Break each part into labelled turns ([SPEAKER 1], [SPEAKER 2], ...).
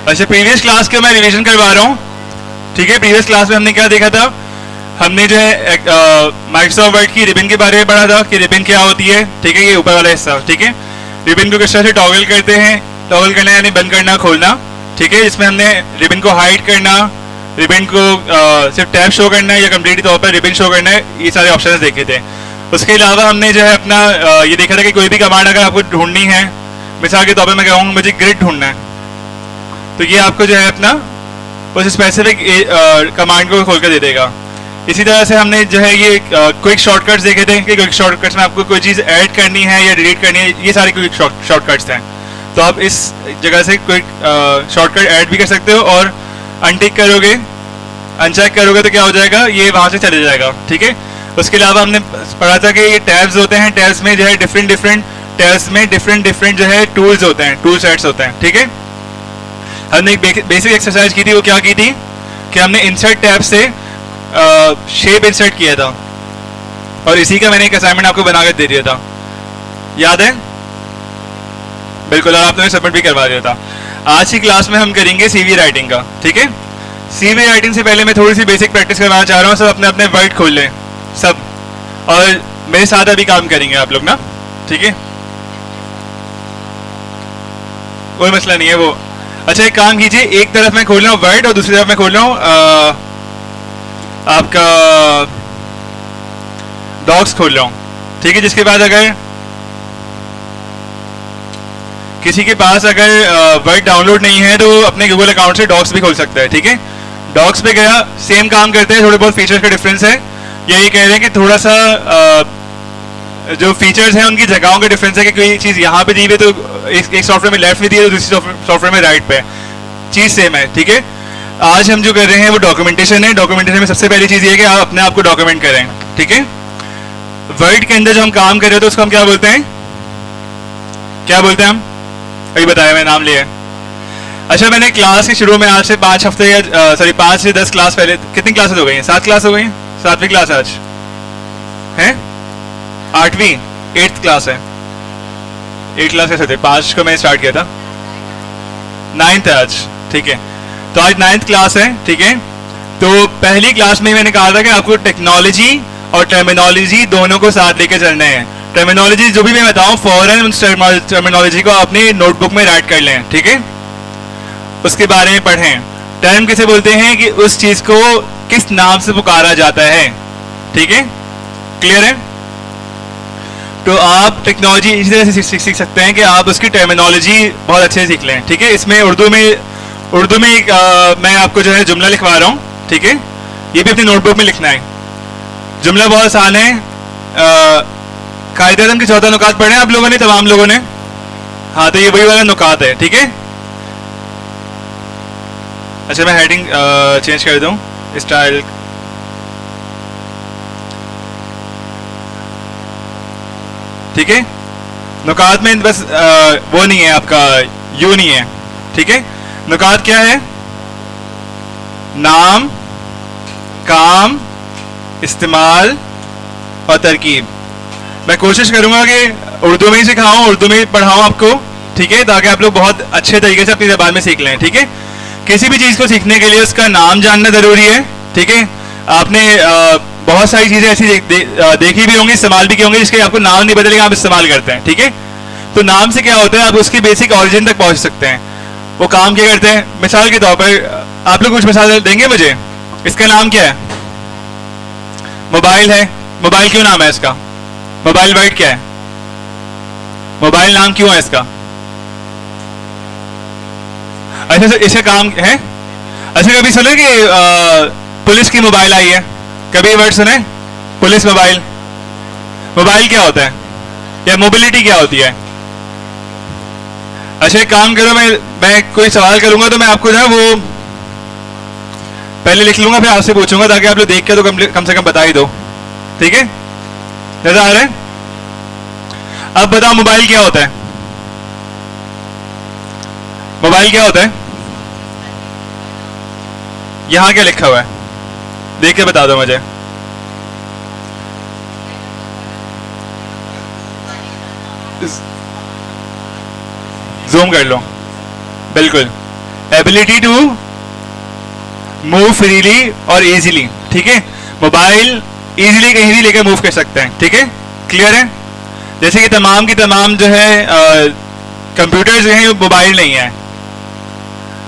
[SPEAKER 1] अच्छा, previous class के मैं रिवीजन करवा रहा हूँ, ठीक है। प्रीवियस क्लास में हमने क्या देखा था, हमने जो है माइक्रोसॉफ्ट वर्ड की रिबन के बारे में पढ़ा था कि रिबन क्या होती है, ठीक है। ये ऊपर वाला हिस्सा, ठीक है। रिबन को किस तरह से टॉगल करते हैं, टॉगल करना यानी बंद करना खोलना, ठीक है। इसमें हमने रिबन को हाइड करना, रिबन को सिर्फ टैब शो करना है या कम्प्लीटली तौर पर रिबन शो करना है, ये सारे ऑप्शन देखे थे। उसके अलावा हमने जो है अपना ये देखा था कि कोई भी कमांड अगर आपको ढूंढनी है, मिसाल के तौर पर मैं कहूँगा मुझे ग्रिड ढूंढना है, तो ये आपको जो है अपना उस स्पेसिफिक कमांड को खोल कर दे देगा। इसी तरह से हमने जो है ये क्विक शॉर्टकट्स देखे थे कि क्विक शॉर्टकट्स में आपको कोई चीज़ ऐड करनी है या डिलीट करनी है, ये सारे क्विक शॉर्टकट्स हैं। तो आप इस जगह से क्विक शॉर्टकट ऐड भी कर सकते हो और अनटिक करोगे, अनचेक करोगे तो क्या हो जाएगा, ये वहाँ से चले जाएगा, ठीक है। उसके अलावा हमने पढ़ा था कि ये टैब्स होते हैं, टैब्स में जो है डिफरेंट टैब्स में डिफरेंट जो है टूल्स होते हैं, टूल सेट्स होते हैं, ठीक है। हमने एक बेसिक एक्सरसाइज की थी, वो क्या की थी कि हमने इंसर्ट टैब से शेप इंसर्ट किया था और इसी का मैंने एक असाइनमेंट आपको बनाकर दे दिया था, याद है? बिल्कुल, और आपने सबमिट भी करवा दिया था। आज की क्लास में हम करेंगे सीवी राइटिंग का, ठीक है। सीवी राइटिंग से पहले मैं थोड़ी सी बेसिक प्रैक्टिस करवाना चाह रहा हूँ। सब अपने अपने वर्ड खोल लें सब, और मेरे साथ अभी काम करेंगे आप लोग ना, ठीक है। कोई मसला नहीं है वो। अच्छा, एक काम कीजिए, एक तरफ मैं खोल रहा हूँ वर्ड और दूसरी तरफ मैं खोल रहा हूँ आपका डॉक्स खोल रहा हूँ, ठीक है। जिसके बाद अगर किसी के पास अगर वर्ड डाउनलोड नहीं है तो अपने गूगल अकाउंट से डॉक्स भी खोल सकता है, ठीक है। डॉक्स पे गया, सेम काम करते हैं, थोड़े बहुत फीचर्स का डिफरेंस है। यही कह रहे हैं कि थोड़ा सा जो फीचर्स हैं उनकी जगहों का डिफरेंस है कि कोई चीज़ यहाँ पे दी हुई है तो एक सॉफ्टवेयर में लेफ्ट में दी है तो दूसरी सॉफ्टवेयर में राइट पे, चीज़ सेम है, ठीक है। आज हम जो कर रहे हैं वो डॉक्यूमेंटेशन है। डॉक्यूमेंटेशन में सबसे पहली चीज़ ये है कि आप अपने आप को डॉक्यूमेंट करें, ठीक है। वर्ड के अंदर जो हम काम कर रहे थे उसको हम क्या बोलते हैं, क्या बोलते हैं हम? अभी बताया, मैं नाम लिया है। अच्छा, मैंने क्लास के शुरू में आज से 5 हफ्ते या 5 से 10 क्लास पहले, कितनी क्लासेस हो गई हैं? 7 क्लास हो गई हैं, 7वीं क्लास आज है, 8वीं 8th क्लास है। 8 क्लास कैसे थे? 5 को मैंने स्टार्ट किया था, 9th है आज, ठीक है। तो आज 9th क्लास है, ठीक है। तो पहली क्लास में मैंने कहा था कि आपको टेक्नोलॉजी और टर्मिनोलॉजी दोनों को साथ लेकर चलना है। टर्मिनोलॉजी जो भी मैं बताऊं फौरन उस टर्मिनोलॉजी को अपनी नोटबुक में राइट कर लें, ठीक है। उसके बारे में पढ़ें। टर्म किसे बोलते हैं कि उस चीज को किस नाम से पुकारा जाता है, ठीक है। क्लियर है? तो आप टेक्नोलॉजी इसी तरह से सीख सकते हैं कि आप उसकी टर्मिनोलॉजी बहुत अच्छे से सीख लें, ठीक है। इसमें उर्दू में एक मैं आपको जो है जुमला लिखवा रहा हूँ, ठीक है। ये भी अपनी नोटबुक में लिखना है। जुमला बहुत आसान है। कायदे आज़म के 14 नुकात पढ़े आप लोगों ने, तमाम लोगों ने? हाँ, तो ये वही वाला नुकात है, ठीक है। अच्छा, मैं हेडिंग चेंज कर दूं, स्टाइल, ठीक है। नुकात में बस वो नहीं है आपका, यू नहीं है, ठीक है। नुकात क्या है? नाम, काम, इस्तेमाल और तरकीब। मैं कोशिश करूंगा कि उर्दू में ही सिखाऊं, उर्दू में ही पढ़ाऊं आपको, ठीक है, ताकि आप लोग बहुत अच्छे तरीके से अपनी ज़बान में सीख लें, ठीक है। किसी भी चीज़ को सीखने के लिए उसका नाम जानना ज़रूरी है, ठीक है। आपने बहुत सारी चीज़ें ऐसी देखी भी होंगी, इस्तेमाल भी की होंगी जिसके आपको नाम नहीं बदलेगा, आप इस्तेमाल करते हैं, ठीक है। तो नाम से क्या होता है, आप उसकी बेसिक ऑरिजिन तक पहुँच सकते हैं। वो काम क्या करते हैं? मिसाल के तौर पर आप लोग कुछ मिसाल देंगे मुझे? इसका नाम क्या है? मोबाइल है। मोबाइल क्यों नाम है इसका? मोबाइल वर्ड क्या है? मोबाइल नाम क्यों है इसका? अच्छा सर, इसका काम है। अच्छा, कभी सुने कि पुलिस की मोबाइल आई है? कभी वर्ड सुने? Police mobile. मोबाइल क्या होता है या मोबिलिटी क्या होती है? अच्छा, एक काम करो, मैं कोई सवाल करूंगा तो मैं आपको जो है वो पहले लिख लूंगा, फिर आपसे पूछूंगा ताकि आप लोग देख के तो कम से कम बता ही दो, ठीक है। नजर आ रहा है? अब बताओ, मोबाइल क्या होता है? मोबाइल क्या होता है? यहां क्या लिखा हुआ है? देख के बता दो मुझे। जूम कर लो, बिल्कुल एबिलिटी टू मूव फ्रीली और इजीली, ठीक है। मोबाइल इजीली कहीं भी लेकर मूव कर सकते हैं, ठीक है, क्लियर है। जैसे कि तमाम की तमाम जो है कंप्यूटर जो है मोबाइल नहीं है,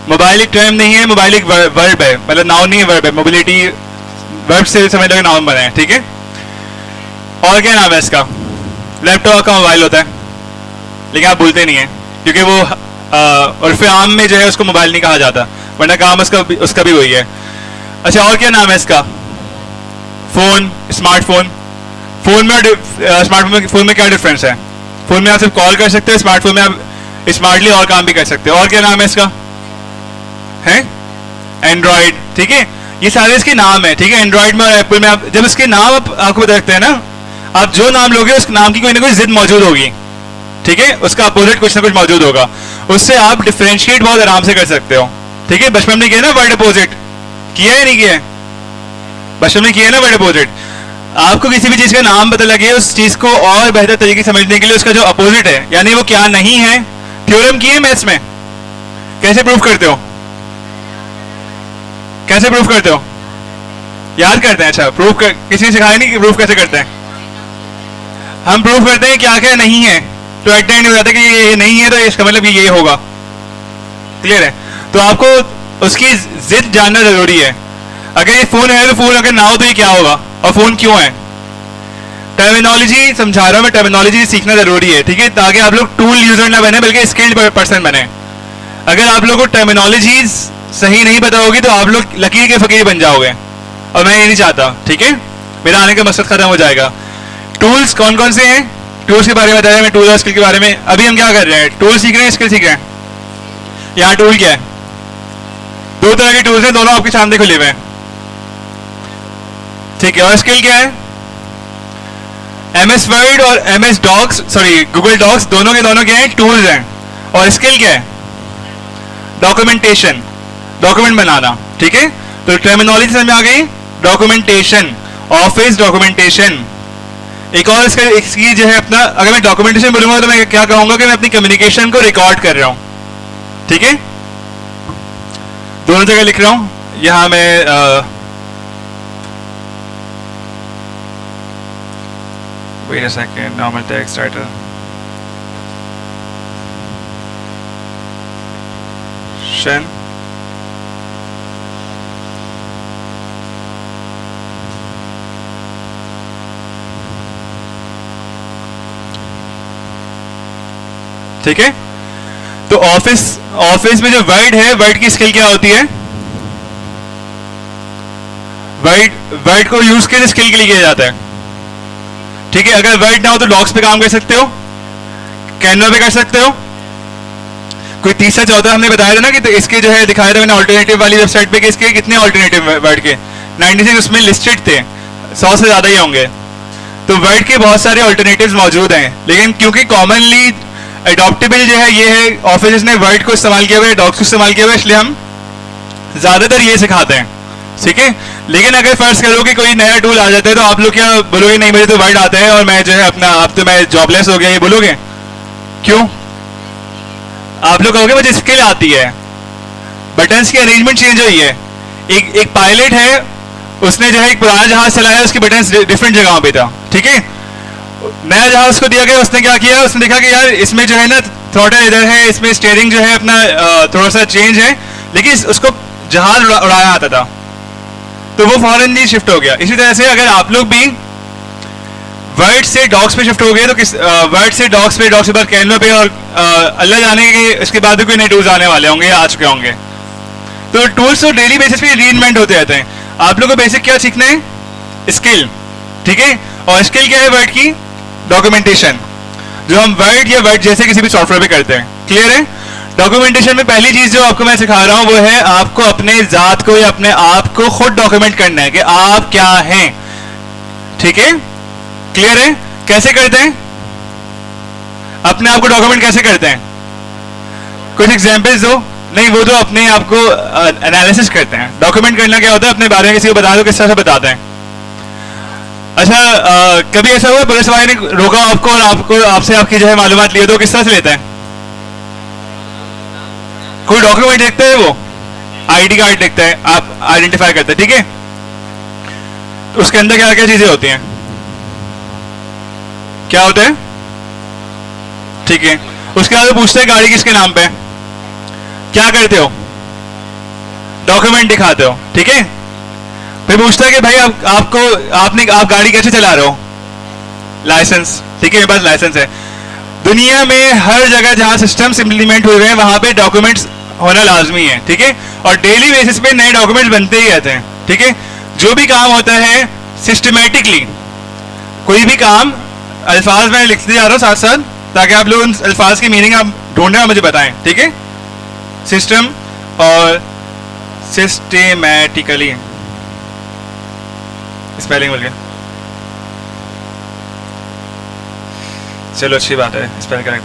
[SPEAKER 1] मोबाइल एक टर्म नहीं है, मोबाइल एक वर्ब है, मतलब नाउन नहीं है, वर्ब है। मोबिलिटी वर्ब से समझ लो नाउन बना है, ठीक है। और क्या नाम है इसका? लैपटॉप का मोबाइल होता है, लेकिन आप बोलते नहीं है क्योंकि वो उर्फ आम में जो है उसको मोबाइल नहीं कहा जाता, वरना काम उसका भी वही है। अच्छा, और क्या नाम है इसका? Phone, smartphone. फोन में और स्मार्टफोन फोन में क्या डिफरेंस है? फोन में आप सिर्फ कॉल कर सकते हो, स्मार्टफोन में आप स्मार्टली और काम भी कर सकते हो। और क्या नाम है इसका? है एंड्रॉइड, ठीक है। ये सारे इसके नाम है, ठीक है। एंड्रॉइड में और एप्पल में आप जब इसके नाम आपको बता सकते हैं ना, आप जो नाम लोगे उस नाम की कोई ना कोई जिद मौजूद होगी, ठीक है, उसका अपोजिट कुछ ना कुछ मौजूद होगा, उससे आप डिफरेंशिएट बहुत आराम से कर सकते हो, ठीक है। बचपन में किया ना वर्ड अपोजिट, किया है नहीं किया है? बचपन में किया है ना वर्ड अपोजिट। आपको किसी भी चीज का नाम पता लगे, उस चीज को और बेहतर तरीके से समझने के लिए उसका जो अपोजिट है, यानी वो क्या नहीं है, थ्योरम किए मैथ्स में, कैसे प्रूफ करते हो? कैसे प्रूफ करते हो? याद करते हैं? अच्छा, किसी ने सिखाया नहीं कि प्रूफ कैसे करते हैं? हम प्रूफ करते हैं क्या क्या नहीं है, तो एट द एंड हो जाता है कि ये नहीं है, तो इसका मतलब ये होगा, क्लियर है। तो आपको उसकी जिद जानना जरूरी है। अगर ये फोन है तो फोन अगर ना हो तो ये क्या होगा, और फोन क्यों है? टर्मिनोलॉजी समझा रहा हूं मैं, टर्मिनोलॉजी सीखना जरूरी है, ठीक है, ताकि आप लोग टूल यूजर ना बने बल्कि स्किल्ड पर्सन बने। अगर आप लोगों को टर्मिनोलॉजीज सही नहीं पता होगी तो आप लोग लकीर के फकीर बन जाओगे, और मैं ये नहीं चाहता, ठीक है। मेरा आने का मकसद खत्म हो जाएगा। टूल्स कौन कौन से हैं? टूल्स के बारे में बताया मैं, टूल और स्किल के बारे में। अभी हम क्या कर रहे हैं? टूल सीख रहे हैं, स्किल सीख रहे हैं। यहाँ टूल क्या है? दो तरह के टूल्स हैं, दोनों आपके सामने खुले हुए हैं, ठीक है। और स्किल क्या है? MS वर्ड और MS docs, sorry Google docs, दोनों के दोनों क्या है? टूल्स हैं। और स्किल क्या है? डॉक्यूमेंटेशन, डॉक्यूमेंट बनाना, ठीक है। तो टर्मिनोलॉजी समझ में आ गई? Documentation, office documentation. एक और इसकी जो है अपना, अगर मैं डॉक्यूमेंटेशन बोलूंगा तो मैं क्या कहूंगा कि मैं अपनी कम्युनिकेशन को रिकॉर्ड कर रहा हूं, ठीक है। दोनों जगह लिख रहा हूं। यहां मैं wait a second, normal text title, Shen, ठीक है। तो ऑफिस में जो वर्ड है, वर्ड की स्किल क्या होती है? वर्ड को यूज के स्किल के लिए किया जाता है, ठीक है। अगर वर्ड ना हो तो डॉक्स पे काम कर सकते हो, कैनवा पे कर सकते हो। कोई तीसरा चौथा हमने बताया था ना कि तो इसके जो है दिखाया था मैंने ऑल्टरनेटिव वाली वेबसाइट पे कि इसके कितने ऑल्टरनेटिव वर्ड के 96 उसमें लिस्टेड थे, 100 से ज्यादा ही होंगे। तो वर्ड के बहुत सारे ऑल्टरनेटिव्स मौजूद हैं, लेकिन क्योंकि कॉमनली अडॉप्टेबल जो है ये है, ऑफिस ने वर्ड को इस्तेमाल किया हुआ है, डॉक्स को इस्तेमाल किया हुआ है, इसलिए हम ज्यादातर ये सिखाते हैं, ठीक है। लेकिन अगर फर्ज करो कि कोई नया टूल आ जाता है तो आप लोग क्या बोलोगे? नहीं मुझे तो वर्ड आता है और मैं जो है अपना, आप तो मैं जॉबलेस हो गया, ये बोलोगे? क्यों? आप लोग कहोगे मुझे स्किल आती है, बटन्स की अरेंजमेंट चेंज हुई है। एक पायलट है, उसने जो है एक पुराना जहाज चलाया, उसकी बटन्स डिफरेंट जगहों पे था, ठीक है। नया जहाज उसको दिया गया, उसने क्या किया? उसने देखा कि यार इसमें जो है ना थ्रॉटल इधर है, इसमें स्टीयरिंग जो है अपना थोड़ा सा चेंज है, लेकिन उसको जहाज उड़ाना आता था, तो वो फौरन ही शिफ्ट हो गया। इसी तरह से अगर आप लोग भी वर्ड से डॉक्स पे शिफ्ट हो गए तो किस वर्ड से डॉक्स पे, डॉक्स के बाद कैनवा पे, और अल्लाह जाने के इसके बाद भी कोई नए टूल्स आने वाले होंगे या आ चुके होंगे। तो टूल्स तो डेली बेसिस पे रीइन्वेंट होते रहते हैं। आप लोग को बेसिक क्या सीखना है? स्किल, ठीक है। और स्किल क्या है वर्ड की? डॉक्यूमेंटेशन, जो हम वर्ड या वर्ड जैसे किसी भी सॉफ्टवेयर पे करते हैं, क्लियर है। डॉक्यूमेंटेशन में पहली चीज जो आपको मैं सिखा रहा हूं वो है आपको अपने जात को या अपने आप को खुद डॉक्यूमेंट करना है कि आप क्या हैं, ठीक है, क्लियर है। कैसे करते हैं अपने आप को डॉक्यूमेंट? कैसे करते हैं? कुछ एग्जांपल्स दो। नहीं, वो तो अपने आप को एनालिसिस करते हैं। डॉक्यूमेंट करना क्या होता है? अपने बारे में किसी को बता दो, किस तरह से बताते हैं। अच्छा, कभी ऐसा हुआ पुलिस वाले ने रोका आपको और आपसे आपकी जो है मालूमात लिए, तो किस तरह से लेते हैं? कोई डॉक्यूमेंट देखता है, वो आईडी कार्ड देखता है, आप आइडेंटिफाई करते हैं, ठीक है। तो उसके अंदर क्या क्या चीजें होती हैं, क्या होता है, ठीक है। उसके बाद पूछते हैं गाड़ी किसके नाम पे है, क्या करते हो, डॉक्यूमेंट दिखाते हो, ठीक है। फिर पूछता है कि भाई आप गाड़ी कैसे चला रहे हो, लाइसेंस, ठीक है, मेरे पास लाइसेंस है। दुनिया में हर जगह जहां सिस्टम्स इंप्लीमेंट हुए हैं वहां पे डॉक्यूमेंट्स होना लाजमी है, ठीक है। और डेली बेसिस पे नए डॉक्यूमेंट्स बनते ही रहते हैं, ठीक है। जो भी काम होता है सिस्टमेटिकली, कोई भी काम, अल्फाज में लिखते जा रहा हूँ साथ साथ, ताकि आप लोग उन अल्फाज की मीनिंग आप ढूंढें और मुझे बताएं, ठीक है। सिस्टम और सिस्टेमेटिकली, स्पेलिंग बोल के, चलो अच्छी बात है, स्पेल करेक्ट।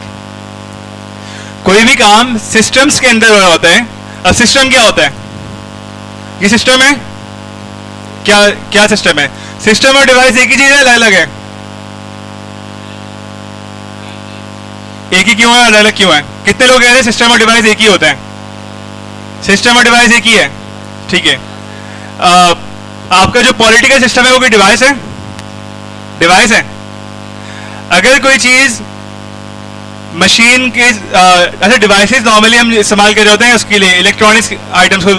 [SPEAKER 1] कोई भी काम सिस्टम्स के अंदर हो रहा होता है। अब सिस्टम क्या होता है, ये सिस्टम है, क्या क्या सिस्टम है, सिस्टम और डिवाइस एक ही चीज है, अलग अलग है, एक ही क्यों है, अलग अलग क्यों है, कितने लोग कह रहे हैं सिस्टम और डिवाइस एक ही होता है, सिस्टम और डिवाइस एक ही है, ठीक है। आपका जो पॉलिटिकल सिस्टम है वो कोई डिवाइस है, डिवाइस है। अगर कोई चीज मशीन के ऐसे डिवाइसेस नॉर्मली हम इस्तेमाल कर रहे होते हैं उसके लिए, इलेक्ट्रॉनिक्स आइटम्स को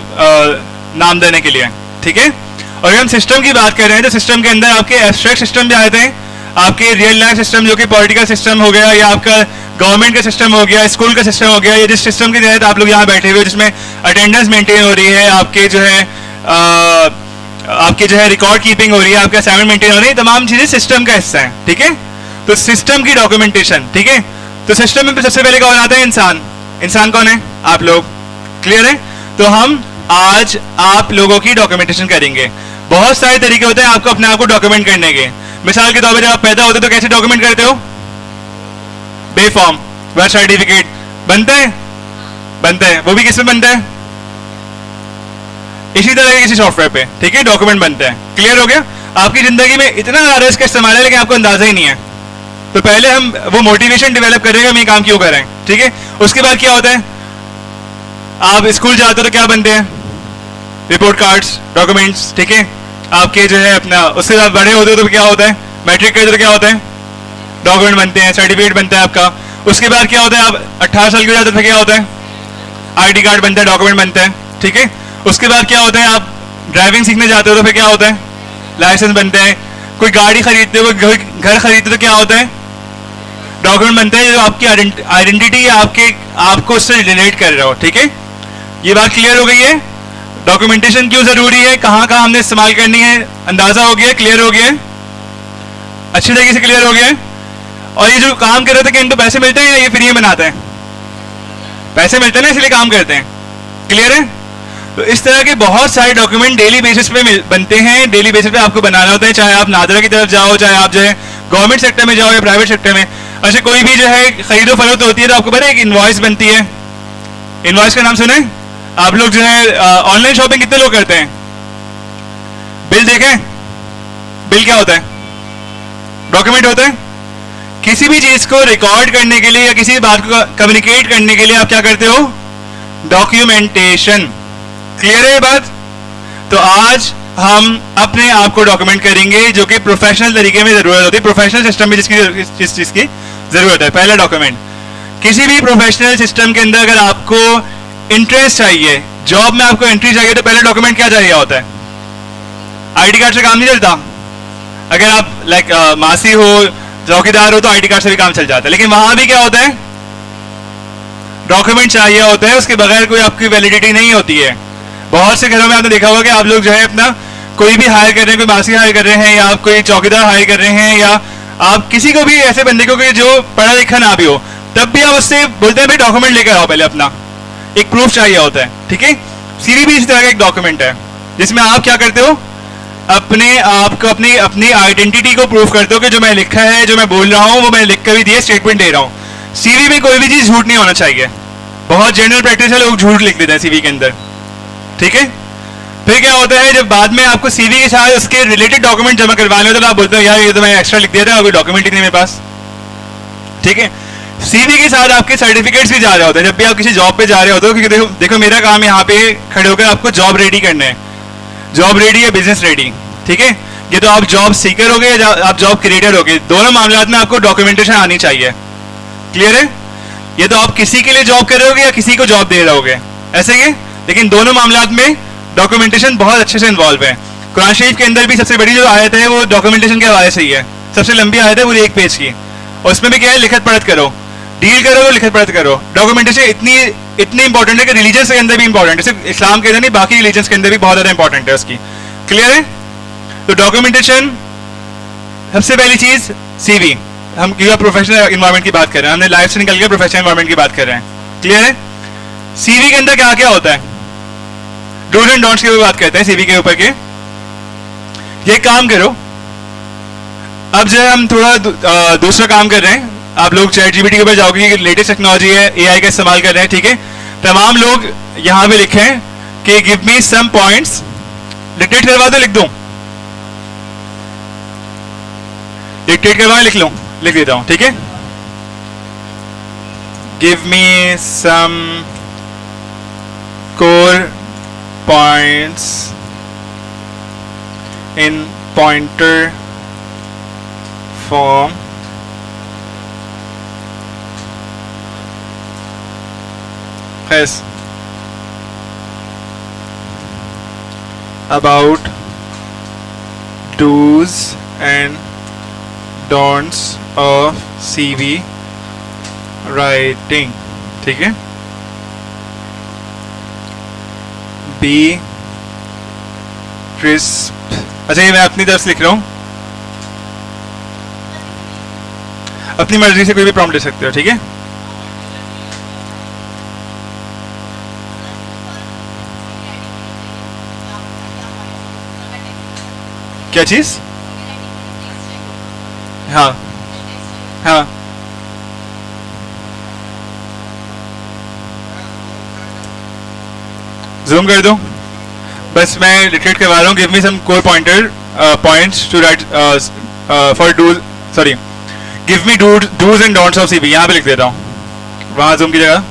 [SPEAKER 1] नाम देने के लिए, ठीक है। और अगर हम सिस्टम की बात कर रहे हैं तो सिस्टम के अंदर आपके एब्स्ट्रैक्ट सिस्टम भी आते हैं, आपके रियल लाइफ सिस्टम जो कि पॉलिटिकल सिस्टम हो गया, या आपका गवर्नमेंट का सिस्टम हो गया, स्कूल का सिस्टम हो गया, या जिस सिस्टम के तहत आप लोग यहाँ बैठे हुए जिसमें अटेंडेंस मेंटेन हो रही है, आपके जो है रिकॉर्ड कीपिंग हो रही है, आपके असाइनमेंट मेंटेन हो रही है, तमाम चीजें सिस्टम का हिस्सा है, ठीक है। तो सिस्टम की डॉक्यूमेंटेशन, ठीक है। तो सिस्टम में सबसे पहले कौन आता है, इंसान। इंसान कौन है, आप लोग, क्लियर है। तो हम आज आप लोगों की डॉक्यूमेंटेशन करेंगे। बहुत सारे तरीके होते हैं आपको अपने आप को डॉक्यूमेंट करने के। मिसाल के तौर पर जब आप पैदा होते हो तो कैसे डॉक्यूमेंट करते हो, बेफॉर्म, बर्थ सर्टिफिकेट बनते हैं, बनते हैं, वो भी किस में बनते हैं, इसी तरह किसी सॉफ्टवेयर पे, ठीक है, डॉक्यूमेंट बनते हैं। क्लियर हो गया। आपकी जिंदगी में इतना ज्यादा इसका इस्तेमाल है लेकिन आपको अंदाजा ही नहीं है। तो पहले हम वो मोटिवेशन डेवलप करेंगे हम ये काम क्यों कर रहे हैं, ठीक है। उसके बाद क्या होता है, आप स्कूल जाते हो तो क्या बनते हैं, रिपोर्ट कार्ड्स, डॉक्यूमेंट्स, ठीक है। आपके जो है अपना, उससे आप बड़े होते हो तो क्या होता है, मैट्रिक करते हो तो क्या होता है, डॉक्यूमेंट बनते हैं, सर्टिफिकेट बनता है आपका। उसके बाद क्या होता है, आप 18 साल के हो जाते हो तो क्या होता है, आईडी कार्ड बनता है, डॉक्यूमेंट बनता है, ठीक है। उसके बाद क्या होता है, आप ड्राइविंग सीखने जाते हो तो फिर क्या होता है, लाइसेंस बनते हैं। कोई गाड़ी खरीदते हो, कोई घर खरीदते हो तो क्या होता है, डॉक्यूमेंट बनते हैं जो आपकी आइडेंटिटी या आपको उससे रिलेट कर रहे हो, ठीक है। ये बात क्लियर हो गई है। डॉक्यूमेंटेशन क्यों जरूरी है, कहाँ कहाँ हमने इस्तेमाल करनी है, अंदाजा हो गया, क्लियर हो गया, अच्छी तरीके से क्लियर हो गया। और ये जो काम कर रहे थे कि इनको पैसे मिलते हैं या ये फ्री में बनाते हैं, पैसे मिलते हैं ना इसलिए काम करते हैं, क्लियर है। तो इस तरह के बहुत सारे डॉक्यूमेंट डेली बेसिस पे बनते हैं, डेली बेसिस पे आपको बनाना होता है, चाहे आप नादरा की तरफ जाओ, चाहे आप जो है गवर्नमेंट सेक्टर में जाओ या प्राइवेट सेक्टर में। अच्छा, कोई भी जो है खरीदो फरोख्त होती है तो आपको पता है एक इनवॉइस बनती है, इनवॉइस का नाम सुना है आप लोग। जो है ऑनलाइन शॉपिंग कितने लोग करते हैं, बिल देखें, बिल क्या होता है, डॉक्यूमेंट होता है। किसी भी चीज को रिकॉर्ड करने के लिए या किसी बात को कम्युनिकेट करने के लिए आप क्या करते हो, डॉक्यूमेंटेशन, क्लियर है बात। तो आज हम अपने आप को डॉक्यूमेंट करेंगे जो कि प्रोफेशनल तरीके में जरूरत होती है, प्रोफेशनल सिस्टम में जिस चीज की जरूरत है। पहला डॉक्यूमेंट, किसी भी प्रोफेशनल सिस्टम के अंदर अगर आपको इंटरेस्ट चाहिए, जॉब में आपको एंट्री चाहिए, तो पहले डॉक्यूमेंट क्या चाहिए होता है, आईडी कार्ड से काम नहीं चलता। अगर आप लाइक मासी हो, चौकीदार हो तो आईडी कार्ड से भी काम चल जाता है, लेकिन वहां भी क्या होता है, डॉक्यूमेंट चाहिए होता है, उसके बगैर कोई आपकी वैलिडिटी नहीं होती है। बहुत से घरों में आपने देखा होगा कि आप लोग जो है अपना कोई भी हायर कर रहे हैं, कोई मासी हायर कर रहे हैं, या आप कोई चौकीदार हायर कर रहे हैं, या आप किसी को भी ऐसे बंदे को जो पढ़ा लिखा ना भी हो, तब भी आप उससे बोलते हैं भाई डॉक्यूमेंट लेकर आओ, पहले अपना एक प्रूफ चाहिए होता है, ठीक है। सीवी भी इस तरह का एक डॉक्यूमेंट है जिसमें आप क्या करते हो, अपने आप को अपनी आइडेंटिटी को प्रूफ करते हो कि जो मैं लिखा है, जो मैं बोल रहा हूँ वो मैं लिख कर भी दिया, स्टेटमेंट दे रहा हूँ। सीवी में कोई भी चीज झूठ नहीं होना चाहिए। बहुत जनरल प्रैक्टिस है, लोग झूठ लिख देते हैं सीवी के अंदर, ठीक है। फिर क्या होता है, जब बाद में आपको सीवी के साथ उसके रिलेटेड डॉक्यूमेंट जमा करवाने होते तो आप बोलते हो यार ये तो मैं एक्स्ट्रा लिख दिया था, कोई डॉक्यूमेंट ही नहीं मेरे पास, ठीक है। सीवी के साथ आपके सर्टिफिकेट्स भी जा रहे होते हैं जब भी आप किसी जॉब पे जा रहे होते हो, क्योंकि देखो देखो मेरा काम यहाँ पे खड़े होकर आपको जॉब रेडी करना है, जॉब रेडी या बिजनेस रेडी, ठीक है। ये तो आप जॉब सीकर हो गए या आप जॉब क्रिएटर हो गए, दोनों मामलात में आपको डॉक्यूमेंटेशन आनी चाहिए। क्लियर है? ये तो आप किसी के लिए जॉब कर रहे होगे या किसी को जॉब दे रहे होगे, ऐसे ही, लेकिन दोनों मामलात में डॉक्यूमेंटेशन बहुत अच्छे से इन्वॉल्व है। कुरान शरीफ के अंदर भी सबसे बड़ी जो आयत है वो डॉक्यूमेंटेशन के हवाले से ही है, सबसे लंबी आयत है, वो 1 पेज की, और उसमें भी क्या है, लिखत पढ़त करो, डील करो तो लिखत पढ़त करो। डॉक्यूमेंटेशन इतनी इंपॉर्टेंट है कि रिलीजन के अंदर भी इंपॉर्टेंट है, सिर्फ इस्लाम के अंदर नहीं, बाकी रिलीजन के अंदर भी बहुत ज़्यादा इंपॉर्टेंट है उसकी। क्लियर है? तो डॉक्यूमेंटेशन सबसे पहली चीज सीवी, हम क्योंकि प्रोफेशनल इन्वायरमेंट की बात कर रहे हैं, हमने लाइफ से निकल के प्रोफेशनल इन्वायरमेंट की बात कर रहे हैं। क्लियर है? सीवी के अंदर क्या क्या होता है, डूज एंड डोंट्स की भी बात करते हैं सीवी के ऊपर के। ये काम करो, अब जो है हम थोड़ा दूसरा काम कर रहे हैं, आप लोग चैट जीपीटी के ऊपर जाओगे, लेटेस्ट टेक्नोलॉजी है, एआई का इस्तेमाल कर रहे हैं, ठीक है। तमाम लोग यहाँ पे लिखें कि give me some points, dictate करवा दो, लिख दूं, डिक्टेट करवा लिख लूं, लिख देता हूं, ठीक है। Give me some core points in pointer form has about do's and don'ts of CV writing, ठीक है। बी क्रिस्प, अच्छा ये मैं अपनी तरफ से लिख रहा हूँ, अपनी मर्जी से कोई भी प्रॉम्प्ट दे सकते हो, ठीक है। क्या चीज? हाँ हाँ, जूम कर दो, बस मैं डिक्टेट करवा रहा हूँ। Give me some core pointer points to write for do, sorry, give me do's and don'ts of CV, यहाँ पे लिख देता हूँ, वहां जूम की जगह।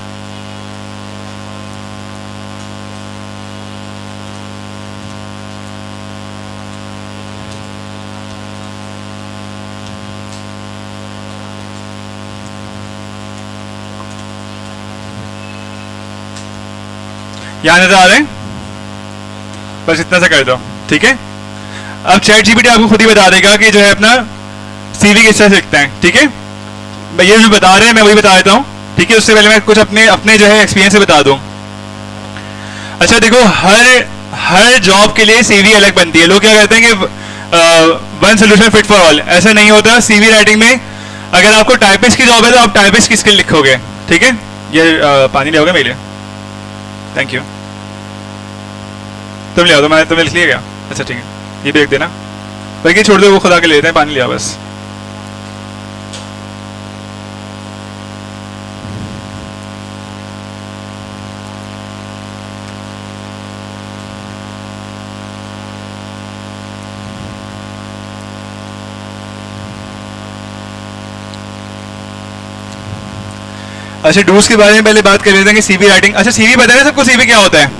[SPEAKER 1] यहाँ नजर आ रहे हैं, बस इतना सा कर दो, ठीक है। अब चैट जीपीटी आपको खुद ही बता देगा कि जो है अपना सीवी किस तरह से लिखते हैं, ठीक है। मैं ये जो बता रहे हैं मैं वही बता देता हूँ, ठीक है। उससे पहले मैं कुछ अपने अपने जो है एक्सपीरियंस से बता दूँ। अच्छा देखो, हर जॉब के लिए सीवी अलग बनती है। लोग क्या कहते हैं कि one solution fit for all, ऐसा नहीं होता। सीवी राइटिंग में अगर आपको टाइपिस्ट की जॉब है तो आप टाइपिस्ट की स्किल लिखोगे, ठीक है। ये पानी ले आओगे मेरे लिए, थैंक यू। तुम ले आओ, तो मैं तुम्हें लिख लिया क्या? अच्छा ठीक है, ये भी लिख देना, बाकी छोड़ दो, वो खुदा के लेते हैं, पानी लिया बस। अच्छा डूज के बारे में पहले बात कर लेते हैं कि सीवी राइटिंग। अच्छा सीवी पता है सबको सीवी क्या होता है?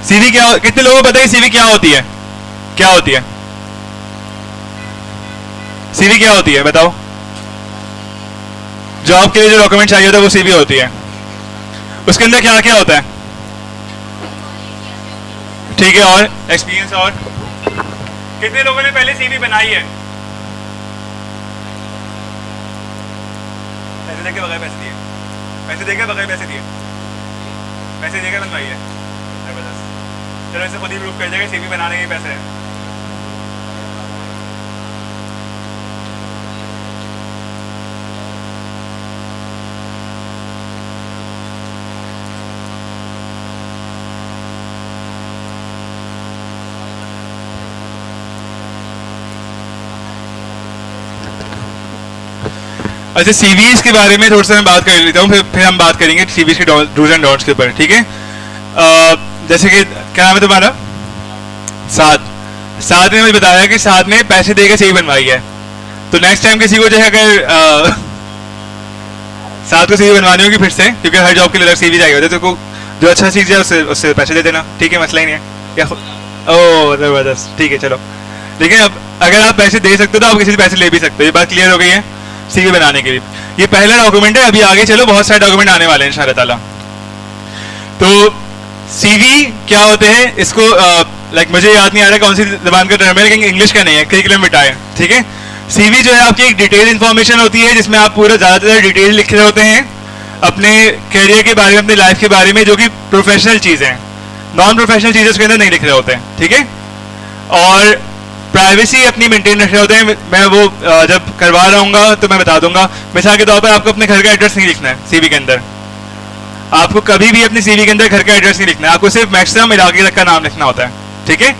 [SPEAKER 1] सीवी क्या, कितने लोगों को पता है सीवी क्या होती है? क्या होती है सीवी? क्या होती है बताओ? जॉब के लिए जो डॉक्यूमेंट चाहिए होता है वो सीवी होती है। उसके अंदर क्या क्या होता है? ठीक है, और एक्सपीरियंस। और कितने लोगों ने पहले सीवी बनाई है? पैसे देके बगैर पैसे दिए, पैसे देके बगैर पैसे दिए, पैसे देके बनवाई है, जबरदस्त। चलो इसे खुद ही प्रूफ कर देगा सीवी बनाने के पैसे हैं। अच्छा सीवीज के बारे में थोड़ा सा मैं बात कर लेता हूँ, फिर हम बात करेंगे सीवीज के डूज एंड डोंट्स के ऊपर, ठीक है। जैसे कि क्या नाम है तुम्हारा? साद ने मुझे बताया कि साद ने पैसे देकर सीवी बनवाई है। तो नेक्स्ट टाइम किसी को जो है अगर साथ को सीवी बनवानी होगी फिर से, क्योंकि हर जॉब के लिए अलग सीवी चाहिए होता है, तो को जो अच्छा सीख जाए उससे पैसे दे देना, ठीक है, मसला ही नहीं है। या ओह जबरदस्त, ठीक है चलो। लेकिन अब अगर आप पैसे दे सकते हो तो आप किसी से पैसे ले भी सकते हो, ये बात क्लियर हो गई है सीवी बनाने के लिए। ये पहला डॉक्यूमेंट है, अभी आगे चलो बहुत सारे डॉक्यूमेंट आने वाले हैं इंशाल्लाह ताला। तो सीवी क्या होते हैं, इसको लाइक मुझे याद नहीं आ रहा कौन सी जबान का टर्म है, लेकिन इंग्लिश का नहीं है, करिकुलम विटाए, ठीक है। सीवी जो है आपकी एक डिटेल इन्फॉर्मेशन होती है, जिसमें आप पूरा ज़्यादातर डिटेल लिख रहे होते हैं अपने करियर के बारे में, अपनी लाइफ के बारे में, जो कि प्रोफेशनल चीज़ें हैं। नॉन प्रोफेशनल चीज़ें उसके अंदर नहीं लिख रहे होते हैं, ठीक है। और प्राइवेसी अपनी मेंटेन रख रहे होते हैं। मैं वो जब करवा रहा हूँ तो मैं बता दूंगा। मिसाल के तौर पर आपको अपने घर का एड्रेस नहीं लिखना है सीवी के अंदर, आपको कभी भी अपनी सीवी के अंदर घर का एड्रेस नहीं लिखना है, आपको सिर्फ मैक्सिमम इलाके तक का नाम लिखना होता है, ठीक है।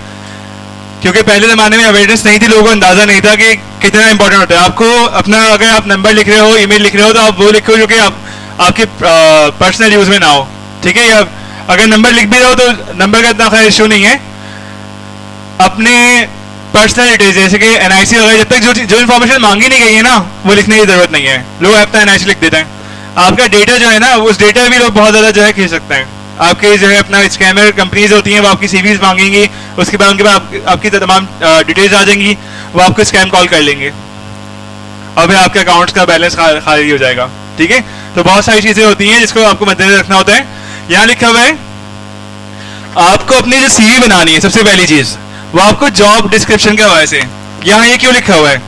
[SPEAKER 1] क्योंकि पहले ज़माने में अवेयरनेस नहीं थी, लोगों को अंदाज़ा नहीं था कि कितना इंपॉर्टेंट होता है। आपको अपना अगर आप नंबर लिख रहे हो, ईमेल लिख रहे हो, तो आप वो लिखो जो कि आपके पर्सनल यूज़ में ना हो, ठीक है। या अगर नंबर लिख भी रहे हो तो नंबर का इतना खैर इशू नहीं है। अपने पर्सनल डिटेल्स जैसे कि एनआईसी वगैरह, जब तक जो इन्फॉर्मेशन मांगी नहीं गई है ना, वो लिखने की जरूरत नहीं है। लोग अपना एनआईसी लिख देते हैं। आपका डेटा जो है ना, उस डेटा भी लोग बहुत ज़्यादा जो है खींच सकते हैं। आपके जो है अपना स्कैमर कंपनीज होती हैं, वो आपकी सीवीज मांगेंगी, उसके बाद उनके बाद आपकी तमाम डिटेल्स आ जाएंगी, वो आपको स्कैम कॉल कर लेंगे और फिर आपके अकाउंट्स का बैलेंस खाली हो जाएगा, ठीक है। तो बहुत सारी चीज़ें होती हैं जिसको आपको मद्देनजर रखना होता है। यहाँ लिखा हुआ है आपको अपनी जो सीवी बनानी है, सबसे पहली चीज़ वो आपको जॉब डिस्क्रिप्शन के हवाले से। यहाँ ये क्यों लिखा हुआ है?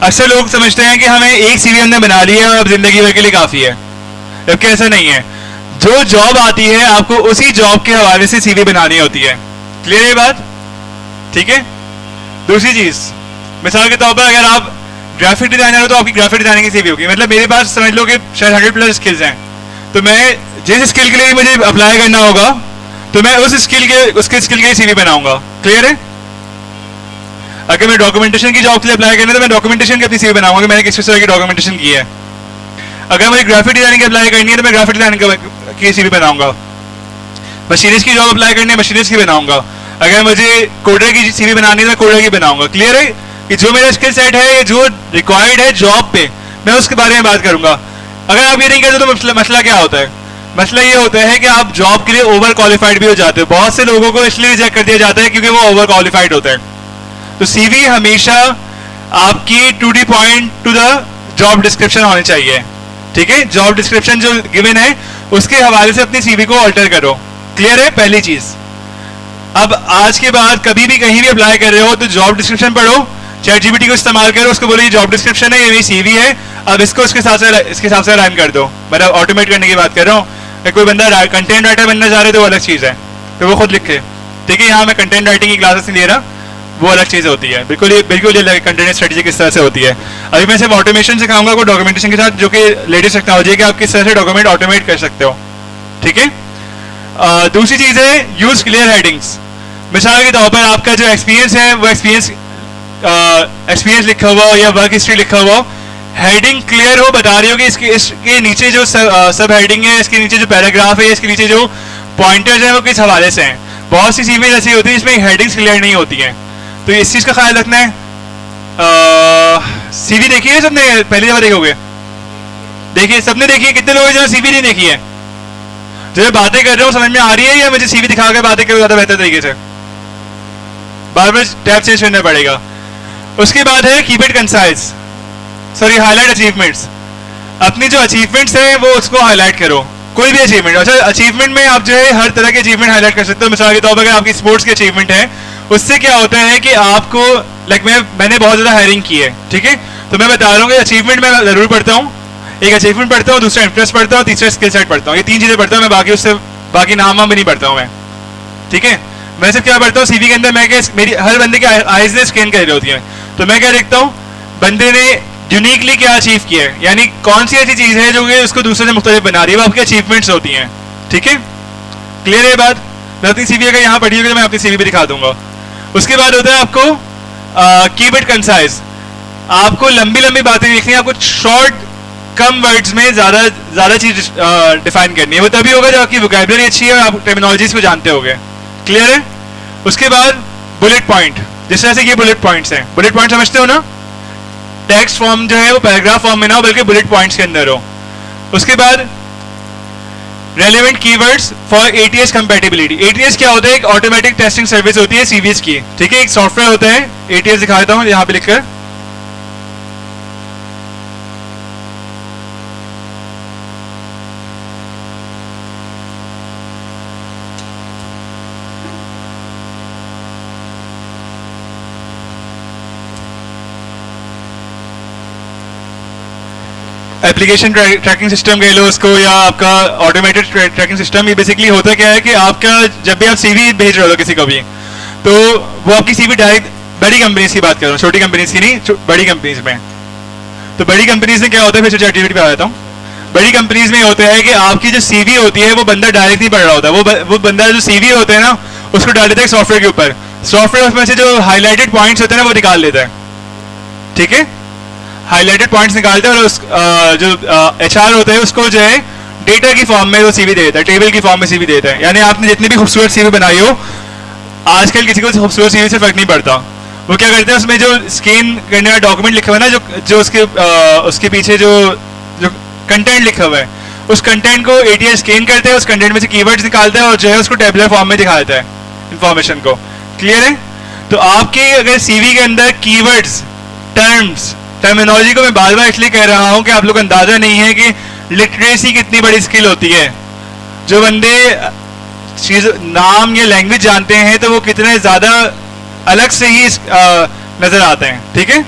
[SPEAKER 1] अक्सर लोग समझते हैं कि हमें एक सीवी हमने बना ली है और अब जिंदगी भर के लिए काफ़ी है, जबकि ऐसा नहीं है। जो जॉब आती है आपको उसी जॉब के हवाले से सीवी बनानी होती है। क्लियर है बात? ठीक है। दूसरी चीज़, मिसाल के तौर पर अगर आप ग्राफिक डिजाइनर हो तो आपकी ग्राफिक डिजाइनिंग की सीवी होगी। मतलब मेरे पास समझ लो कि शायद 100+ स्किल्स हैं, तो मैं जिस स्किल के लिए मुझे अप्लाई करना होगा तो मैं उसके स्किल के सीवी बनाऊंगा। क्लियर है? अगर मैं डॉक्यूमेंटेशन की जॉब के लिए अप्लाई करना है तो मैं डॉक्यूमेंटेशन की अपनी सीवी बनाऊंगा कि मैंने किस तरह की डॉक्यूमेंटेशन की है। अगर मुझे ग्राफिक डिजाइनिंग की अप्लाई करनी है तो मैं ग्राफिक डिजाइनिंग की सीवी बनाऊंगा। मशीनिस्ट की जॉब अप्लाई करनी है, मशीनिस्ट की बनाऊंगा। अगर मुझे कोडर की सीवी बनानी है तो मैं कोडर की बनाऊंगा। क्लियर है कि जो मेरा स्किल सेट है, जो रिक्वायर्ड है जॉब पे, मैं उसके बारे में बात करूंगा। अगर आप ये नहीं करते तो मसला क्या होता है? मसला ये होता है कि आप जॉब के लिए ओवर क्वालिफाइड भी हो जाते हो। बहुत से लोगों को इसलिए रिजेक्ट कर दिया जाता है क्योंकि वो ओवर क्वालिफाइड होते हैं। तो सीवी हमेशा आपकी to the point to the job description होनी चाहिए, ठीक है। जॉब डिस्क्रिप्शन जो गिवन है उसके हवाले से अपनी सीवी को ऑल्टर करो। क्लियर है? पहली चीज। अब आज के बाद कभी भी कहीं भी अप्लाई कर रहे हो तो जॉब डिस्क्रिप्शन पढ़ो, ChatGPT को इस्तेमाल करो, उसको बोलो ये जॉब डिस्क्रिप्शन है, ये मेरी सीवी है, अब इसको इसके हिसाब से अलाइन कर दो। मतलब ऑटोमेट करने की बात कर रहा हूँ। कोई बंदा कंटेंट राइटर बनना चाह रहे तो वो अलग चीज़ है, तो वो खुद लिखे, ठीक है। यहाँ मैं कंटेंट राइटिंग की क्लासेस नहीं ले रहा, वो अलग चीज़ होती है। बिल्कुल ये अलग कंटेंट स्ट्रेटजी किस तरह से होती है। अभी मैं सिर्फ ऑटोमेशन सिखाऊंगा को डॉक्यूमेंटेशन के साथ, जो कि लेटेस्ट टेक्नोलॉजी है कि आप किस तरह से डॉक्यूमेंट ऑटोमेट कर सकते हो, ठीक है। दूसरी चीज़ है यूज क्लियर हेडिंग्स। मिसाल के तौर पर आपका जो एक्सपीरियंस है वो एक्सपीरियंस लिखा हुआ हो या वर्क हिस्ट्री लिखा हुआ हो, हेडिंग क्लियर हो, बता रही हो कि इसके नीचे जो सब हेडिंग है, इसके नीचे जो पैराग्राफ है, इसके नीचे जो पॉइंटर्स हैं वो किस हवाले से हैं। बहुत सी सीवीज ऐसी होती है जिसमें हेडिंग्स क्लियर नहीं होती हैं, तो इस चीज़ का ख्याल रखना है। सीवी देखी है सबने? पहली दफा देखोगे? देखिए, सबने देखी है? कितने लोगों ने सीवी नहीं देखी है? जो बातें कर रहे हो समझ में आ रही है या मुझे सीवी दिखा के बातें करो ज़्यादा बेहतर तरीके से? बार बार टैब चेंज करना पड़ेगा। उसके बाद है keep it concise, sorry highlight achievements. अपनी जो अचीवमेंट्स हैं वो उसको हाईलाइट करो, कोई भी अचीवमेंट। अच्छा, अचीवमेंट में आप जो है हर तरह के अचीवमेंट हाईलाइट कर सकते हो। मिसाल के तौर पर अगर आपकी स्पोर्ट्स की अचीवमेंट है, उससे क्या होता है कि आपको मैंने बहुत ज़्यादा हायरिंग की है, ठीक है, तो मैं बता रहा हूँ कि अचीवमेंट मैं ज़रूर पढ़ता हूँ। एक अचीवमेंट पढ़ता हूँ, दूसरा इंटरेस्ट पढ़ता हूँ, तीसरा स्किल सेट पढ़ता हूँ। ये 3 चीज़ें पढ़ता हूँ मैं, बाकी नाम भी नहीं पढ़ता हूँ मैं, ठीक है। मैं सिर्फ क्या पढ़ता हूँ सीवी के अंदर, मैं क्या मेरी हर बंदे की आइज ने स्कैन कर रही होती है, तो मैं क्या देखता हूँ बंदे ने यूनिकली क्या अचीव किया है, यानी कौन सी ऐसी चीज़ है जो कि उसको दूसरे से मुख्तलिफ बना रही है, वो आपकी अचीवमेंट्स होती हैं, ठीक है। क्लियर है बात? मैं अपनी सीवी अगर यहाँ पढ़ी होगी तो मैं अपनी सीवी भी दिखा दूंगा। उसके बाद होता है आपको कीप इट कंसाइज। आपको लंबी लंबी बातें लिखनी है, आपको शॉर्ट कम वर्ड्स में ज़्यादा चीज़ डिफाइन करनी है। वो तभी होगा जब आपकी वोकैबुलरी अच्छी है और आप टर्मिनोलॉजीज को जानते होगे। क्लियर है? उसके बाद बुलेट पॉइंट, जिस तरह से ये बुलेट पॉइंट्स हैं, बुलेट पॉइंट समझते हो ना? टेक्स्ट फॉर्म जो है वो पैराग्राफ फॉर्म में ना हो बल्कि बुलेट पॉइंट्स के अंदर हो। उसके बाद relevant keywords for ATS compatibility. ATS क्या होता है? एक ऑटोमेटिक टेस्टिंग सर्विस होती है सीवीएस की, ठीक है, एक सॉफ्टवेयर होता है। एटीएस दिखा देता हूं यहां पे लिखकर। एप्लीकेशन ट्रैकिंग सिस्टम कह लो उसको, या आपका ऑटोमेटेड ट्रैकिंग सिस्टम। ये बेसिकली होता क्या है कि आपका जब भी आप सीवी भेज रहे हो किसी को भी, तो वो आपकी सीवी डायरेक्ट, बड़ी कंपनीज की बात कर रहा हूँ, छोटी कंपनीज की नहीं, बड़ी कंपनीज में। तो बड़ी कंपनीज में क्या होता है, फिर चैट पे आ जाता हूँ। बड़ी कंपनीज में होता है कि आपकी जो सीवी होती है वो बंदा डायरेक्ट नहीं पढ़ रहा होता, वो बंदा जो सीवी होते हैं ना उसको डाल देता है सॉफ्टवेयर के ऊपर। सॉफ्टवेयर उसमें से जो हाईलाइटेड पॉइंट्स होते हैं ना वो निकाल लेता है, ठीक है, हाईलाइटेड पॉइंट्स निकालते हैं, और उस जो एचआर होता है उसको जो है डेटा की फॉर्म में वो सीवी देता है, टेबल की फॉर्म में सीवी देता है। यानी आपने जितनी भी खूबसूरत सीवी बनाई हो, आजकल किसी को खूबसूरत सीवी से फर्क नहीं पड़ता, वो क्या करते हैं उसमें जो स्कैन करने वाला डॉक्यूमेंट लिखा हुआ है ना, जो उसके पीछे जो कंटेंट लिखा हुआ है, उस कंटेंट को एटीएस स्कैन करते हैं, उस कंटेंट में से कीवर्ड्स निकालते हैं और जो है उसको टेबुलर फॉर्म में दिखा देता है इंफॉर्मेशन को। क्लियर है? तो आपके अगर सीवी के अंदर कीवर्ड्स, टर्म्स, टर्मिनोलॉजी को मैं बार बार इसलिए कह रहा हूं कि आप लोग को अंदाजा नहीं है कि लिटरेसी कितनी बड़ी स्किल होती है। जो बंदे चीज नाम या लैंग्वेज जानते हैं तो वो कितने ज्यादा अलग से ही नजर आते हैं, ठीक है।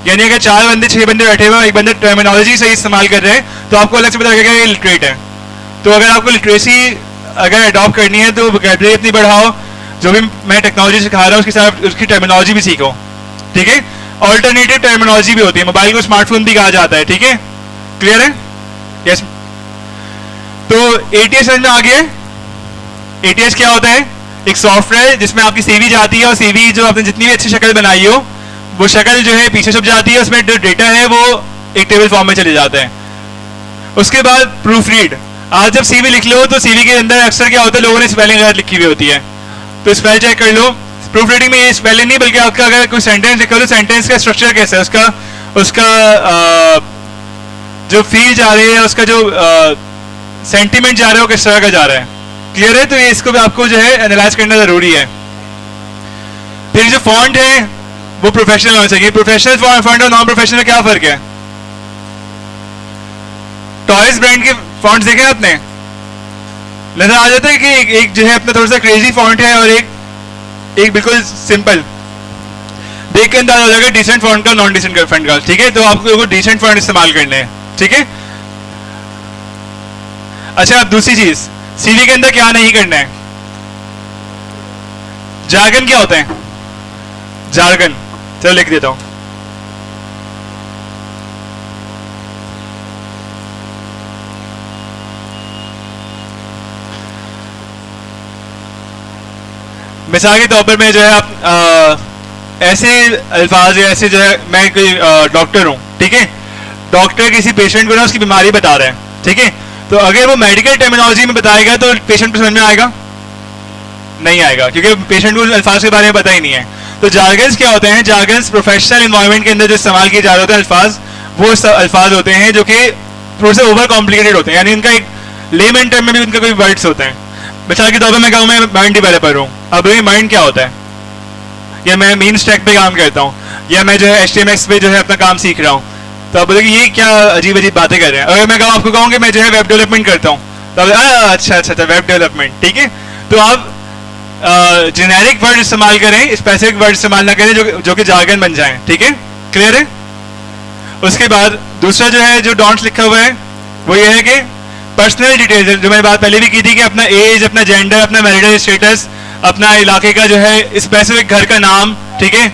[SPEAKER 1] यानी अगर 4 बंदे 6 बंदे बैठे हुए, एक बंदे टर्मिनोलॉजी सही इस्तेमाल कर रहे हैं तो आपको अलग से पता लगेगा ये लिटरेट है। तो अगर आपको लिटरेसी अगर अडॉप्ट करनी है तो वोकैबुलरी इतनी बढ़ाओ, जो भी मैं टेक्नोलॉजी सिखा रहा हूँ उसके साथ उसकी टर्मिनोलॉजी भी सीखो, ठीक है। ऑल्टरनेटिव टर्मिनोलॉजी भी होती है, मोबाइल को स्मार्टफोन भी कहा जाता है, ठीक है। क्लियर है? यस। तो एटीएस समझ में आ गया है? एटीएस क्या होता है? एक सॉफ्टवेयर जिसमें आपकी सीवी जाती है और सीवी जो आपने जितनी भी अच्छी शक्ल बनाई हो वो शक्ल जो है पीछे छुप जाती है, उसमें जो डेटा है वो एक टेबल फॉर्म में चले जाते हैं। उसके बाद प्रूफ रीड। आज जब सीवी लिख लो तो सीवी के अंदर अक्सर क्या होता है, लोगों ने स्पेलिंग गलत लिखी हुई होती है, तो स्पेल चेक कर लो। प्रूफ रीडिंग में ये स्पेलिंग नहीं बल्कि आपका अगर कोई सेंटेंस लिखा हो तो सेंटेंस का स्ट्रक्चर कैसा है, उसका जो फील जा रही है, उसका जो सेंटीमेंट जा रहा है वो किस तरह का जा रहा है। क्लियर है? तो ये इसको भी आपको जो है एनालाइज करना जरूरी है। फिर जो फॉन्ट है वो प्रोफेशनल होना चाहिए। प्रोफेशनल फॉन्ट और नॉन प्रोफेशनल में क्या फर्क है? टॉयज ब्रांड के फॉन्ट्स देखे आपने, नजर आ जाता है कि एक जो है अपना थोड़ा सा क्रेजी फॉन्ट है और एक बिल्कुल सिंपल। देख के अंदाजा हो जाएगा डिसेंट फॉन्ट का, नॉन डिसेंट फॉन्ट का, ठीक है। तो आपको डिसेंट फॉन्ट इस्तेमाल करने हैं, ठीक है। अच्छा, अब दूसरी चीज, सीवी के अंदर क्या नहीं करना है। जार्गन क्या होता है? जार्गन चलो लिख देता हूं। मिसाल के तौर पर मैं जो है ऐसे अल्फाज या ऐसे जो है, मैं कोई डॉक्टर हूं, ठीक है। डॉक्टर किसी पेशेंट को ना उसकी बीमारी बता रहे हैं, ठीक है। तो अगर वो मेडिकल टर्मिनोलॉजी में बताएगा तो पेशेंट को समझ में आएगा? नहीं आएगा, क्योंकि पेशेंट को अल्फाज के बारे में पता ही नहीं है। तो जार्गन्स क्या होते हैं? जार्गन्स प्रोफेशनल एनवायरनमेंट के अंदर जो इस्तेमाल किए जा रहे होते हैं अल्फाज, वो अल्फाज होते हैं जो कि थोड़े से ओवर कॉम्प्लिकेटेड होते हैं, यानी उनका एक लेमन टर्म में भी उनका कोई वर्ड्स होते हैं। मिसाल के तौर पर मैं कहूँ मैं माइंड डेवलपर हूँ, अब ये माइंड क्या होता है, या मैं मीन स्टैक पे काम करता हूँ, या मैं जो है HTML पे जो है अपना काम सीख रहा हूँ, तो आप बोलोगे ये क्या अजीब अजीब बातें कर रहे हैं। अगर मैं कहूँ आपको कहूँ कि मैं जो है वेब डेवलपमेंट करता हूँ, तो आप अच्छा वेब डेवलपमेंट, ठीक है। तो आप जेनेरिक वर्ड इस्तेमाल करें, स्पेसिफिक वर्ड इस्तेमाल ना करें जो कि जार्गन बन जाएं, ठीक है। क्लियर है? उसके बाद दूसरा जो है, जो डॉन्ट्स लिखा हुआ है, वो ये है कि पर्सनल डिटेल्स, जो मैंने बात पहले भी की थी कि अपना एज, अपना जेंडर, अपना मैरिटल स्टेटस, अपना इलाके का जो है स्पेसिफिक घर का नाम, ठीक है,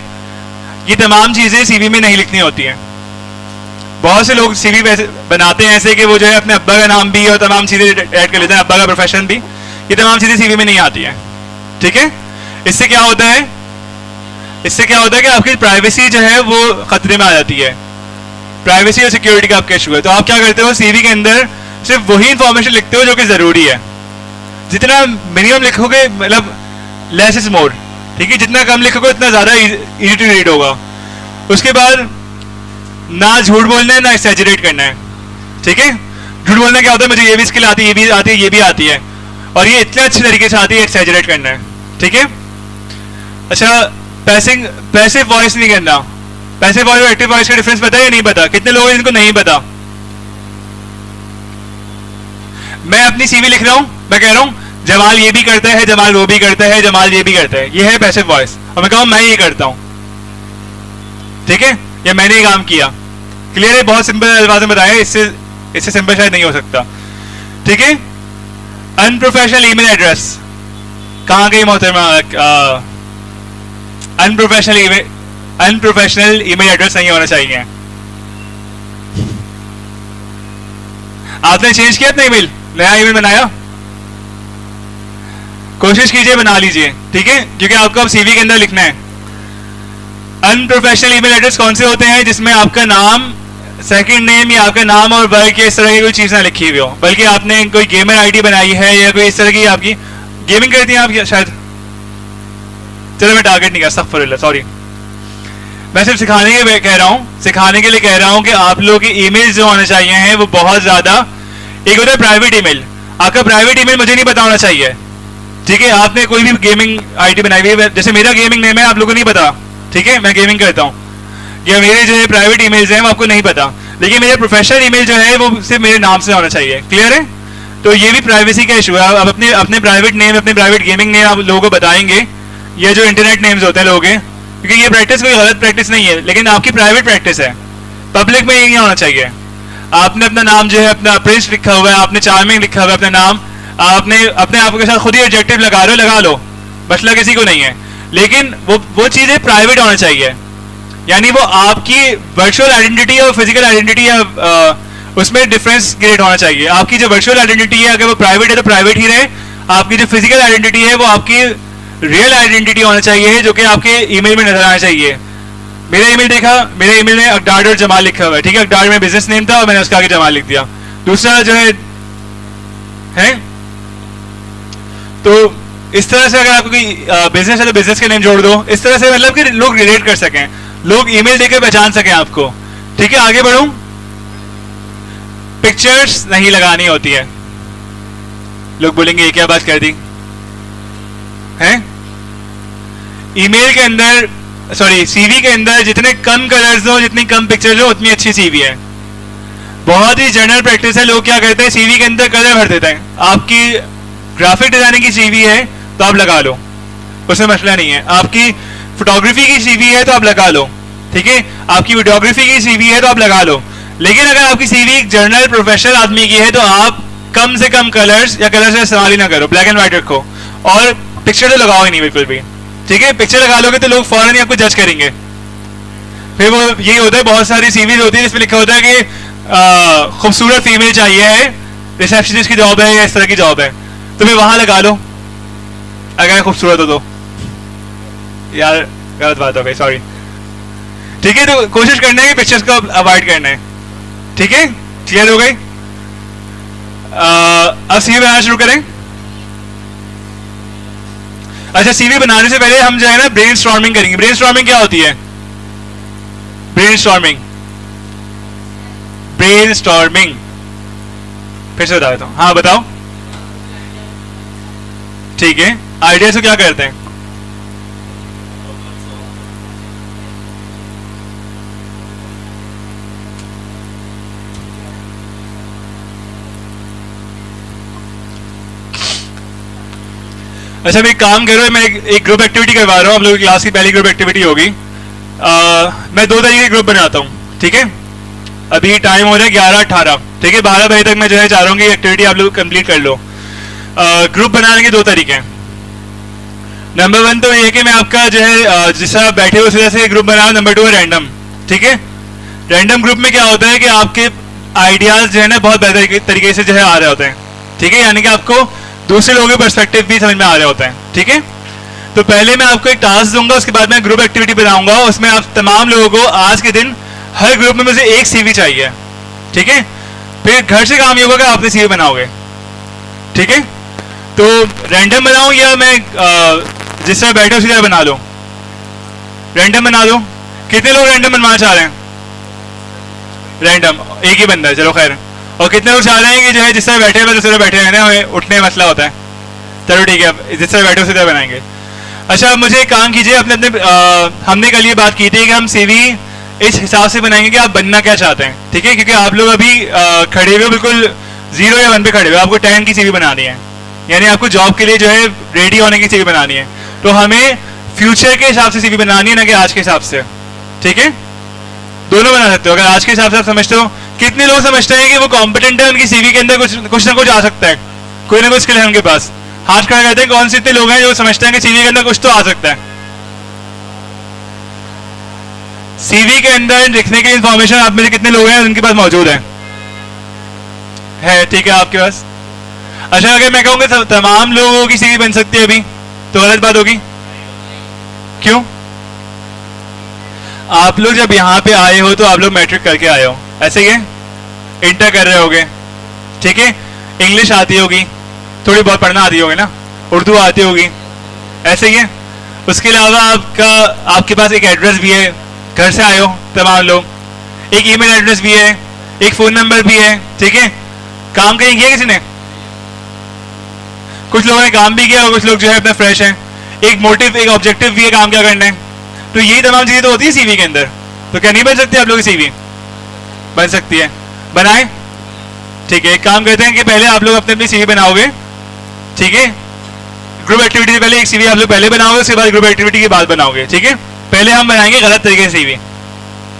[SPEAKER 1] ये तमाम चीजें सीवी में नहीं लिखनी होती हैं। बहुत से लोग सीवी बनाते हैं ऐसे कि वो जो है अपने अब्बा का नाम भी और तमाम चीजें ऐड कर लेते हैं, अब्बा का प्रोफेशन भी, ये तमाम चीजें सीवी में नहीं आती हैं, ठीक है। इससे क्या होता है? इससे क्या होता है कि आपकी प्राइवेसी जो है वो खतरे में आ जाती है, प्राइवेसी और सिक्योरिटी का आपका इशू है। तो आप क्या करते हो, सीवी के अंदर सिर्फ वही इंफॉर्मेशन लिखते हो जो कि जरूरी है। जितना मिनिमम लिखोगे, मतलब लेस इज मोर, ठीक है, जितना कम लिखोगे उतना ज्यादा इजी टू रीड होगा। उसके बाद ना झूठ बोलना है ना एक्सैजरेट करना है, ठीक है। झूठ बोलना क्या होता है, मुझे ये भी स्किल आती है, ये भी आती है, ये भी आती है, और ये इतने अच्छे तरीके से आती है, एक्सैजरेट करना है, ठीक है। अच्छा, पैसिव वॉइस नहीं करना। पैसिव वॉइस और एक्टिव वॉइस का डिफरेंस पता है या नहीं पता? कितने लोग हैं जिनको नहीं पता? मैं अपनी सीवी लिख रहा हूं, मैं कह रहा हूं जमाल ये भी करता है, जमाल वो भी करता है, जमाल ये भी करता है, ये है पैसिव वॉइस। और मैं कहूं मैं ये करता हूं, ठीक है, या मैंने ये काम किया। क्लियर है? बहुत सिंपल अल्फाज में बताया, इससे सिंपल शायद नहीं हो सकता, ठीक है। अनप्रोफेशनल ईमेल एड्रेस, कहां गई मोहतरमा? अनप्रोफेशनल ईमेल एड्रेस नहीं होना चाहिए। आपने चेंज किया अपना ईमेल, नया ईमेल बनाया? कोशिश कीजिए बना लीजिए, ठीक है, क्योंकि आपको अब सीवी के अंदर लिखना है। अनप्रोफेशनल ईमेल एड्रेस कौन से होते हैं? जिसमें आपका नाम, सेकंड नेम या आपका नाम और वर्क के इस तरह की कोई चीज ना लिखी हुई हो, बल्कि आपने कोई गेमर आईडी बनाई है या कोई इस तरह की, आपकी गेमिंग करती हैं आप शायद, चलो मैं टारगेट नहीं कर सकता, सॉरी। मैं सिर्फ सिखाने के लिए कह रहा हूं कि आप लोगों के ईमेल जो होने चाहिए हैं वो बहुत ज्यादा, एक होता है प्राइवेट ईमेल। आपका प्राइवेट ईमेल मुझे नहीं पता होना चाहिए, ठीक है। आपने कोई भी गेमिंग आईडी बनाई हुई है, जैसे मेरा गेमिंग नेम है, आप लोगों को नहीं पता, ठीक है, मैं गेमिंग करता हूँ, या मेरे जो है प्राइवेट ईमेल्स हैं वो आपको नहीं पता, लेकिन मेरा प्रोफेशनल ईमेल जो है वो सिर्फ मेरे नाम से होना चाहिए। क्लियर है? तो ये भी प्राइवेसी का इशू है। आप अपने प्राइवेट नेम, अपने प्राइवेट गेमिंग नेम आप लोगों को बताएंगे, ये जो इंटरनेट नेम्स होते हैं लोगों के, क्योंकि ये प्रैक्टिस कोई गलत प्रैक्टिस नहीं है, लेकिन आपकी प्राइवेट प्रैक्टिस है, पब्लिक में ये नहीं होना चाहिए। आपने अपना नाम जो है, अपना प्रिंस लिखा हुआ है, आपने चार्मिंग लिखा हुआ है अपना नाम, आपने अपने आप के साथ खुद ही एडजेक्टिव लगा लो, मसला किसी को नहीं है, लेकिन वो चीजें प्राइवेट होना चाहिए। यानी वो आपकी वर्चुअल आइडेंटिटी और फिजिकल आइडेंटिटी उसमें डिफरेंस क्रिएट होना चाहिए। आपकी जो वर्चुअल आइडेंटिटी है अगर वो प्राइवेट है तो प्राइवेट ही रहे, आपकी जो फिजिकल आइडेंटिटी है वो आपकी रियल आइडेंटिटी होना चाहिए, जो कि आपके ईमेल में नजर आना चाहिए। मेरा ईमेल देखा, मेरे ईमेल में अकडार और जमाल लिखा हुआ है, ठीक है, अकडार में बिजनेस नेम था और मैंने उसके आगे जमाल लिख दिया। दूसरा जो है तो इस तरह से अगर आपको कोई बिजनेस है तो बिजनेस के नेम जोड़ दो, इस तरह से मतलब कि लोग रिलेट कर सकें, लोग ईमेल देकर पहचान सकें आपको, ठीक है। आगे बढ़ूं, पिक्चर्स नहीं लगानी होती है। लोग बोलेंगे ये क्या बात कर दी है? ईमेल के अंदर, सॉरी सीवी के अंदर जितने कम कलर्स हो, जितनी कम पिक्चर्स हो, उतनी अच्छी सीवी है। बहुत ही जनरल प्रैक्टिस है, लोग क्या करते हैं सीवी के अंदर कलर भर देते हैं। आपकी ग्राफिक डिजाइनिंग की सीवी है तो आप लगा लो, उसमें मसला नहीं है। आपकी फोटोग्राफी की सीवी है तो आप लगा लो, ठीक है, आपकी वीडियोग्राफी की सीवी है तो आप लगा लो, लेकिन अगर आपकी सीवी एक जर्नल प्रोफेशनल आदमी की है तो आप कम से कम कलर्स या कलर्स का इस्तेमाल ही ना करो, ब्लैक एंड व्हाइट रखो, और पिक्चर तो लगाओ ही नहीं बिल्कुल भी, ठीक है। पिक्चर लगा लोगे तो लोग फौरन ही आपको जज करेंगे। फिर वो यही होता है, बहुत सारी सीवीज होती है जिसमें लिखा होता है कि खूबसूरत फीमेल चाहिए है, रिसेप्शनिस्ट की जॉब है या इस तरह की जॉब है, तो फिर वहां लगा लो अगर खूबसूरत हो तो। यार गलत बात हो गई, सॉरी, ठीक है। तो कोशिश करना है पिक्चर्स को अवॉइड करना है, ठीक है। क्लियर हो गई? अब सीवी बनाना शुरू करें। अच्छा, सीवी बनाने से पहले हम जो है ना ब्रेनस्टॉर्मिंग करेंगे। ब्रेनस्टॉर्मिंग क्या होती है? ब्रेनस्टॉर्मिंग फिर से बता देता हूं। हाँ बताओ। ठीक है, आइडिया से क्या करते हैं? अच्छा, मैं एक काम करो, मैं एक ग्रुप एक्टिविटी करवा रहा हूँ, आप लोगों की क्लास की पहली ग्रुप एक्टिविटी होगी। मैं 2 तरीके के ग्रुप बनाता हूँ, ठीक है। अभी टाइम हो रहा है 11:18, ठीक है। 12 बजे तक मैं जो है चाह रहा हूँ कि एक्टिविटी आप लोग कंप्लीट कर लो। ग्रुप बनाने के 2 तरीके हैं। नंबर 1 तो ये कि मैं आपका जो है जिस तरह बैठे हो उस तरह से ग्रुप बना। नंबर 2 है रैंडम, ठीक है। रैंडम ग्रुप में क्या होता है कि आपके आइडियाज जो है ना बहुत बेहतर तरीके से जो है आ रहे होते हैं, ठीक है, यानी कि आपको दूसरे लोगों के पर्सपेक्टिव भी समझ में आ रहे होते हैं, ठीक है। तो पहले मैं आपको एक टास्क दूंगा, उसके बाद मैं ग्रुप एक्टिविटी बनाऊंगा, उसमें आप तमाम लोगों को आज के दिन हर ग्रुप में मुझे एक सीवी चाहिए, ठीक है। फिर घर से काम ये होगा कि आपने सीवी बनाओगे, ठीक है। तो रैंडम बनाऊं या मैं जिस तरह बैठे उसी तरह बना लो? रैंडम बना दो। कितने लोग रैंडम बनवाना चाह रहे हैं? रैंडम एक ही बंदा है, चलो खैर। और कितने लोग चाह रहे हैं कि जो है जिस तरह बैठे हैं दूसरे बैठे हैं ना, हमें उठने में मसला होता है। चलो ठीक है, अब जिस तरह बैठे उसी तरह बनाएंगे। अच्छा, अब मुझे एक काम कीजिए, अपने अपने हमने कल ये बात की थी कि हम सीवी इस हिसाब से बनाएंगे कि आप बनना क्या चाहते हैं, ठीक है? क्योंकि आप लोग अभी खड़े हुए बिल्कुल 0 या 1 पे खड़े हुए, आपको 10 की सीवी बनानी है, यानी आपको जॉब के लिए जो है रेडी होने की सीवी बनानी है। तो हमें फ्यूचर के हिसाब से सीवी बनानी है, ना कि आज के हिसाब से, ठीक है? दोनों बना सकते हो। अगर आज के हिसाब से आप समझते हो, कितने लोग समझते हैं कि वो कॉम्पिटेंट है, उनकी सीवी के अंदर कुछ ना कुछ आ सकता है, कोई ना कुछ स्किल है उनके पास? हाथ खड़ा करते हैं। कौन से इतने लोग हैं जो समझते हैं कि सीवी के अंदर कुछ तो आ सकता है? सीवी के अंदर लिखने की इंफॉर्मेशन आप में से कितने लोग हैं उनके पास मौजूद है? ठीक है, आपके पास। अच्छा, अगर मैं कहूँगा तमाम लोगों की सीवी बन सकती है अभी, तो गलत बात होगी। क्यों? आप लोग जब यहाँ पे आए हो तो आप लोग मैट्रिक करके आए हो, ऐसे ही है? इंटर कर रहे होगे, ठीक है? इंग्लिश आती होगी, थोड़ी बहुत पढ़ना आती होगी ना, उर्दू आती होगी, ऐसे ही है? उसके अलावा आपके पास एक एड्रेस भी है, घर से आए हो तमाम लोग, एक ईमेल एड्रेस भी है, एक फ़ोन नंबर भी है, ठीक है? काम कहीं किया किसी ने? कुछ लोगों ने काम भी किया और कुछ लोग जो है अपना फ्रेश हैं। एक मोटिव, एक ऑब्जेक्टिव भी है काम क्या करना है। तो यही तमाम चीज़ें तो होती है सीवी के अंदर। तो क्या नहीं बन सकती आप लोग की सीवी? बन सकती है, बनाएं? ठीक है, एक काम करते हैं कि पहले आप लोग अपनी अपनी सीवी बनाओगे, ठीक है? ग्रुप एक्टिविटी से पहले एक सीवी आप लोग पहले बनाओगे, उसके बाद ग्रुप एक्टिविटी के बाद बनाओगे, ठीक है? पहले हम बनाएंगे गलत तरीके से सीवी,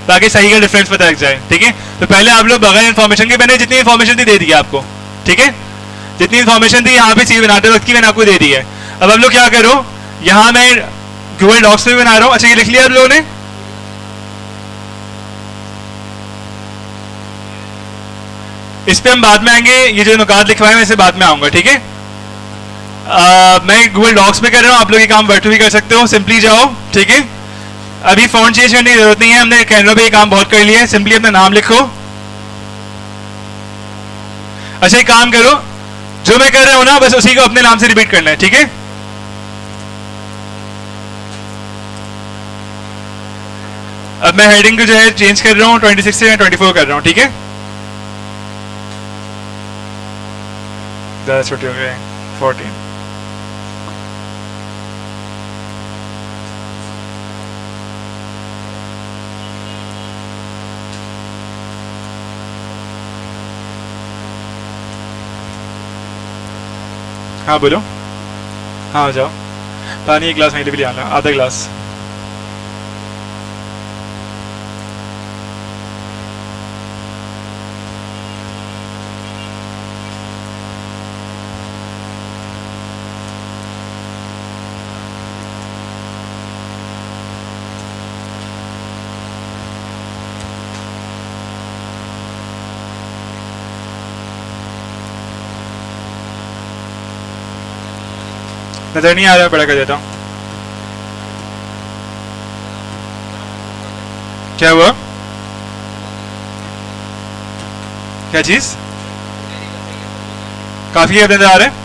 [SPEAKER 1] ताकि सही का डिफरेंस पता लग जाए, ठीक है? तो पहले आप लोग बगैर इन्फॉर्मेशन के, मैंने जितनी इन्फॉर्मेशन थी दे दी आपको, ठीक है? जितनी इन्फॉर्मेशन थी यहाँ पे सीवी बनाते वक्त की मैंने आपको दे दी है। अब आप लोग क्या करो, यहाँ मैं गूगल डॉक्स में बना रहा हूँ। अच्छा, ये लिख लिया आप लोगों ने? इस पे हम बाद में आएंगे, ये जो नुकात लिखवाए मैं इसे बाद में आऊंगा, ठीक है? मैं गूगल डॉक्स में कर रहा हूँ, आप लोग ये काम वर्ड भी कर सकते हो, सिंपली जाओ, ठीक है? अभी फॉन्ट चेंज करने की जरूरत नहीं है, हमने कैनवा पे ये काम बहुत कर लिया है। सिंपली अपना नाम लिखो। अच्छा, एक काम करो, जो मैं कर रहा हूं ना बस उसी को अपने नाम से रिपीट करना है, ठीक है? अब मैं हेडिंग को जो है चेंज कर रहा हूँ, 26 से 24 कर रहा हूँ, ठीक है? ज़्यादा छोटी हो गई, 14। हाँ बोलो। हाँ जाओ, पानी एक गिलास मेरे भी ले आना, आधा गिलास। नजर नहीं आ रहा, बड़ा कर देता हूँ। क्या हुआ? क्या चीज? काफी है नजर आ रहा है?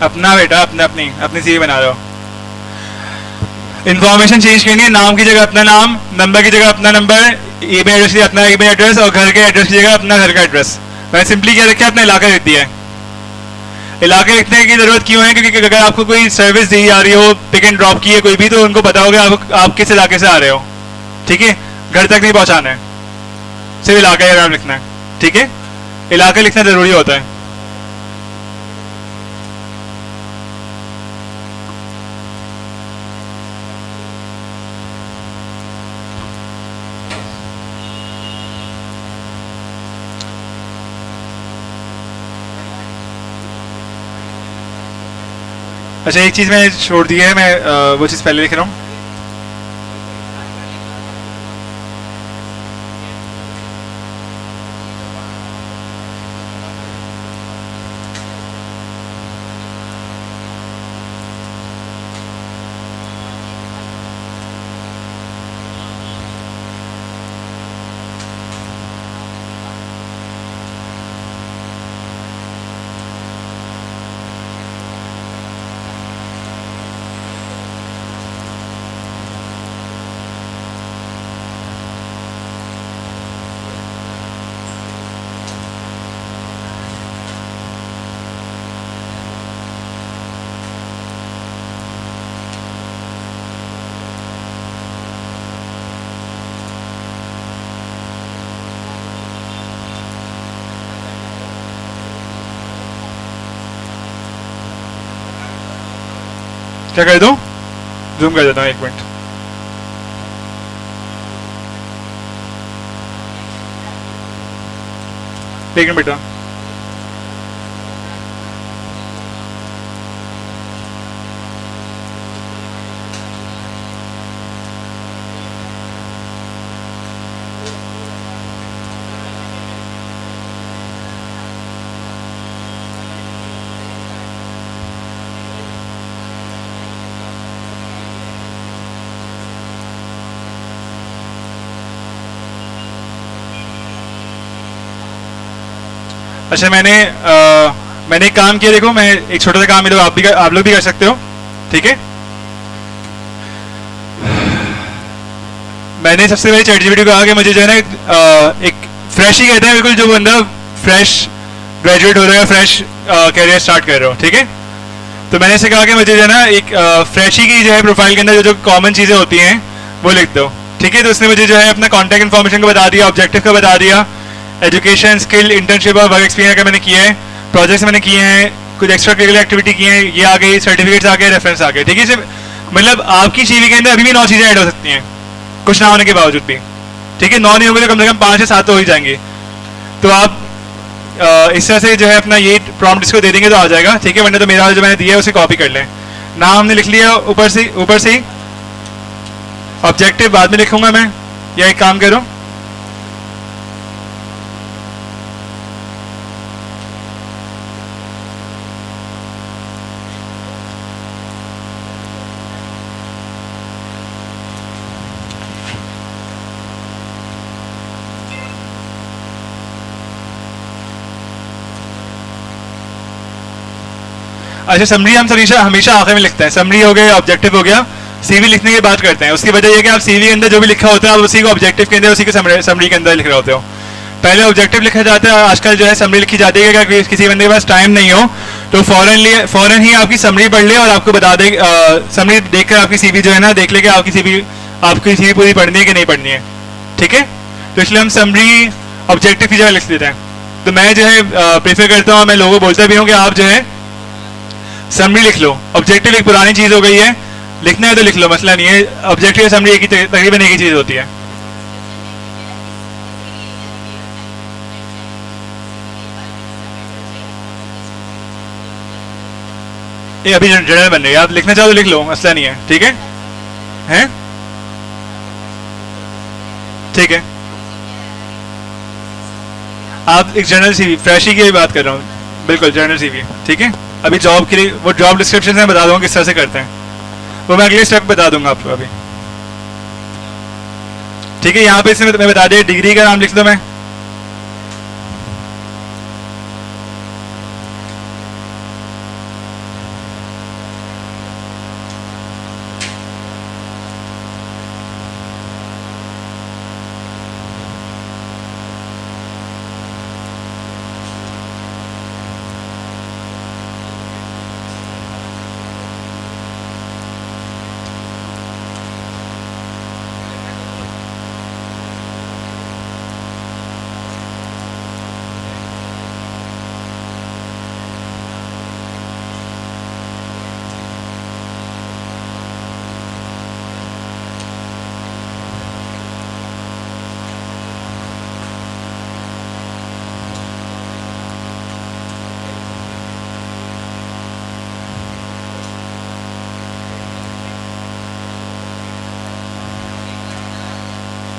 [SPEAKER 1] अपना बेटा, अपनी सीवी बना रहे हो। इन्फॉर्मेशन चेंज करनी है, नाम की जगह अपना नाम, नंबर की जगह अपना नंबर, ईमेल एड्रेस की अपना ईमेल एड्रेस, और घर के एड्रेस की जगह अपना घर का एड्रेस। मैंने सिंपली क्या रखा है, अपना इलाका लिख दिया है। इलाके लिखने की जरूरत क्यों है? क्योंकि अगर आपको कोई सर्विस दी जा रही हो, पिक एंड ड्रॉप की है कोई भी, तो उनको पता होगा आप किस इलाके से आ रहे हो, ठीक है? घर तक नहीं पहुंचाना है, सिर्फ इलाका का नाम लिखना है, ठीक है? इलाका लिखना जरूरी होता है। अच्छा, एक चीज़ मैं छोड़ दी है, मैं वो चीज़ पहले लिख रहा हूँ। क्या कर दूं? जूम कर देता हूँ, एक मिनट। एक मिनट बेटा। अच्छा, मैंने एक काम किया, देखो मैं एक छोटा सा काम, आप लोग भी कर सकते हो, ठीक है। मैंने सबसे पहले ChatGPT को कहा कि मुझे जो है ना एक फ्रेश ही कहते हैं बिल्कुल, जो बंदा फ्रेश ग्रेजुएट हो रहा है, फ्रेश कैरियर स्टार्ट कर रहा हो, ठीक है। तो मैंने इसे कहा कि मुझे जो है ना एक फ्रेश ही की जो है प्रोफाइल के अंदर जो कॉमन चीज़ें होती हैं वो लिख दो, ठीक है। तो उसने मुझे जो है अपना कॉन्टैक्ट इन्फॉर्मेशन को बता दिया, ऑब्जेक्टिव का बता दिया, एजुकेशन, स्किल, इंटर्नशिप और वर्क एक्सपीरियंस का मैंने किया है, प्रोजेक्ट्स मैंने किए हैं, कुछ एक्स्ट्रा करिकुलर एक्टिविटी की है, ये आ गई, सर्टिफिकेट्स आ गए, रेफरेंस आ गए, ठीक है। मतलब आपकी CV के अंदर अभी भी 9 चीज़ें ऐड हो सकती हैं, कुछ ना होने के बावजूद भी, ठीक है। 9 नहीं होंगे तो कम से कम 5 से 7 तो हो ही जाएंगे। तो आप इस तरह से जो है अपना ये प्रॉम्प्ट इसको दे देंगे तो आ जाएगा, ठीक है। वरना तो मेरा जो मैंने दिया है उसे कॉपी कर लें। नाम हमने लिख लिया ऊपर से ही, ऑब्जेक्टिव बाद में लिखूंगा मैं, या एक काम करो, अच्छा समरी हम हमेशा आखिर में लिखते हैं। समरी हो गया, ऑब्जेक्टिव हो गया, CV लिखने की बात करते हैं। उसकी वजह यह कि आप CV के अंदर जो भी लिखा होता है आप उसी को ऑब्जेक्टिव के अंदर, उसी के समरी के अंदर लिख रहे होते हो। पहले ऑब्जेक्टिव लिखा जाता है, आजकल जो है समरी लिखी जाती है। अगर किसी बंदे के पास टाइम नहीं हो तो फौरन ही आपकी समरी पढ़ ले और आपको बता दे, समरी देखकर आपकी CV जो है ना देख ले कि आपकी CV पूरी पढ़नी है कि नहीं पढ़नी है, ठीक है। तो इसलिए हम समरी ऑब्जेक्टिव की जगह लिख देते हैं। तो मैं जो है प्रेफर करता हूँ, मैं लोगों को बोलता भी हूँ कि आप जो है समरी लिख लो। ऑब्जेक्टिव एक पुरानी चीज़ हो गई है, लिखना है तो लिख लो, मसला नहीं है। ऑब्जेक्टिव समरी एक ही, तकरीबन एक ही चीज़ होती है। ये अभी जनरल बन रही है, आप लिखना चाहो तो लिख लो, मसला नहीं है, ठीक है। हैं? ठीक है, आप एक जनरल CV, फ्रेशी की बात कर रहा हूँ, बिल्कुल जनरल CV, ठीक है। अभी जॉब के लिए वो जॉब डिस्क्रिप्शन में बता दूंगा किस तरह से करते हैं, वो मैं अगले स्टेप बता दूंगा आपको अभी, ठीक है। यहाँ पे इसमें मैं बता दिया, डिग्री का नाम लिख दो मैं,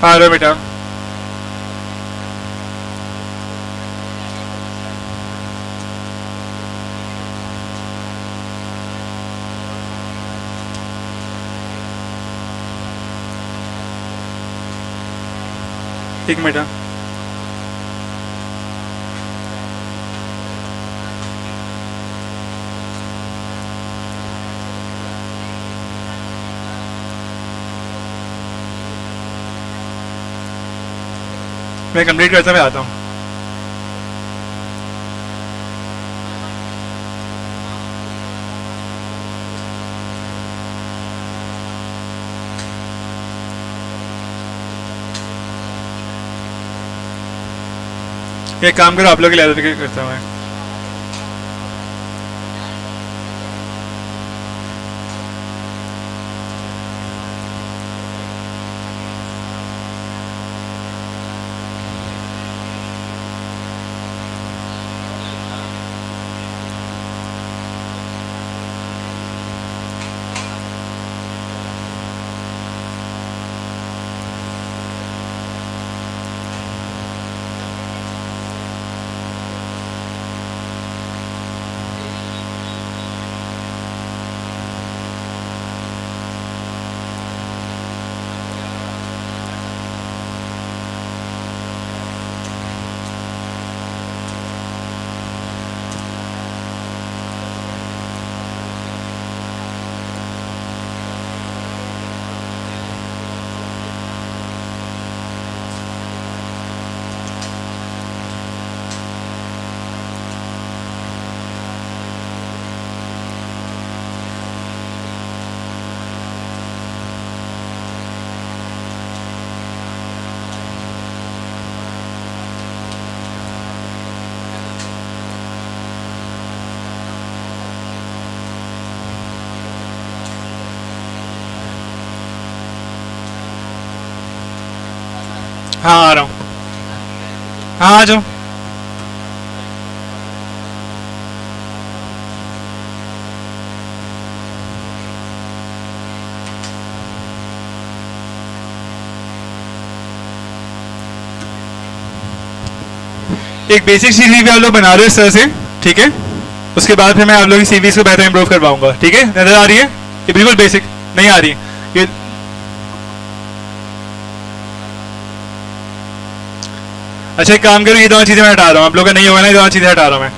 [SPEAKER 1] हाँ लो बेटा। एक मिनट, मैं कंप्लीट करता मैं आता हूँ। एक काम करो, आप लोग के लिए करता हूँ मैं। हाँ आ रहा हूँ। हाँ आ जाओ। एक बेसिक सीवी भी आप लोग बना रहे हो इस तरह से, ठीक है। उसके बाद फिर मैं आप लोगों की सीवीज को बेहतर इंप्रूव करवाऊंगा, ठीक है। नजर आ रही है? ये बिल्कुल बेसिक नहीं आ रही है ये। अच्छा एक काम करो, ये दोनों चीजें मैं हटा रहा हूँ, आप लोग का नहीं होगा ना, ये दोनों चीजें हटा रहा हूँ मैं।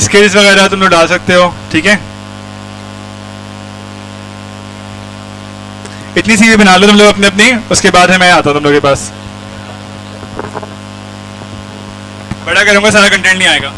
[SPEAKER 1] स्किल्स वगैरह तुम लोग डाल सकते हो, ठीक है। इतनी सीवी बना लो तुम लोग अपने अपनी, उसके बाद है मैं आता हूँ तुम लोग के पास। बड़ा करूंगा, सारा कंटेंट नहीं आएगा।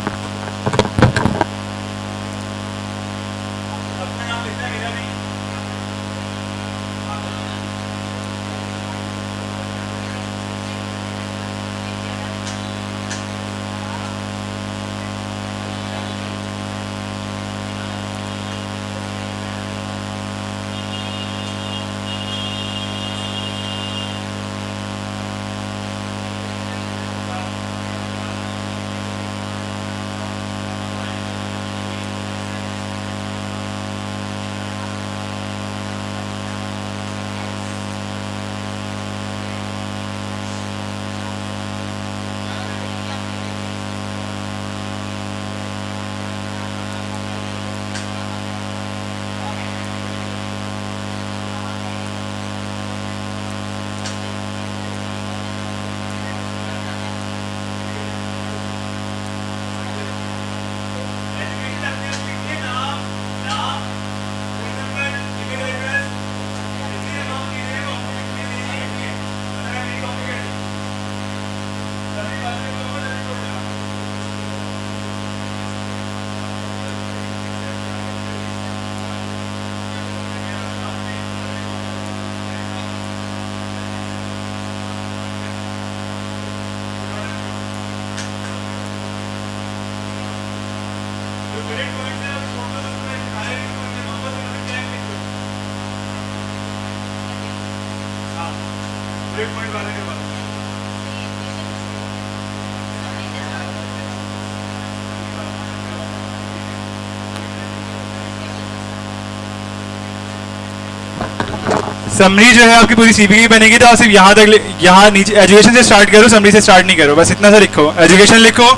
[SPEAKER 1] समरी जो है आपकी पूरी सीवी की बनेगी, तो आप सिर्फ यहाँ तक, यहाँ नीचे एजुकेशन से स्टार्ट करो, समरी से स्टार्ट नहीं करो, बस इतना सा लिखो, एजुकेशन लिखो,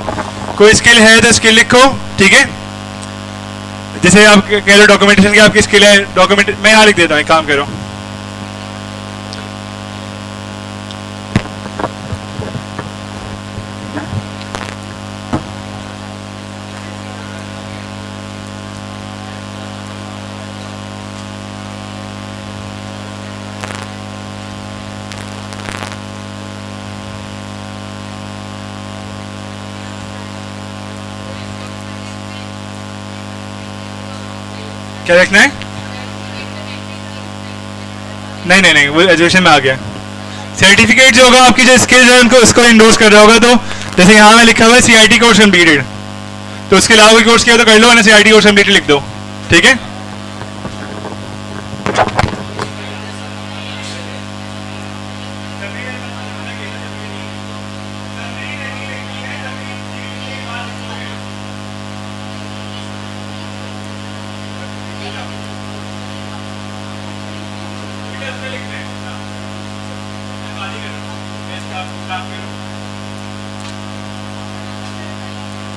[SPEAKER 1] कोई स्किल है तो स्किल लिखो, ठीक है। जैसे आप कह रहे हो डॉक्यूमेंटेशन की आपकी स्किल है, डॉक्यूमेंट मैं यहाँ लिख देता हूँ, एक काम करो। क्या देखना है? नहीं नहीं नहीं, वो एजुकेशन में आ गया। सर्टिफिकेट जो होगा आपकी जो स्किल्स है उनको उसको इंडोर्स कर रहा होगा, तो जैसे यहाँ में लिखा हुआ है CIT कोर्स कम्प्लीटेड, तो उसके अलावा कोई कोर्स किया तो कर लो, ना CIT कोर्स कम्प्लीटेड लिख दो, ठीक है।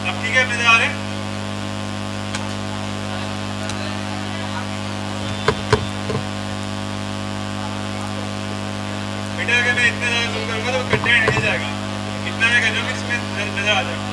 [SPEAKER 1] अब ठीक है, अपने आ रहे हैं। बेटा अगर मैं इतना ज़्यादा जूम करूँगा तो कंटेंट हिल जाएगा, इतना मैं कर रहा हूँ कि इसमें नज़र आ जाएगा।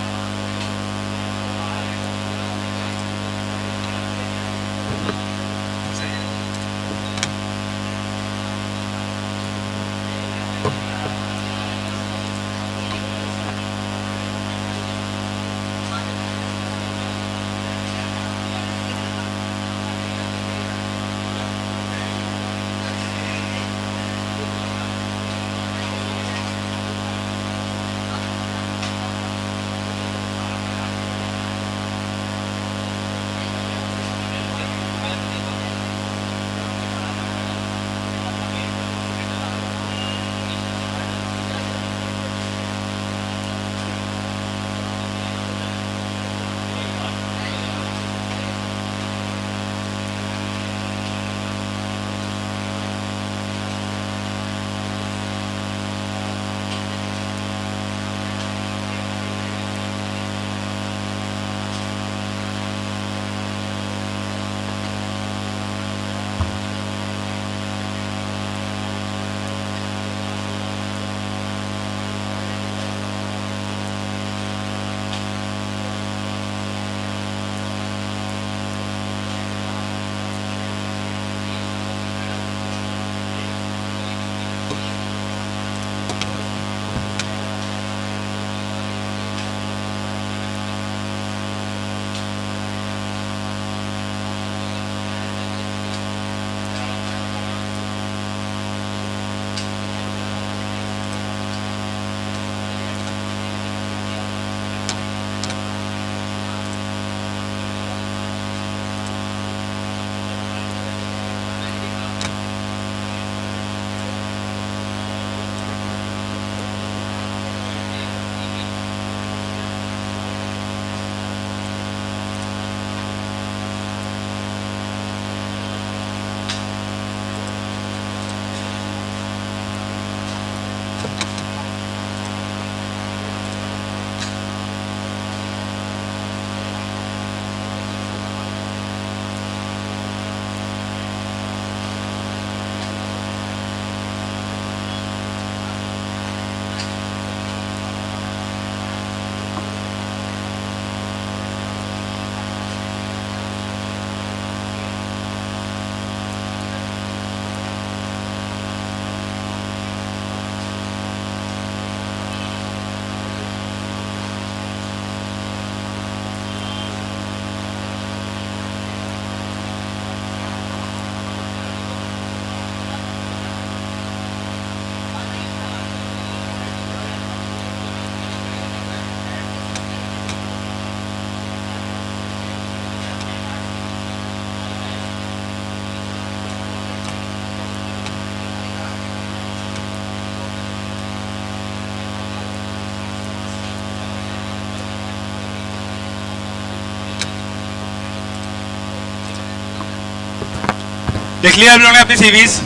[SPEAKER 1] लिख लिया आप लोगों ने अपनी सीवीज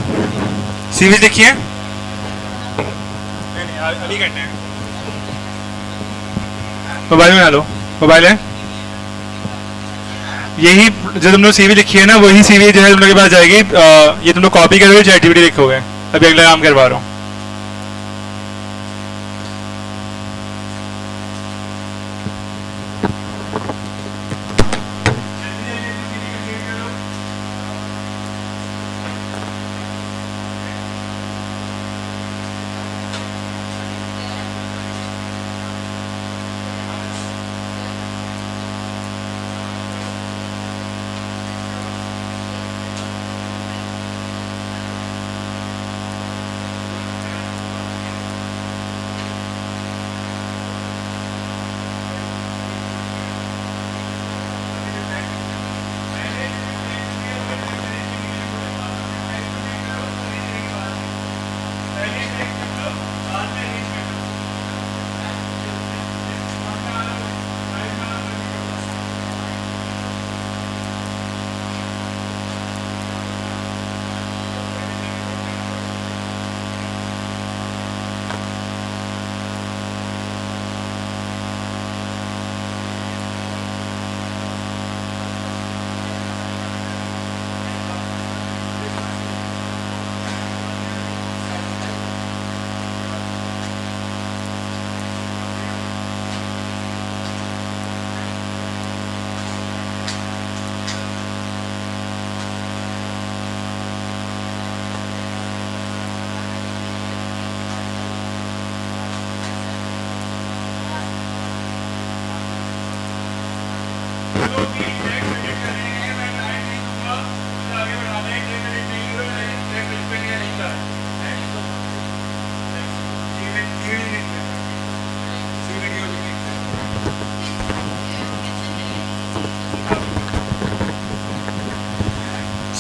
[SPEAKER 1] लिखी है? नहीं अभी करने हैं। मोबाइल में डालो, मोबाइल है यही जो तुम लोग सीवी लिखी है ना, वही सीवी जो है तुम लोग के पास जाएगी। ये तुम लोग कॉपी करोगे, चैटजीपीटी लिखोगे। अभी अगला काम करवा रहा हूँ।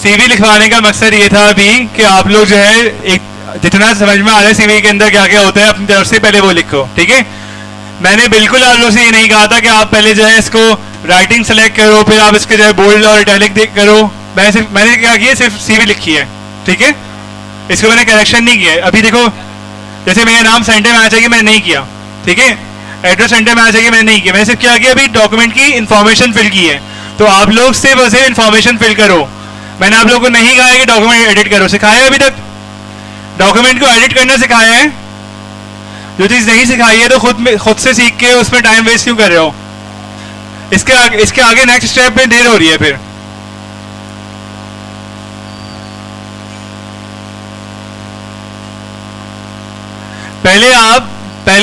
[SPEAKER 1] सीवी लिखवाने का मकसद ये था अभी कि आप लोग जो है एक जितना समझ में आ रहा है सीवी के अंदर क्या क्या होता है अपनी तरफ से पहले वो लिखो, ठीक है। मैंने बिल्कुल आप लोगों से ये नहीं कहा था कि आप पहले जो है इसको राइटिंग सेलेक्ट करो, फिर आप इसके जो है बोल्ड और इटैलिक करो। मैंने क्या किया, सिर्फ सीवी लिखी है, ठीक है। इसको मैंने करेक्शन नहीं किया है। अभी देखो जैसे मेरा नाम सेंटर में आना चाहिए, मैंने नहीं किया, ठीक है। एड्रेस सेंटर में आना चाहिए, मैंने नहीं किया। मैंने सिर्फ क्या किया, अभी डॉक्यूमेंट की इन्फॉर्मेशन फिल की है। तो आप लोग सिर्फ इन्फॉर्मेशन फिल करो। मैंने आप लोगों को नहीं कहा है कि डॉक्यूमेंट एडिट करो। सिखाया अभी तक डॉक्यूमेंट को एडिट करना सिखाया है? जो चीज नहीं सिखाई है तो खुद से सीख के उसमें टाइम वेस्ट क्यों कर रहे हो? इसके आगे नेक्स्ट स्टेप में देर हो रही है। फिर पहले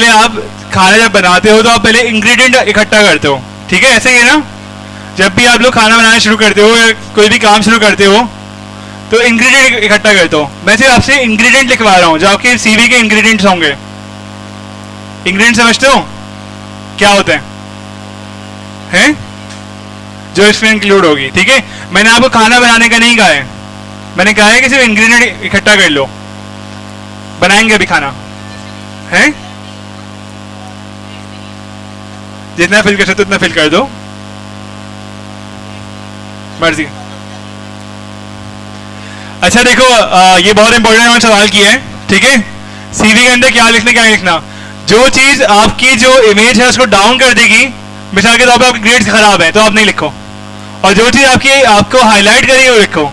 [SPEAKER 1] आप खाना जब बनाते हो तो आप पहले इंग्रेडिएंट इकट्ठा करते हो, ठीक है। ऐसे ही है ना, जब भी आप लोग खाना बनाना शुरू करते हो या कोई भी काम शुरू करते हो तो इंग्रेडिएंट इकट्ठा करते हो। मैं सिर्फ आपसे इंग्रेडिएंट लिखवा रहा हूँ जो आपके सीवी के इंग्रेडिएंट्स होंगे। इंग्रेडिएंट समझते हो क्या होते हैं? जो इसमें इंक्लूड होगी, ठीक है। मैंने आपको खाना बनाने का नहीं कहा है, मैंने कहा है कि सिर्फ इंग्रेडिएंट इकट्ठा कर लो। बनाएंगे अभी खाना है, जितना फिल कर सकते उतना फिल कर दो, मर्जी। अच्छा देखो, ये बहुत इंपॉर्टेंट मैंने सवाल किया है, ठीक है। सीवी के अंदर क्या लिखना क्या नहीं लिखना। जो चीज आपकी जो इमेज है उसको डाउन कर देगी, मिसाल के तौर पर आपके ग्रेड्स खराब है तो आप नहीं लिखो, और जो चीज आपको हाईलाइट करेगी वो लिखो।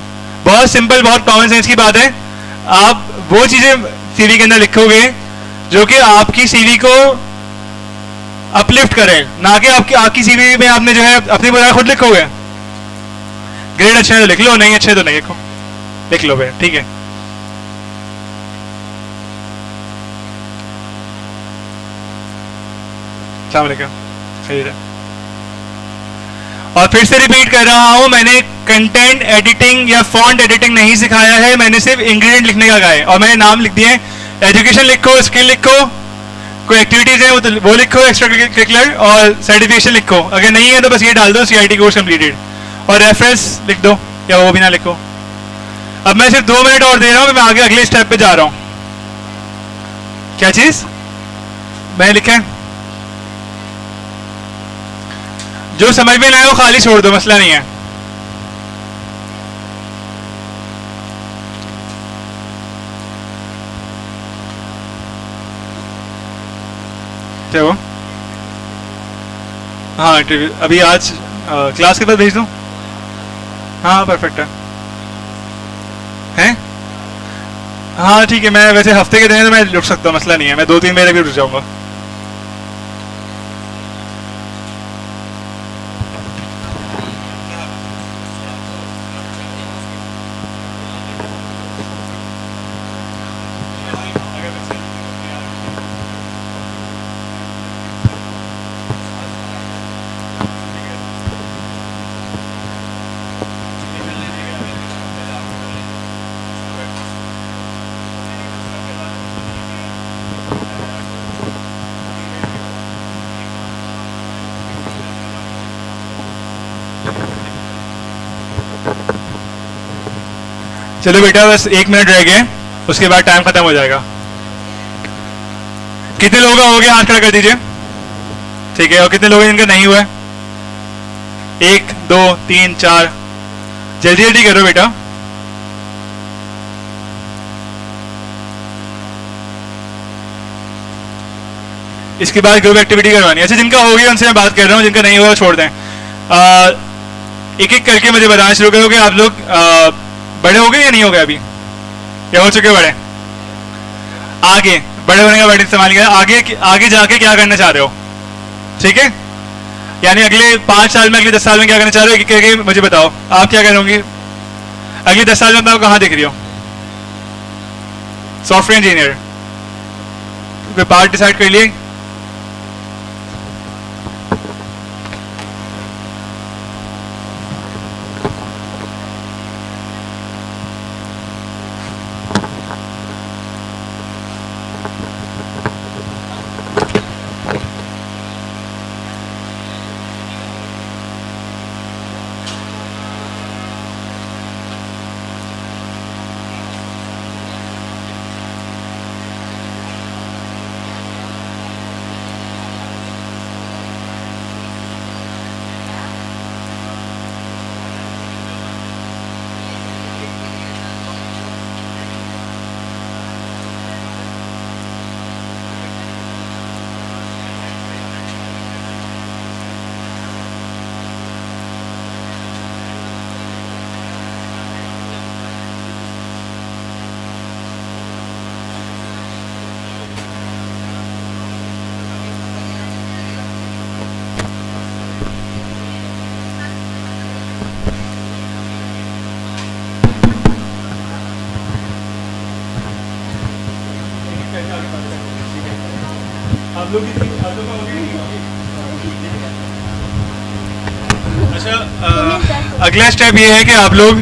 [SPEAKER 1] बहुत सिंपल, बहुत कॉमन सेंस की बात है। आप वो चीजें सीवी के अंदर लिखोगे जो कि आपकी सीवी को अपलिफ्ट करे, ना कि आपकी सीवी में आपने जो है अपनी बुराई खुद लिखोगे। ग्रेड अच्छे तो लिख लो, नहीं अच्छे तो नहीं लिखो, लिख लो फिर, ठीक है। अस्सलाम वालेकुम, सही है। और फिर से रिपीट कर रहा हूं, मैंने कंटेंट एडिटिंग या फॉन्ट एडिटिंग नहीं सिखाया है, मैंने सिर्फ इंग्रेडिएंट लिखने का कहा है। और मैंने नाम लिख दिए हैं, एजुकेशन लिखो, स्किल लिखो, कोई एक्टिविटीज है वो लिखो, एक्स्ट्रा करिकुलर, और सर्टिफिकेशन लिखो। अगर नहीं है तो बस ये डाल दो CIT कोर्स कंप्लीटेड, और रेफरेंस लिख दो या वो भी ना लिखो। अब मैं सिर्फ 2 मिनट और दे रहा हूं, मैं आगे अगले स्टेप पे जा रहा हूं। क्या चीज मैंने लिखा है? जो समझ में ना आए वो खाली छोड़ दो, मसला नहीं है। हाँ इंटरव्यू अभी आज क्लास के बाद भेज दूँ? हाँ परफेक्ट है। हैं? हाँ ठीक है, मैं वैसे हफ्ते के दिन तो मैं रुक सकता हूँ, मसला नहीं है, मैं 2-3 महीने भी रुक जाऊँगा। चलो बेटा बस 1 मिनट रह गए, उसके बाद टाइम खत्म हो जाएगा। कितने लोगों का हो गया हाथ खड़ा कर दीजिए। ठीक है, और कितने लोग हैं जिनका नहीं हुआ है? 1 2 3 4, जल्दी जल्दी करो बेटा। इसके बाद ग्रुप एक्टिविटी करवानी है। अच्छा जिनका हो गया उनसे मैं बात कर रहा हूँ, जिनका नहीं हुआ छोड़ दें। एक एक करके मुझे बताना शुरू करो कि आप लोग बड़े हो गए या नहीं हो गए अभी, या हो चुके बड़े? आगे बड़े होने का वर्ड इस्तेमाल किया, आगे आगे जाके क्या करना चाह रहे हो? ठीक है, यानी अगले 5 साल में, अगले 10 साल में क्या करना चाह रहे हो, एक एक करके मुझे बताओ। आप क्या करोगे अगले 10 साल में? आप कहाँ दिख रही हो? सॉफ्टवेयर इंजीनियर, कोई पार्ट डिसाइड कर लिए? अच्छा अगला स्टेप ये है कि आप लोग,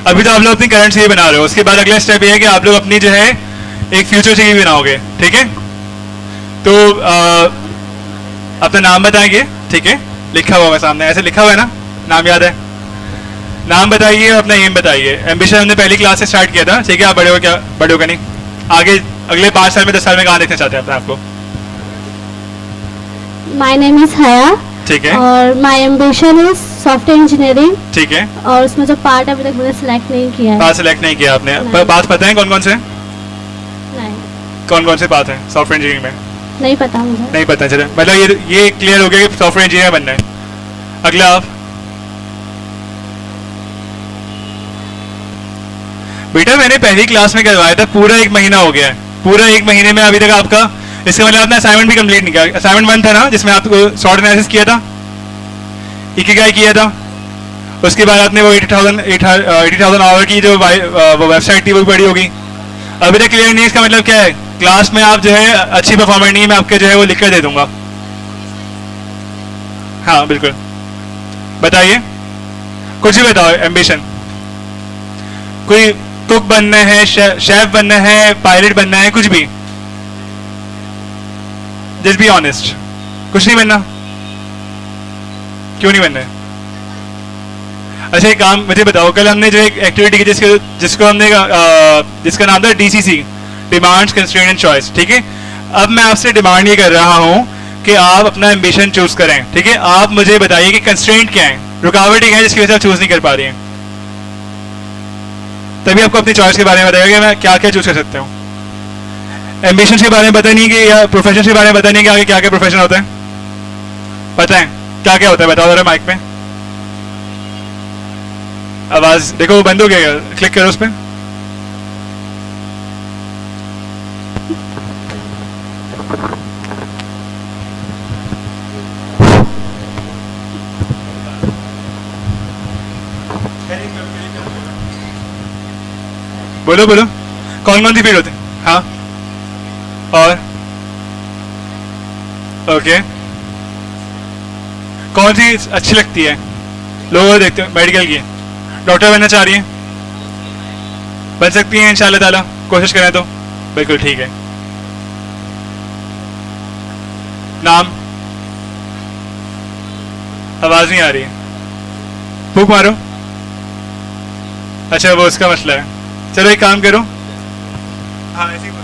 [SPEAKER 1] अभी तो आप लोग अपनी करंट सीवी बना रहे हो, उसके बाद अगला स्टेप ये है कि आप लोग अपनी जो है एक फ्यूचर सीवी बनाओगे। ठीक है, तो अपना नाम बताएंगे। ठीक है, लिखा हुआ है सामने, ऐसे लिखा हुआ है ना, नाम याद है? नाम बताइए, अपना एम बताइए। एम्बिशन हमने पहली क्लास से स्टार्ट किया था। ठीक है, आप बड़े हो क्या, बड़े हो क्या नहीं, आगे अगले 5 साल में 10 साल में कहाँ देखना चाहते हैं अपने आपको?
[SPEAKER 2] माई नेम इज हया।
[SPEAKER 1] ठीक है,
[SPEAKER 2] और माई एम्बिशन इज सॉफ्टवेयर इंजीनियरिंग।
[SPEAKER 1] ठीक है,
[SPEAKER 2] और उसमें जो पार्ट अभी तक मैंने सिलेक्ट नहीं किया है।
[SPEAKER 1] पाथ सिलेक्ट नहीं किया आपने,
[SPEAKER 2] नहीं।
[SPEAKER 1] बात पता है कौन कौन से?
[SPEAKER 2] नहीं,
[SPEAKER 1] कौन कौन से पाथ है सॉफ्टवेयर इंजीनियरिंग में?
[SPEAKER 2] नहीं पता मुझे।
[SPEAKER 1] नहीं पता, चले मतलब ये क्लियर हो गया कि सॉफ्टवेयर इंजीनियर बनना है। अगला आप बेटा, मैंने पहली क्लास में करवाया था, पूरा 1 महीना हो गया है, पूरा 1 महीने में अभी तक आपका, इसका मतलब आपने असाइनमेंट भी कंप्लीट नहीं किया। असाइनमेंट 1 था ना, जिसमें आपको शॉर्ट एनालिसिस किया था, इकिगाई किया था, उसके बाद आपने वो 80,000 आवर की जो वो वेबसाइट थी वो भी पढ़ी होगी। अभी तक क्लियर नहीं, इसका मतलब क्या है? क्लास में आप जो है अच्छी परफॉर्मेंस नहीं है, मैं आपके जो है वो लिख कर दे दूंगा। हाँ बिल्कुल, बताइए कुछ भी बताओ। एम्बिशन, कोई कुक बनना है, शेफ बनना है, पायलट बनना है, कुछ भी, जस्ट बी ऑनेस्ट। कुछ नहीं बनना? क्यों नहीं बनना है? अच्छा एक काम मुझे बताओ, कल हमने जो एक एक्टिविटी की जिसको हमने जिसका नाम था DCC, demands, constraint and choice. ठीक है, अब मैं आपसे डिमांड ये कर रहा हूं कि आप अपना एम्बिशन चूज करें। ठीक है, आप मुझे बताइए कि कंस्ट्रेंट क्या है, रुकावटें क्या है जिसकी वजह से आप चूज नहीं कर पा रही हैं, तभी आपको अपनी चॉइस के बारे में बताइएगा कि मैं क्या क्या चूज कर सकता हूँ। एम्बिशन के बारे में पता नहीं कि, या प्रोफेशन के बारे में पता नहीं कि आगे क्या क्या प्रोफेशन होता है, पता है? क्या क्या होता है बताओ जरा माइक में। आवाज देखो वो बंद हो गया, क्लिक करो उस पर। बोलो बोलो, कौन कौन सी फील्ड होती है? हाँ, और ओके, कौन सी अच्छी लगती है? लोग देखते हो मेडिकल की, डॉक्टर बनना चाह रही हैं, बन सकती हैं इंशाल्लाह ताला, कोशिश करें तो। बिल्कुल ठीक है। नाम? आवाज नहीं आ रही है, फूक मारो। अच्छा वो उसका मसला है, चलो एक काम करो। हाँ ऐसे ही बोलो।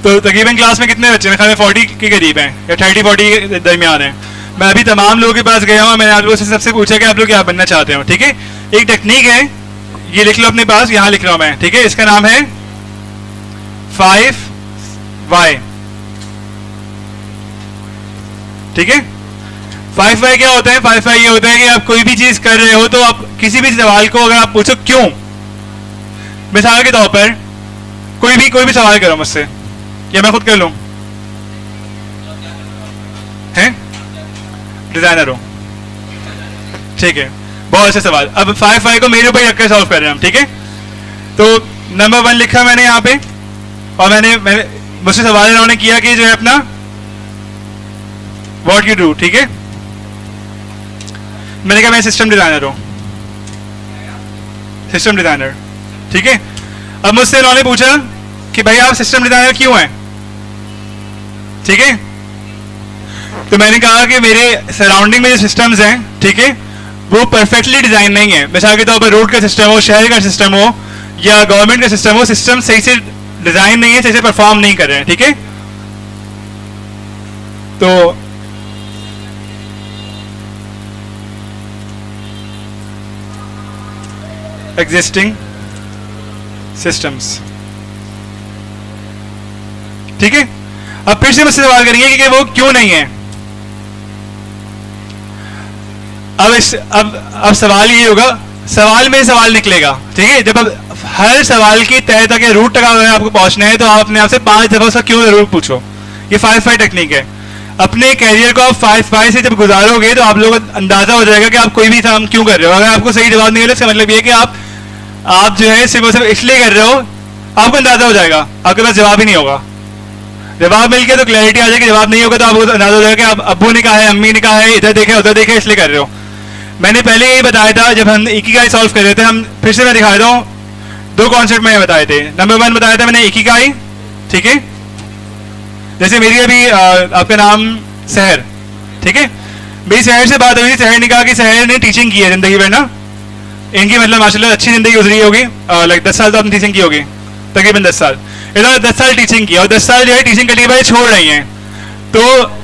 [SPEAKER 1] तो तकरीबन क्लास में कितने बच्चे हैं? मेरे ख्याल में 40 के करीब हैं या 30-40 के दरमियान हैं। मैं अभी तमाम लोगों के पास गया हूँ, मैंने आप लोगों से सबसे पूछा कि आप लोग क्या बनना चाहते हो, ठीक है। एक टेक्निक है, ये लिख लो अपने पास, यहाँ लिख रहा हूँ मैं, ठीक है। इसका नाम है 5Y, ठीक है। 5Y क्या होता है? 5Y ये होता है कि आप कोई भी चीज कर रहे हो तो आप किसी भी सवाल को अगर आप पूछो क्यों, मिसाल के तौर पर कोई भी सवाल करो मुझसे, या मैं खुद कर लूं, हैं? डिजाइनर हो, ठीक है, बहुत अच्छे सवाल। अब 5Y को मेरे ऊपर रखकर सॉल्व कर रहे हैं हम, ठीक है। तो नंबर 1 लिखा मैंने यहाँ पे, और मैंने मुझसे सवाल इन्होंने किया कि जो है अपना व्हाट यू डू, ठीक है। मैंने कहा मैं सिस्टम डिजाइनर हूं, सिस्टम डिजाइनर, ठीक है। अब मुझसे इन्होंने पूछा कि भाई आप सिस्टम डिजाइनर क्यों हैं, ठीक है। तो मैंने कहा कि मेरे सराउंडिंग में जो सिस्टम्स हैं, ठीक है, वो परफेक्टली डिजाइन नहीं है। मिसाल के तौर पर रोड का सिस्टम हो, शहर का सिस्टम हो, या गवर्नमेंट का सिस्टम हो, सिस्टम सही से डिजाइन नहीं है, सही से परफॉर्म नहीं कर रहे हैं, ठीक है। तो एग्जिस्टिंग सिस्टम्स, ठीक है। अब फिर से मुझसे सवाल करेंगे कि वो क्यों नहीं है। अब सवाल ये होगा, सवाल में सवाल निकलेगा, ठीक है। जब अब हर सवाल की तय तक या रूट तक आपको पहुंचना है तो आप अपने आप से 5 दफा उसका क्यों जरूर पूछो। ये 5Y टेक्निक है। अपने कैरियर को आप 5Y से जब गुजारोगे तो आप लोगों को अंदाजा हो जाएगा कि आप कोई भी काम क्यों कर रहे हो। अगर आपको सही जवाब नहीं मिले इसका मतलब ये है कि आप जो है सिर्फ इसलिए कर रहे हो, आपको अंदाजा हो जाएगा, आपके पास जवाब ही नहीं होगा। जवाब मिल गया तो क्लैरिटी आ जाएगी, जवाब नहीं होगा तो आपको अंदाजा हो जाएगा कि आप अब्बू ने कहा है, अम्मी ने कहा है, इधर देखे उधर देखे इसलिए कर रहे हो। मैंने पहले यही बताया था जब हम इकिगाई सॉल्व कर रहे थे, हम फिर से मैं दिखा देता हूँ, 2 कॉन्सेप्ट मैंने बताए थे। नंबर 1 बताया था मैंने इकिगाई, ठीक है। जैसे मेरी अभी आपका नाम सहर, ठीक है, मेरी सहर से बात हुई थी। सहर ने कहा कि सहर ने टीचिंग की है जिंदगी भर ना, इनकी मतलब माशाल्लाह अच्छी जिंदगी गुजरी होगी, लाइक 10 साल तो आपने टीचिंग की होगी, तकरीबन 10 साल। इन्होंने 10 साल टीचिंग की और 10 साल जो है टीचिंग करने के बाद छोड़ रही हैं। तो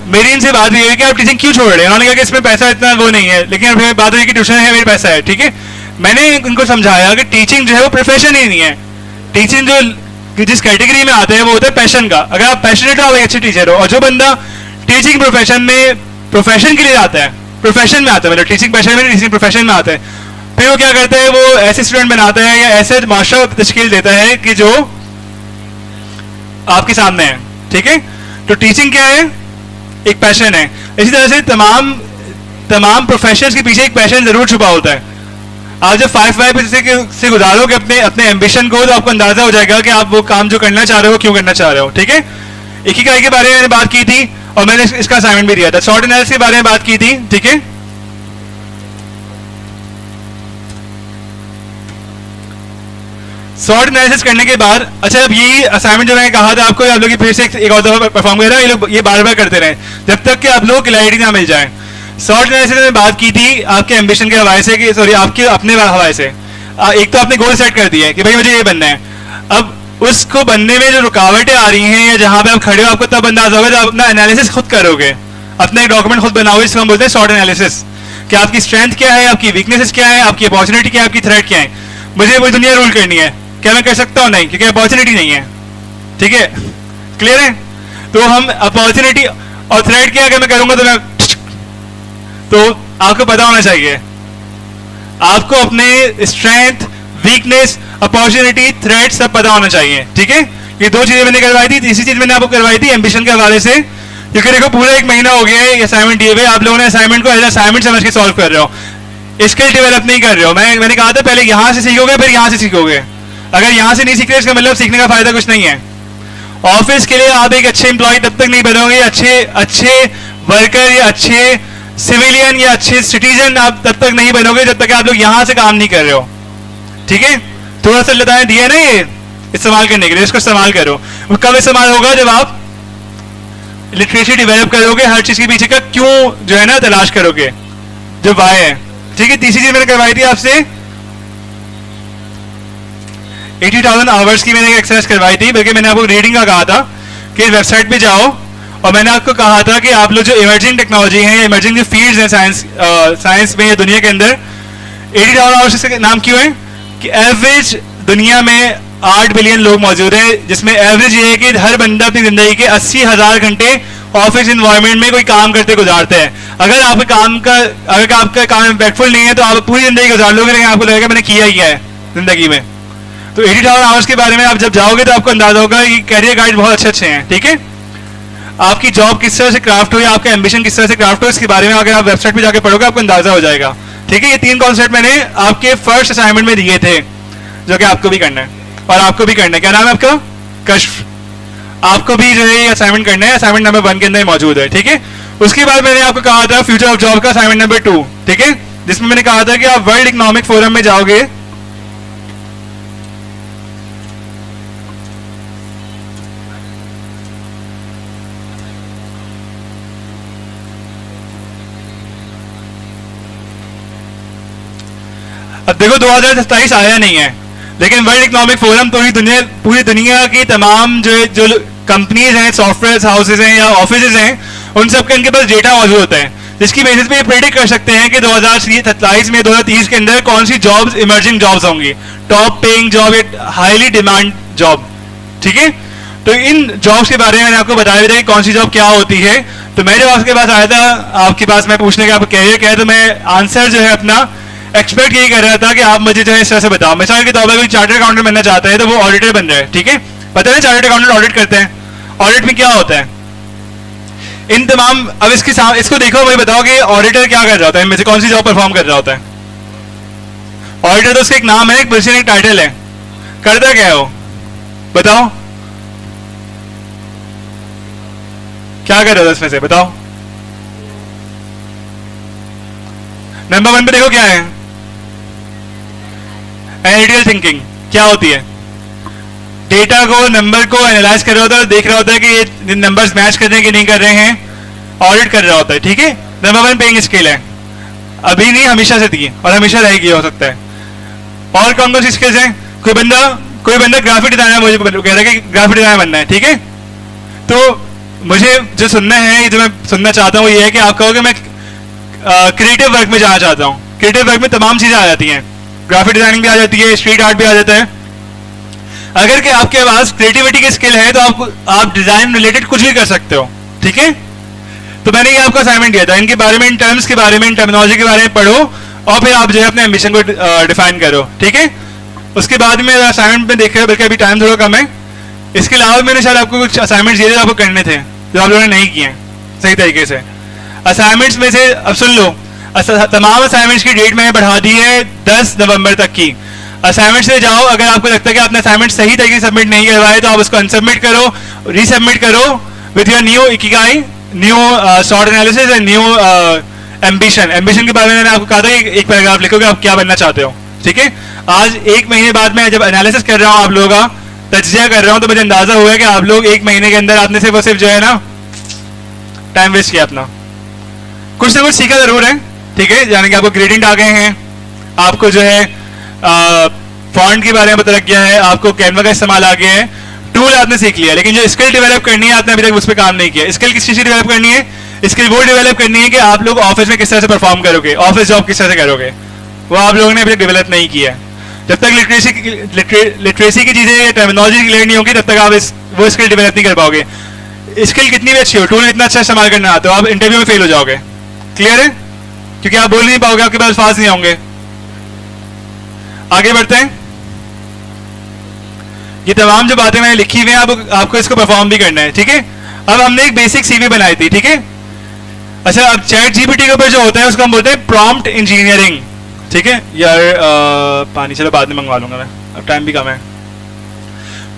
[SPEAKER 1] मेरी इनसे बात हुई है कि आप टीचिंग क्यों छोड़ रहे हैं। उन्होंने कहा कि इसमें पैसा इतना वो नहीं है, लेकिन फिर बात हुई कि ट्यूशन है, मेरे पैसा है, ठीक है। मैंने इनको समझाया कि टीचिंग जो है वो प्रोफेशन ही नहीं है। टीचिंग जो जिस कैटेगरी में आते हैं वो होता है पैशन का। अगर आप पैशनेट हो, आप एक अच्छे टीचर हो। और जो बंदा टीचिंग प्रोफेशन में प्रोफेशन के लिए आता है, प्रोफेशन में आता है, मतलब टीचिंग पैशन में टीचिंग प्रोफेशन में आता है, फिर वो क्या करता है, वो ऐसे स्टूडेंट बनाता है या ऐसे माशरा तश्कील देता है कि जो आपके सामने है, ठीक है। तो टीचिंग क्या है? एक पैशन है। इसी तरह से तमाम प्रोफेशंस के पीछे एक पैशन जरूर छुपा होता है। आप जब 5Y से गुजारोगे अपने एम्बिशन को, तो आपको अंदाजा हो जाएगा कि आप वो काम जो करना चाह रहे हो क्यों करना चाह रहे हो, ठीक है। इकिगाई के बारे में मैंने बात की थी और मैंने इसका असाइनमेंट भी दिया था। शॉर्ट एनालिसिस के बारे में बात की थी, ठीक है। शॉर्ट एनालिसिस करने के बाद, अच्छा अब ये असाइनमेंट जो मैंने कहा था आपको, आप लोग फिर से एक और दफा परफॉर्म कर रहे हैं, ये बार बार करते रहे जब तक कि आप लोग क्लैरिटी ना मिल जाए। शॉर्ट एनालिसिस में बात की थी आपके एम्बिशन के हवाले से, कि सॉरी आपके अपने हवाले से। एक तो आपने गोल सेट कर दिया है कि भाई मुझे ये बनना है। अब उसको बनने में जो रुकावटें आ रही हैं या जहां पे आप खड़े हो, आपको तब अंदाजा होगा जब आप अपना एनालिसिस खुद करोगे, अपना एक डॉक्यूमेंट खुद बनाओगे, जिसको हम बोलते हैं शॉर्ट एनालिसिस। कि आपकी स्ट्रेंथ क्या है, आपकी वीकनेसेस क्या है, आपकी अपॉर्चुनिटी क्या है, आपकी थ्रेट क्या है। मुझे पूरी दुनिया रूल करनी है, क्या मैं कर सकता हूँ? नहीं, क्योंकि अपॉर्चुनिटी नहीं है, ठीक है। क्लियर है? तो हम अपॉर्चुनिटी और थ्रेट क्या अगर मैं करूंगा तो आपको पता होना चाहिए, आपको अपने स्ट्रेंथ, वीकनेस, अपॉर्चुनिटी, थ्रेट सब पता होना चाहिए, ठीक है। ये 2 चीजें मैंने करवाई थी। तीसरी चीज मैंने आपको करवाई थी एम्बिशन के हवाले से, क्योंकि देखो पूरा 1 महीना हो गया है असाइनमेंट दिए हुए, आप लोगों ने असाइनमेंट को एज असाइनमेंट समझ के सॉल्व कर रहे हो, स्किल डेवलप नहीं कर रहे हो। मैंने कहा था पहले यहां से सीखोगे फिर यहां से सीखोगे। अगर यहां से नहीं सीख रहे इसका मतलब सीखने का फायदा कुछ नहीं है। ऑफिस के लिए आप एक अच्छे एम्प्लॉय तब तक नहीं बनोगे, अच्छे वर्कर या अच्छे सिविलियन या अच्छे सिटीजन आप तब तक नहीं बनोगे जब तक आप लोग यहां से काम नहीं कर रहे हो, ठीक है। थोड़ा सा लताएं दिए ना ये इस्तेमाल करने के लिए, इसको इस्तेमाल करो। वो कब इस्तेमाल होगा? जब आप लिटरेसी डेवलप करोगे, हर चीज के पीछे का क्यों जो है ना तलाश करोगे, जो वाई है, ठीक है। तीसरी चीज मैंने करवाई थी आपसे 80,000 आवर्स की मैंने एक एक्सरसाइज करवाई थी, बल्कि मैंने आपको रीडिंग का कहा था कि वेबसाइट पे जाओ, और मैंने आपको कहा था कि आप लोग जो इमर्जिंग टेक्नोलॉजी है या इमर्जिंग जो फील्ड्स हैं साइंस में या दुनिया के अंदर, 80,000 आवर्स का नाम क्यों है कि एवरेज दुनिया में 8 बिलियन लोग मौजूद हैं, जिसमें एवरेज ये है कि हर बंदा अपनी जिंदगी के 80,000 घंटे ऑफिस इन्वायरमेंट में कोई काम करते गुजारते हैं। अगर आपका काम इम्पैक्टफुल नहीं है तो आप पूरी जिंदगी गुजार लोगे, लेकिन आपको लगेगा मैंने किया ही क्या है जिंदगी में। तो 80,000 आवर्स के बारे में आप जब जाओगे तो आपको अंदाजा होगा कि कैरियर गाइड बहुत अच्छे अच्छे हैं, ठीक है। आपकी जॉब किस तरह से क्राफ्ट हो या आपका एम्बिशन किस तरह से क्राफ्ट हो, इसके बारे में अगर आप वेबसाइट पे जाके पढ़ोगे आपको अंदाजा हो जाएगा, ठीक है। ये 3 कॉन्सेप्ट मैंने आपके फर्स्ट असाइनमेंट में दिए थे, जो कि आपको भी करना है और आपको भी करना है। क्या नाम है आपका? कश्फ। आपको भी जो है ये असाइनमेंट करना है, असाइनमेंट नंबर 1 के अंदर मौजूद है, ठीक है। उसके बाद मैंने आपको कहा था फ्यूचर ऑफ जॉब का असाइनमेंट नंबर 2, ठीक है, जिसमें मैंने कहा था कि आप वर्ल्ड इकोनॉमिक फोरम में जाओगे, अब देखो 2027 आया नहीं है, लेकिन वर्ल्ड इकोनॉमिक फोरम पूरी दुनिया की तमाम जो कंपनीज हैं, सॉफ्टवेयर हाउसेज हैं या ऑफिसेज हैं, उन सब के इनके पास डेटा मौजूद होता है, जिसकी बेसिस पे ये प्रेडिक्ट कर सकते हैं कि 2027 में 2030 के अंदर कौन सी जॉब्स इमर्जिंग जॉब्स होंगी, टॉप पेइंग जॉब या हाईली डिमांड जॉब, ठीक है। तो इन जॉब्स के बारे में मैंने आपको बताया भी था कि कौन सी जॉब क्या होती है। तो मैं जब आपके पास आया था, आपके पास मैं पूछने का आपका कैरियर क्या है, तो मैं आंसर जो है अपना एक्सपेक्ट यही कर रहा था कि आप मुझे जो है इस तरह से बताओ। मिसाल के तौर पर कोई चार्टर्ड अकाउंटेंट बनना चाहता है तो वो ऑडिटर बन रहा है, ठीक है। पता है चार्टर्ड अकाउंटेंट ऑडिट करते हैं, ऑडिट में क्या होता है इन तमाम, अब इसको देखो, भाई बताओ कि ऑडिटर क्या कर रहा होता है, इनमें से कौन सी जॉब परफॉर्म कर रहा होता है। ऑडिटर तो उसका एक नाम है, एक पोजीशन, एक टाइटल है, करता क्या है वो, बताओ क्या कर रहा था इसमें से, बताओ। नंबर 1 पे देखो क्या है, एनालिटिकल थिंकिंग क्या होती है, डेटा को, नंबर को एनालाइज कर रहा होता है, देख रहा होता है कि ये नंबर्स मैच कर रहे हैं कि नहीं कर रहे हैं, ऑडिट कर रहा होता है, ठीक है। नंबर 1 पेइंग स्किल है, अभी नहीं हमेशा से थी और हमेशा रहेगी हो सकता है। और कौन कौन सी स्किल्स हैं, कोई बंदा ग्राफिक डिजाइनर, मुझे कह रहा है कि ग्राफिक डिजाइनर बनना है, ठीक है। तो मुझे जो सुनना है, जो मैं सुनना चाहता हूँ, ये है कि आप कहोगे मैं क्रिएटिव वर्क में जाना चाहता हूँ। क्रिएटिव वर्क में तमाम चीजें आ जाती हैं, ग्राफिक डिजाइनिंग भी आ जाती है, स्ट्रीट आर्ट भी आ जाता है। अगर कि आपके पास क्रिएटिविटी की स्किल है तो आप डिजाइन रिलेटेड कुछ भी कर सकते हो, ठीक है। तो मैंने ये आपको असाइनमेंट दिया था, इनके बारे में, इन टर्म्स के बारे में, इन टर्मिनोलॉजी के बारे में पढ़ो और फिर आप जो है अपने एम्बिशन को डिफाइन करो, ठीक है। उसके बाद में असाइनमेंट में देख रहे हो, बल्कि अभी टाइम थोड़ा कम है, इसके अलावा मैंने शायद आपको कुछ असाइनमेंट दिए थे आपको करने थे जो आप लोगों ने नहीं किए सही तरीके से। असाइनमेंट्स में से अब सुन लो, तमाम असाइनमेंट्स की डेट मैंने बढ़ा दी है 10 नवंबर तक की। असाइनमेंट से जाओ, अगर आपको लगता है कि आपने असाइनमेंट सही तरीके से सबमिट नहीं करवाए तो आप उसको अनसबमिट करो, रीसबमिट करो with your new Ikigai, new short analysis and new ambition. Ambition के बारे में मैंने आपको कहा था कि एक पैराग्राफ लिखोगे आप क्या बनना चाहते हो, ठीक है। आज 1 महीने बाद मैं जब एनालिसिस कर रहा हूँ, आप लोगों का तज्जिया कर रहा हूँ, तो मुझे अंदाजा हुआ है कि आप लोग 1 महीने के अंदर आपने सिर्फ जो है ना टाइम वेस्ट किया अपना, कुछ ना कुछ सीखा जरूर है, ठीक है। यानी कि आपको ग्रेडिंट आ गए हैं, आपको जो है फॉन्ट के बारे में पता लग गया है, आपको कैनवा का इस्तेमाल आ गया है, टूल आपने सीख लिया, लेकिन जो स्किल डेवलप करनी है आपने अभी तक उस पर काम नहीं किया। स्किल किस चीज़ की डेवलप करनी है, स्किल वो डेवलप करनी है कि आप लोग ऑफिस में किस तरह से परफॉर्म करोगे, ऑफिस जॉब किस तरह से करोगे, वो आप लोगों ने अभी तक डेवलप नहीं किया है। जब तक लिटरेसी की चीज़ें, टर्मिनोलॉजी क्लियर नहीं होगी, तब तक आप वो स्किल डेवलप नहीं कर पाओगे। स्किल कितनी भी अच्छी हो, टूल इतना अच्छा इस्तेमाल करना आता हो, आप इंटरव्यू में फेल हो जाओगे, क्लियर है, क्योंकि आप बोल नहीं पाओगे, आपके पास अल्फाज नहीं होंगे। आगे बढ़ते हैं, ये तमाम जो बातें मैंने लिखी हुई हैं आपको इसको परफॉर्म भी करना है, ठीक है। अब हमने एक बेसिक सीवी बनाई थी, ठीक है। अच्छा, अब चैट जीपीटी के ऊपर जो होता है उसको हम बोलते हैं प्रॉम्प्ट इंजीनियरिंग, ठीक है। यार पानी चलो बाद में मंगवा लूंगा मैं, अब टाइम भी कम है।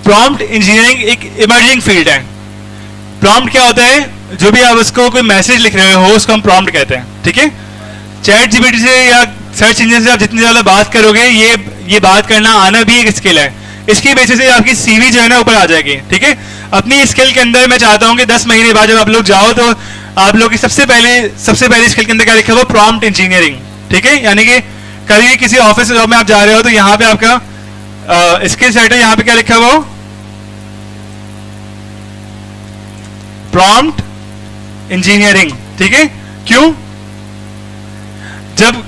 [SPEAKER 1] प्रॉम्प्ट इंजीनियरिंग एक इमर्जिंग फील्ड है। प्रॉम्प्ट क्या होता है, जो भी आप उसको कोई मैसेज लिख रहे हो उसको हम प्रॉम्प्ट कहते हैं, ठीक है। चैट जीपीटी से या सर्च इंजन से आप जितनी ज़्यादा बात करोगे, ये बात करना आना भी एक स्किल है। इसकी बेसिस से आपकी सीवी जो है ना ऊपर आ जाएगी, ठीक है। अपनी स्किल के अंदर मैं चाहता हूँ कि 10 महीने बाद जब आप लोग जाओ तो आप लोग की सबसे पहले स्किल के अंदर क्या लिखा हुआ, प्रॉम्प्ट इंजीनियरिंग, ठीक है। यानी कि कभी किसी ऑफिस जॉब में आप जा रहे हो तो यहाँ पे आपका स्किल सेट है, यहाँ पे क्या लिखा हुआ, प्रॉम्प्ट इंजीनियरिंग, ठीक है। क्यों? जब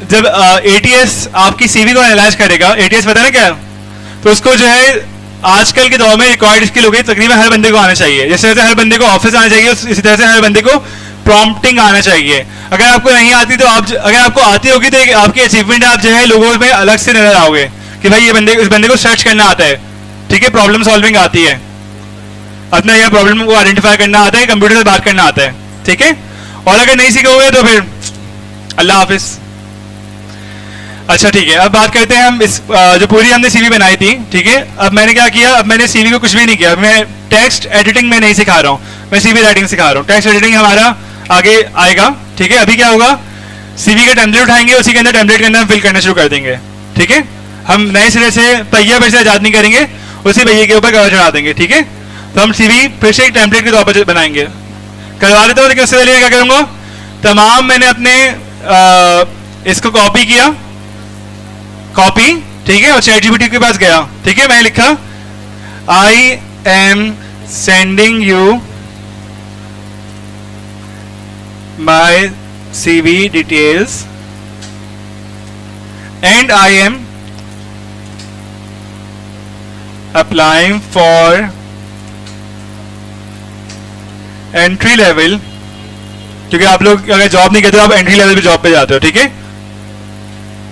[SPEAKER 1] जब एटीएस आपकी सीवी को एनालाइज करेगा, एटीएस पता है क्या, तो उसको जो है आजकल के दौर में रिक्वायर्ड स्किल हो गई, तकरीबन हर बंदे को आना चाहिए। जैसे हर बंदे को ऑफिस आना चाहिए, इसी तरह से हर बंदे को प्रॉम्प्टिंग आना चाहिए। अगर आपको नहीं आती तो आप, अगर आपको आती होगी तो आपकी अचीवमेंट, आप जो है लोगों में अलग से नजर आओगे कि भाई ये इस बंदे को सर्च करना आता है, ठीक है, प्रॉब्लम सॉल्विंग आती है, अपना यह प्रॉब्लम को आइडेंटिफाई करना आता है, कंप्यूटर से बात करना आता है, ठीक है। और अगर नहीं सीखोगे तो फिर अल्लाह हाफिज। अच्छा ठीक है, अब बात करते हैं हम इस जो पूरी हमने सीवी बनाई थी, ठीक है। अब मैंने क्या किया, अब मैंने सीवी को कुछ भी नहीं किया, मैं टेक्स्ट एडिटिंग में नहीं सिखा रहा हूँ, मैं सीवी राइटिंग सिखा रहा हूँ। टेक्स्ट एडिटिंग हमारा आगे आएगा, ठीक है। अभी क्या होगा, सीवी का टेम्पलेट उठाएंगे, उसी के अंदर टेम्पलेट के अंदर फिल करना शुरू कर देंगे, ठीक है। हम नए सिरे से पहिया फिर से आजाद नहीं करेंगे, उसी पहिए के ऊपर कवर चढ़ा देंगे, ठीक है। तो हम सीवी फिर से एक टेम्पलेट के तौर पर बनाएंगे, करवा देता हूँ। लेकिन उससे पहले क्या करूँगा, तमाम मैंने अपने इसको कॉपी किया, कॉपी, ठीक है, और चैटजीपीटी के पास गया, ठीक है। मैंने लिखा I am sending you my CV details and I am applying for entry level, क्योंकि आप लोग अगर जॉब नहीं करते हो आप एंट्री लेवल पे जॉब पे जाते हो, ठीक है,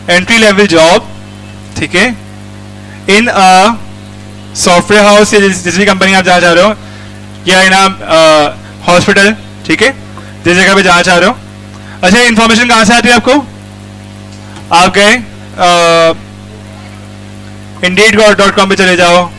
[SPEAKER 1] एंट्री लेवल जॉब, ठीक है, इन अ सॉफ्टवेयर हाउस या जिस भी कंपनी आप जाना चाह रहे हो, या इन अ हॉस्पिटल, ठीक है, जिस जगह पे जाना चाह रहे हो। अच्छा, इन्फॉर्मेशन कहाँ से आती है आपको, आप गए Indeed.com पे चले जाओ,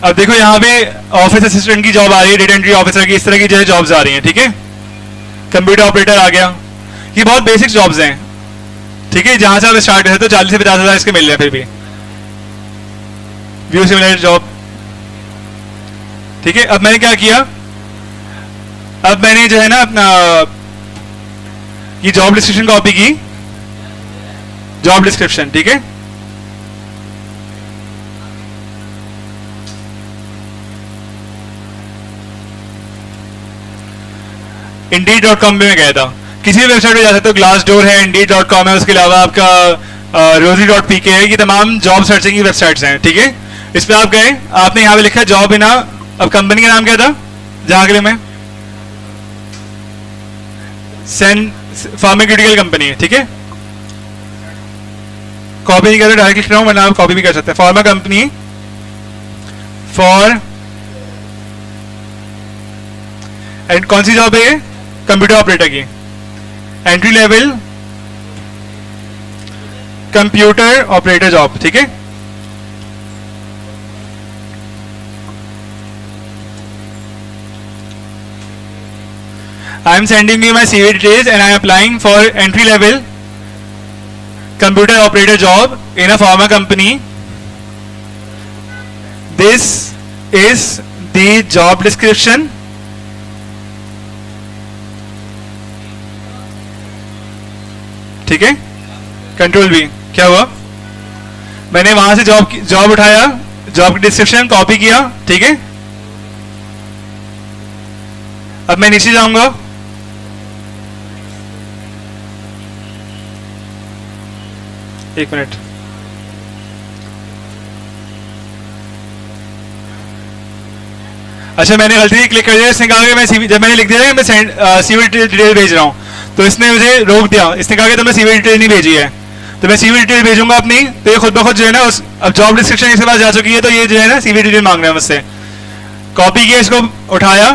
[SPEAKER 1] अब देखो यहाँ पे ऑफिस असिस्टेंट की जॉब आ रही है, डेटा एंट्री ऑफिसर की, इस तरह की जो है जॉब्स आ रही हैं, ठीक है। कंप्यूटर ऑपरेटर आ गया, ये बहुत बेसिक जॉब्स हैं, ठीक है। जहां से आप स्टार्ट करते हो 40 से 50 हज़ार इसके मिल रहे हैं फिर भी, व्यू सिमुलेटर जॉब, ठीक है। अब मैंने क्या किया, अब मैंने जो है ना अपना ये जॉब डिस्क्रिप्शन कॉपी की, जॉब डिस्क्रिप्शन, ठीक है। Indeed.com में मैं गया था, किसी भी वेबसाइट पे जा सकते हो, ग्लास डोर है, Indeed.com है, उसके अलावा आपका Rosie.pk है, ये तमाम जॉब सर्चिंग की वेबसाइट्स हैं, ठीक है। इस पे आप गए, आपने यहाँ पे लिखा है जॉब बिना, अब कंपनी का नाम क्या था जहाँ के लिए मैं, सेन फार्मास्यूटिकल कंपनी है, ठीक है। कॉपी नहीं कर रहे, डायरेक्ट लिख रहा हूँ, वरना आप कॉपी भी कर सकते हैं। फार्मा कंपनी फॉर, एंड कौन सी जॉब है ये, कंप्यूटर ऑपरेटर की, entry level computer operator job, ठीक है। I am sending you my CV details and I am applying for entry level computer operator job in a pharma company. This is the job description. ठीक है, control V, क्या हुआ, मैंने वहां से job उठाया, जॉब डिस्क्रिप्शन कॉपी किया, ठीक है। अब मैं नीचे जाऊंगा, एक मिनट, अच्छा मैंने गलती से क्लिक कर दिया, इसने कहा कि मैं जब मैंने लिख दिया मैं CV डिटेल भेज रहा हूं, तो इसने मुझे रोक दिया, इसने कहा कि तुमने CV डिटेल नहीं भेजी है, तो मैं CV डिटेल भेजूंगा अपनी, तो ये खुद ब खुद जो है ना अब जॉब डिस्क्रिप्शन इसके पास जा चुकी है, तो ये जो है ना CV डिटेल मांग रहा है मुझसे। कॉपी किया, इसको उठाया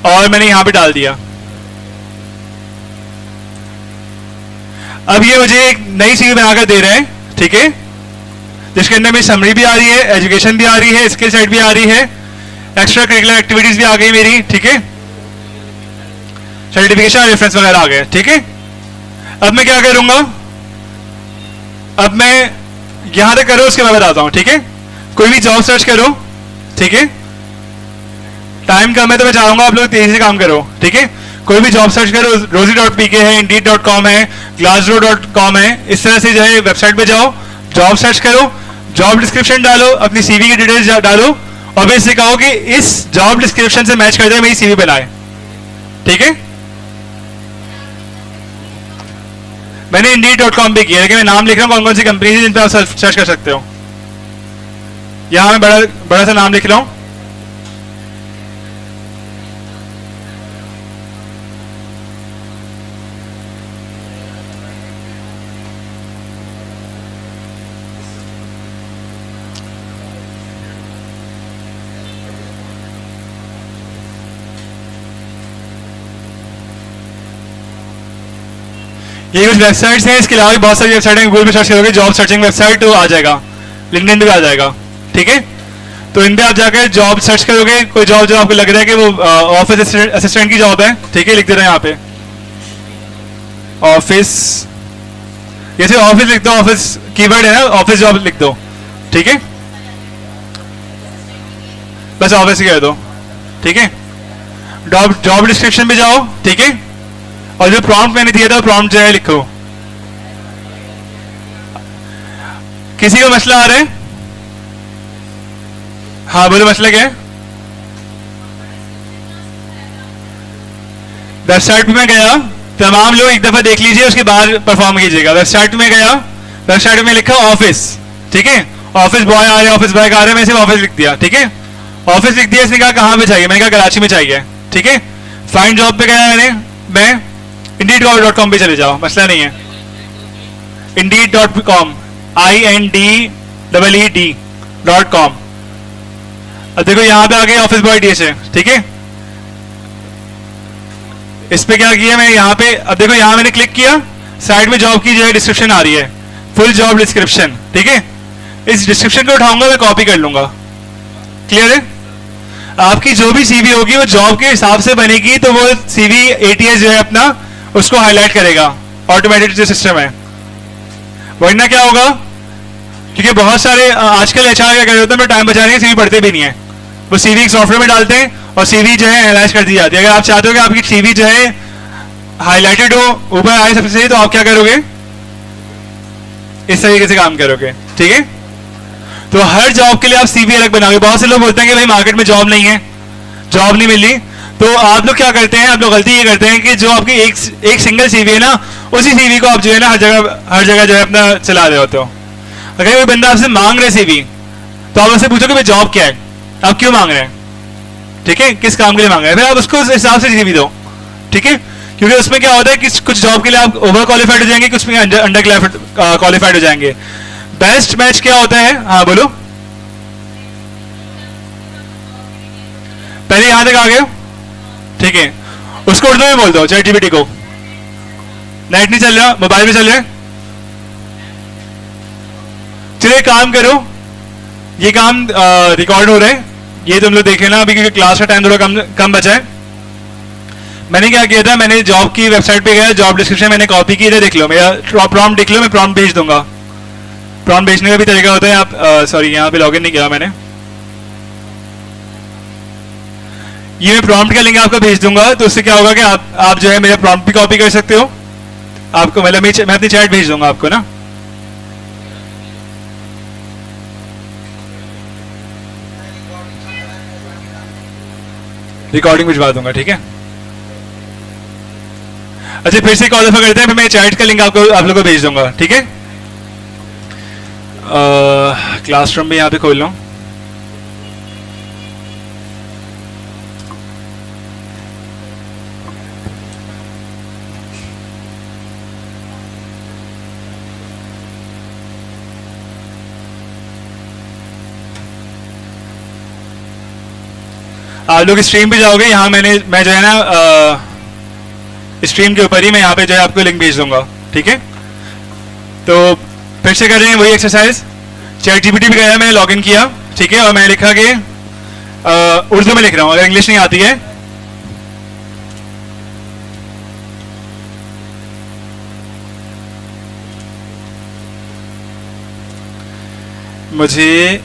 [SPEAKER 1] और मैंने यहाँ पे डाल दिया। अब ये मुझे एक नई CV बनाकर दे रहे हैं, ठीक है, जिसके अंदर मेरी समरी भी आ रही है, एजुकेशन भी आ रही है, स्किल सेट भी आ रही है, एक्स्ट्रा करिकुलर एक्टिविटीज भी आ गई मेरी, ठीक है, सर्टिफिकेशन रेफरेंस वगैरह आ गए, ठीक है। अब मैं क्या करूंगा, अब मैं यहां तक करूँ उसके बाद बताता हूं, ठीक है। कोई भी जॉब सर्च करो, ठीक है, टाइम कम है तो मैं चाहूंगा आप लोग तेजी से काम करो, ठीक है। कोई भी जॉब सर्च करो, rosie.pk है, indeed.com है, glassdoor.com है, इस तरह से जो है वेबसाइट पे जाओ, जॉब सर्च करो, जॉब डिस्क्रिप्शन डालो, अपनी सीवी की डिटेल्स डालो और फिर इससे कहो कि इस जॉब डिस्क्रिप्शन से मैच करते हुए मेरी सीवी बनाए, ठीक है। मैंने indeed.com पे किया, लेकिन मैं नाम लिख रहा हूँ कौन कौन सी कंपनी है जिन पर आप सर्च कर सकते हो। यहां मैं बड़ा बड़ा सा नाम लिख रहा हूं, ये कुछ वेबसाइट्स हैं, इसके अलावा भी बहुत सारी वेबसाइट हैं। गूगल पे सर्च करोगे जॉब सर्चिंग वेबसाइट तो आ जाएगा, लिंक्डइन पे भी आ जाएगा, ठीक है। तो इन पे आप जाकर जॉब सर्च करोगे, कोई जॉब जो आपको लग रहा है कि वो ऑफिस असिस्टेंट की जॉब है, ठीक है, लिख दे रहे हैं यहाँ पे ऑफिस, ये सिर्फ ऑफिस लिख दो, ऑफिस कीवर्ड है ना, ऑफिस जॉब लिख दो, ठीक है, बस ऑफिस ही कह दो, ठीक है। जॉब डिस्क्रिप्शन पे जाओ, ठीक है, और जो प्रॉम्प्ट मैंने दिया था प्रॉम्प्ट जो है लिखो। किसी को मसला आ रहा है? हाँ बोलो, मसला क्या है? वेबसाइट पे मैं गया, तमाम लोग एक दफा देख लीजिए, उसके बाद परफॉर्म कीजिएगा। वेबसाइट में गया, वेबसाइट में लिखा ऑफिस, ठीक है, ऑफिस बॉय आ रहे हैं, ऑफिस बॉय आ रहे हैं, मैं सिर्फ ऑफिस लिख दिया, ठीक है, ऑफिस लिख दिया। इसने कहा कहाँ पे चाहिए, मैंने कहा कराची में चाहिए, ठीक है। फाइंड जॉब पे गया मैं indeed.com पे चले जाओ, मसला नहीं है। indeed.com INDEED.com। अब देखो यहाँ पे आ गए ऑफिस बॉय डीएच है, ठीक है। इस पे क्या किया मैं यहाँ पे, अब देखो यहाँ मैंने क्लिक किया, साइड में जॉब की जो है डिस्क्रिप्शन आ रही है, फुल जॉब डिस्क्रिप्शन, ठीक है। इस डिस्क्रिप्शन को उठाऊंगा, मैं कॉपी कर लूंगा, क्लियर है। आपकी जो भी सीवी होगी वो जॉब के हिसाब से बनेगी, तो वो सीवी एटीएस जो है अपना उसको हाईलाइट करेगा, ऑटोमेटेड जो सिस्टम है। वरना क्या होगा, क्योंकि बहुत सारे आजकल एचआर क्या कर रहे होते हैं, मैं टाइम बचाने के सीवी पढ़ते भी नहीं है, वो सीवी सॉफ्टवेयर में डालते हैं और सीवी जो है एनालाइज कर दी जाती है। अगर आप चाहते हो कि आपकी सीवी जो है हाईलाइटेड हो, ऊपर आए सबसे सही, तो आप क्या करोगे, इस तरीके से काम करोगे, ठीक है। तो हर जॉब के लिए आप सीवी अलग बनाओगे। बहुत से लोग बोलते हैं कि भाई मार्केट में जॉब नहीं है, जॉब नहीं मिली, तो आप लोग क्या करते हैं, आप लोग गलती ये करते हैं कि जो आपकी एक सिंगल सीवी है ना, उसी सीवी को आप जो है ना हर जगह जो है अपना चला रहे होते हो। अगर कोई बंदा आपसे मांग रहे सीवी, तो आप उससे पूछो कि भाई जॉब क्या है, आप क्यों मांग रहे हैं, ठीक है, किस काम के लिए मांग रहे हैं, फिर आप उसको उस हिसाब से सीवी दो, ठीक है। क्योंकि उसमें क्या होता है कि कुछ जॉब के लिए आप ओवर क्वालिफाइड हो जाएंगे, कुछ में अंडर क्वालिफाइड हो जाएंगे। बेस्ट मैच क्या होता है, हाँ बोलो, पहले यहां तक आ गए, ठीक है। उसको उर्दू में बोल दो, चैटजीपीटी को। नेट नहीं चल रहा, मोबाइल में चल रहा है, चलिए काम करो, ये काम रिकॉर्ड हो रहा है, ये तुम लोग देख लेना अभी, क्योंकि क्लास का टाइम थोड़ा कम बचा है। मैंने क्या किया था, मैंने जॉब की वेबसाइट पे गया, जॉब डिस्क्रिप्शन मैंने कॉपी की थी, देख लो, मेरा प्रॉम्प्ट देख लो, मैं प्रॉम्प्ट भेज दूंगा। प्रॉम्प्ट भेजने का भी तरीका होता है, आप सॉरी यहाँ पे लॉगिन नहीं किया मैंने, ये मैं प्रॉम्प्ट का लिंक आपको भेज दूंगा, तो उससे क्या होगा कि आप जो है मेरा प्रॉम्प्ट भी कॉपी कर सकते हो, आपको मतलब मैं अपनी चैट भेज दूंगा आपको ना। रिकॉर्डिंग भिजवा दूंगा, ठीक है। अच्छा फिर से कॉल दफा करते हैं, फिर मैं चैट का लिंक आप लोगों को भेज दूंगा, ठीक है। क्लासरूम भी यहाँ पे खोल लो। आप लोग स्ट्रीम पे जाओगे, यहाँ मैं जो है ना स्ट्रीम के ऊपर ही मैं यहाँ पे जो है आपको लिंक भेज दूंगा, ठीक है। तो फिर से कर रहे हैं वही एक्सरसाइज। चैटजीपीटी पे गया, मैंने लॉगिन किया, ठीक है, और मैंने लिखा कि उर्दू में लिख रहा हूँ, अगर इंग्लिश नहीं आती है मुझे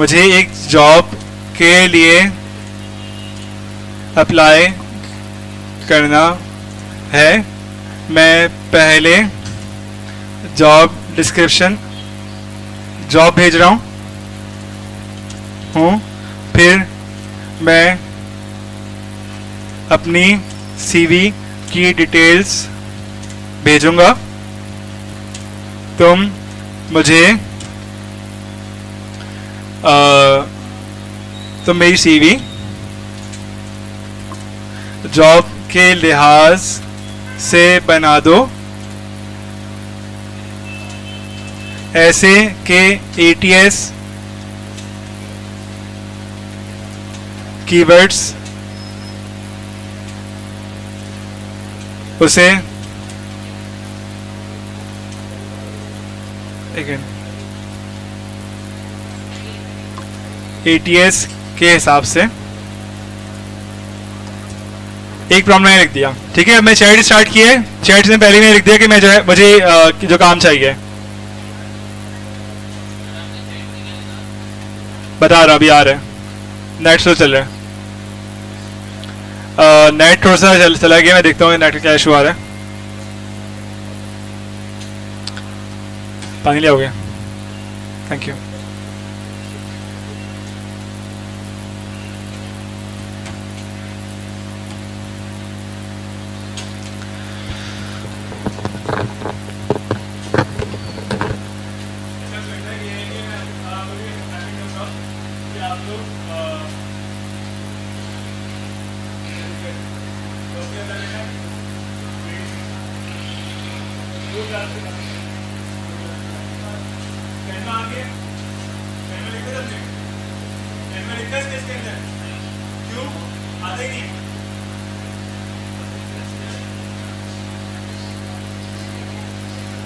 [SPEAKER 1] मुझे एक जॉब के लिए अप्लाई करना है, मैं पहले जॉब भेज रहा हूँ, फिर मैं अपनी सीवी की डिटेल्स भेजूंगा, तुम मुझे तुम मेरी सीवी जॉब के लिहाज से बना दो, ऐसे के ATS कीवर्ड्स उसे ATS के हिसाब से एक प्रॉब्लम मैंने लिख दिया। ठीक है, अब मैं चैट स्टार्ट की है, चैट से पहले मैंने लिख दिया कि मैं जो है मुझे जो काम चाहिए बता रहा, अभी आ रहा है, नेट स्लो चल रहा है, नेट थोड़ा सा चला गया, मैं देखता हूँ नेट का क्या इशू आ रहा है। पानी लिया हो गया, थैंक यू।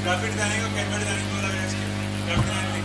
[SPEAKER 1] ग्राफिक डिजाइनिंग और कैनवा डिजाइनिंग दो अलग अलग चीजें। ग्राफिक डिजाइनिंग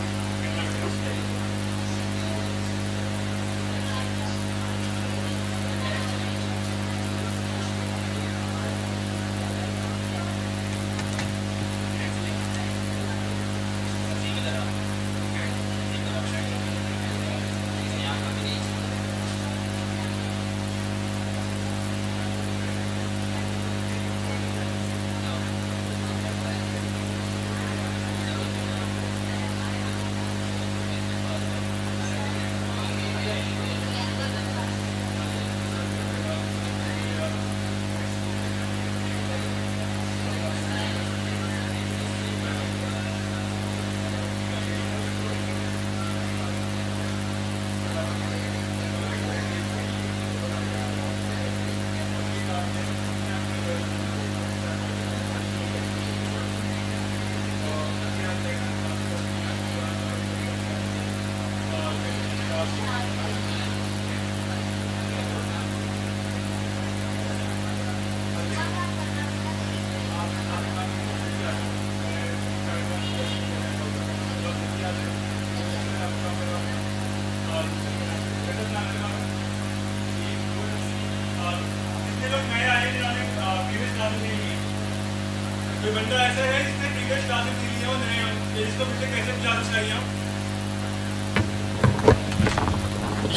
[SPEAKER 1] कोई बंदा ऐसा है जिसने प्रीवियस क्लासेस ली है और नए हो, इसको पिछले कैसे क्लासेस चाहिए हो?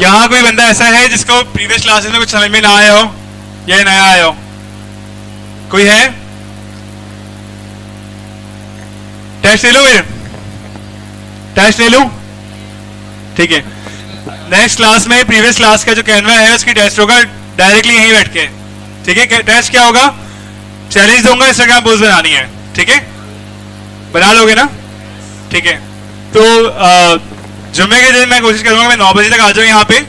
[SPEAKER 1] यहाँ कोई बंदा ऐसा है जिसको प्रीवियस क्लासेस में कुछ समझ में ना आया हो या नया आया हो? कोई है? टेस्ट ले लो, फिर टेस्ट ले लूं, ठीक है। नेक्स्ट क्लास में प्रीवियस क्लास का जो कैनवा है उसकी टेस्ट होगा डायरेक्टली यहीं बैठ के, ठीक है। टेस्ट क्या होगा? चैलेंज दूंगा, इंस्टाग्राम पोस्ट बनानी है, ठीक है। बना लोगे ना? ठीक है। तो जुम्मे के दिन मैं कोशिश करूंगा मैं 9 बजे तक आ जाऊँ यहाँ पे।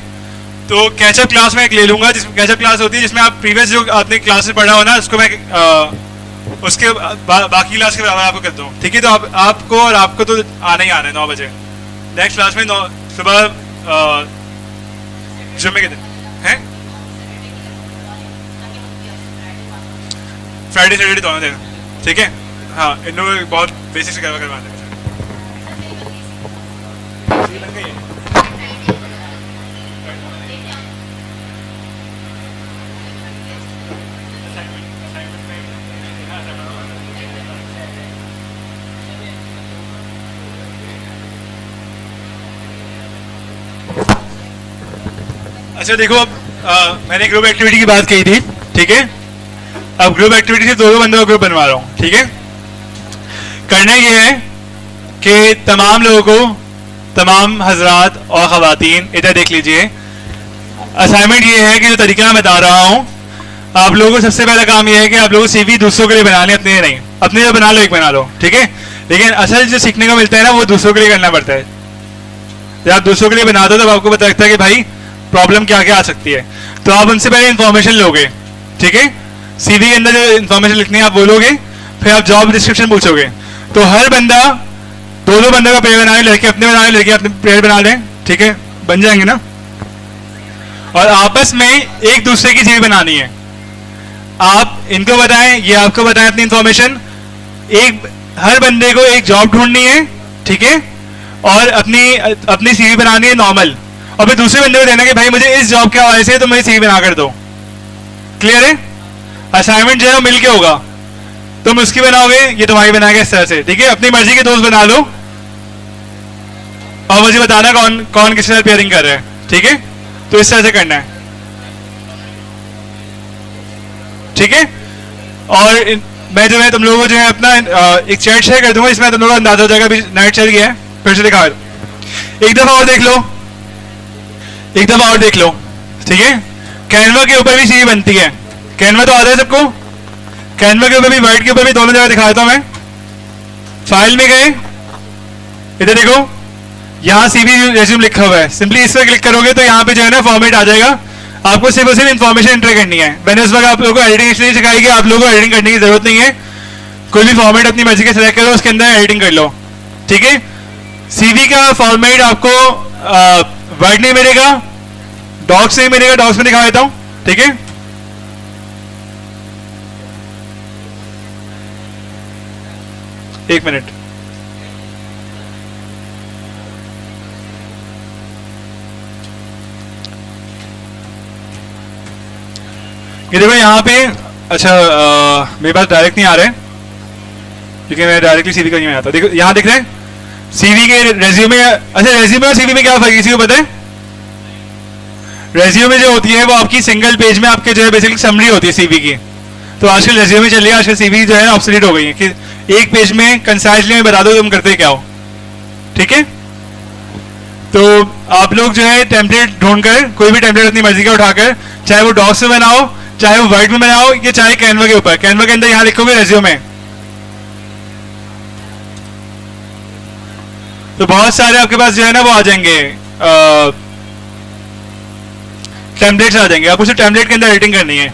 [SPEAKER 1] तो कैचअप क्लास में एक ले लूंगा, जिस कैचअप क्लास होती है जिसमें आप प्रीवियस जो आपने क्लासेस पढ़ा हो ना उसको मैं उसके बाकी क्लास के बराबर आपको करता हूँ, ठीक है। तो आपको और आपको तो आना ही आना है 9 बजे नेक्स्ट क्लास में, सुबह जुम्मे के दिन है, फ्राइडे सैटरडे दोनों दिन, ठीक है। हाँ, इन लोगों को बहुत बेसिक से करवाते हैं। अच्छा देखो, अब मैंने ग्रुप एक्टिविटी की बात कही थी, ठीक है। अब ग्रुप एक्टिविटी से 2 बंदों का ग्रुप बनवा रहा हूँ, ठीक है। करना ये है कि तमाम लोगों को, तमाम हजरात और ख़वातीन इधर देख लीजिए। असाइनमेंट ये है कि जो तरीका मैं बता रहा हूँ, आप लोगों को सबसे पहला काम ये है कि आप लोगों को सीवी दूसरों के लिए बना लें, अपने लिए नहीं। अपने लिए बना लो, एक बना लो, ठीक है। लेकिन असल जो सीखने को मिलता है ना, वो दूसरों के लिए करना पड़ता है। जब आप दूसरों के लिए बनाते हो तब आपको पता लगता है कि भाई प्रॉब्लम क्या क्या आ सकती है। तो आप उनसे पहले इन्फॉर्मेशन लोगे, ठीक है। सीवी के अंदर जो इन्फॉर्मेशन लिखनी है आप बोलोगे, फिर आप जॉब डिस्क्रिप्शन पूछोगे। तो हर बंदा 2-2 बंदों का पेयर बना ले, लड़के अपने बना ले, लड़के अपने पेयर बना लें, ठीक है, बन जाएंगे ना। और आपस में एक दूसरे की सीवी बनानी है। आप इनको बताएं, ये आपको बताएं अपनी इंफॉर्मेशन। हर बंदे को एक जॉब ढूंढनी है, ठीक है, और अपनी सीवी बनानी है नॉर्मल, और फिर दूसरे बंदे को देना कि भाई मुझे इस जॉब के हवाले से तो मुझे सीवी बना कर दो। क्लियर है? असाइनमेंट जो है मिल के होगा, तुम उसकी बनाओगे, ये तुम्हारी बनाएगा, इस तरह से, ठीक है। अपनी मर्जी के दोस्त बना लो और मुझे बताना कौन कौन किसके साथ पेयरिंग कर रहा है, ठीक है। तो इस तरह से करना है, ठीक है। और मैं जो है तुम लोगों को जो है अपना एक चैट शेयर कर दूंगा, इसमें तुम लोगों का अंदाजा हो जाएगा। अभी नाइट चल गया है, फिर से दिखा, एक दफा और देख लो, एक दफा और देख लो, ठीक है। कैनवा के ऊपर भी सीवी बनती है। कैनवा तो आता है सबको। कैनवा के ऊपर भी, व्हाइट के ऊपर भी, दोनों जगह दिखा देता हूं मैं। फाइल में गए, इधर देखो, यहाँ सीवी रेज्यूम लिखा हुआ है। सिंपली इस पर क्लिक करोगे तो यहाँ पे जो है ना फॉर्मेट आ जाएगा। आपको सिर्फ और सिर्फ इन्फॉर्मेशन एंटर करनी है। मैंने उस वक्त आप लोगों को एडिटिंग इसलिए सिखाई कि आप लोगों को एडिटिंग करने की जरूरत नहीं है। कोई भी फॉर्मेट अपनी मर्जी के सेलेक्ट करो, उसके अंदर एडिटिंग कर लो, ठीक है। सीवी का फॉर्मेट आपको वर्ड नहीं मिलेगा, डॉक्स नहीं मिलेगा। डॉक्स में दिखा देता हूं, ठीक है। एक मिनट, ये देखो यहाँ पे। अच्छा मेरे पास डायरेक्ट नहीं आ रहा है क्योंकि मैं डायरेक्टली सीवी का नहीं आता। देखो यहाँ दिख रहे हैं सीवी के रेज्यूमे। अच्छा रेज्यूमे और सीवी में क्या फर्क है किसी को पता है? रेज्यूमे जो होती है वो आपकी सिंगल पेज में आपके जो है बेसिकली समरी होती है सीवी की। तो आजकल रेज्यूमे चल रही है, आजकल सीवी जो है ऑब्सोलीट हो गई है कि एक पेज में कंसाइजली में बता दो तुम करते क्या हो, ठीक है। तो आप लोग जो है टेम्पलेट ढूंढकर, कोई भी टेम्पलेट अपनी मर्जी का उठाकर, चाहे वो डॉक्स में बनाओ, चाहे वो वर्ड में बनाओ, या चाहे कैनवा के ऊपर, कैनवा के अंदर यहाँ लिखोगे रेज्यूमे। तो बहुत सारे आपके पास जो है ना वो आ जाएंगे, टेम्पलेट्स आ जाएंगे। आपको सिर्फ टेम्पलेट के अंदर एडिटिंग करनी है,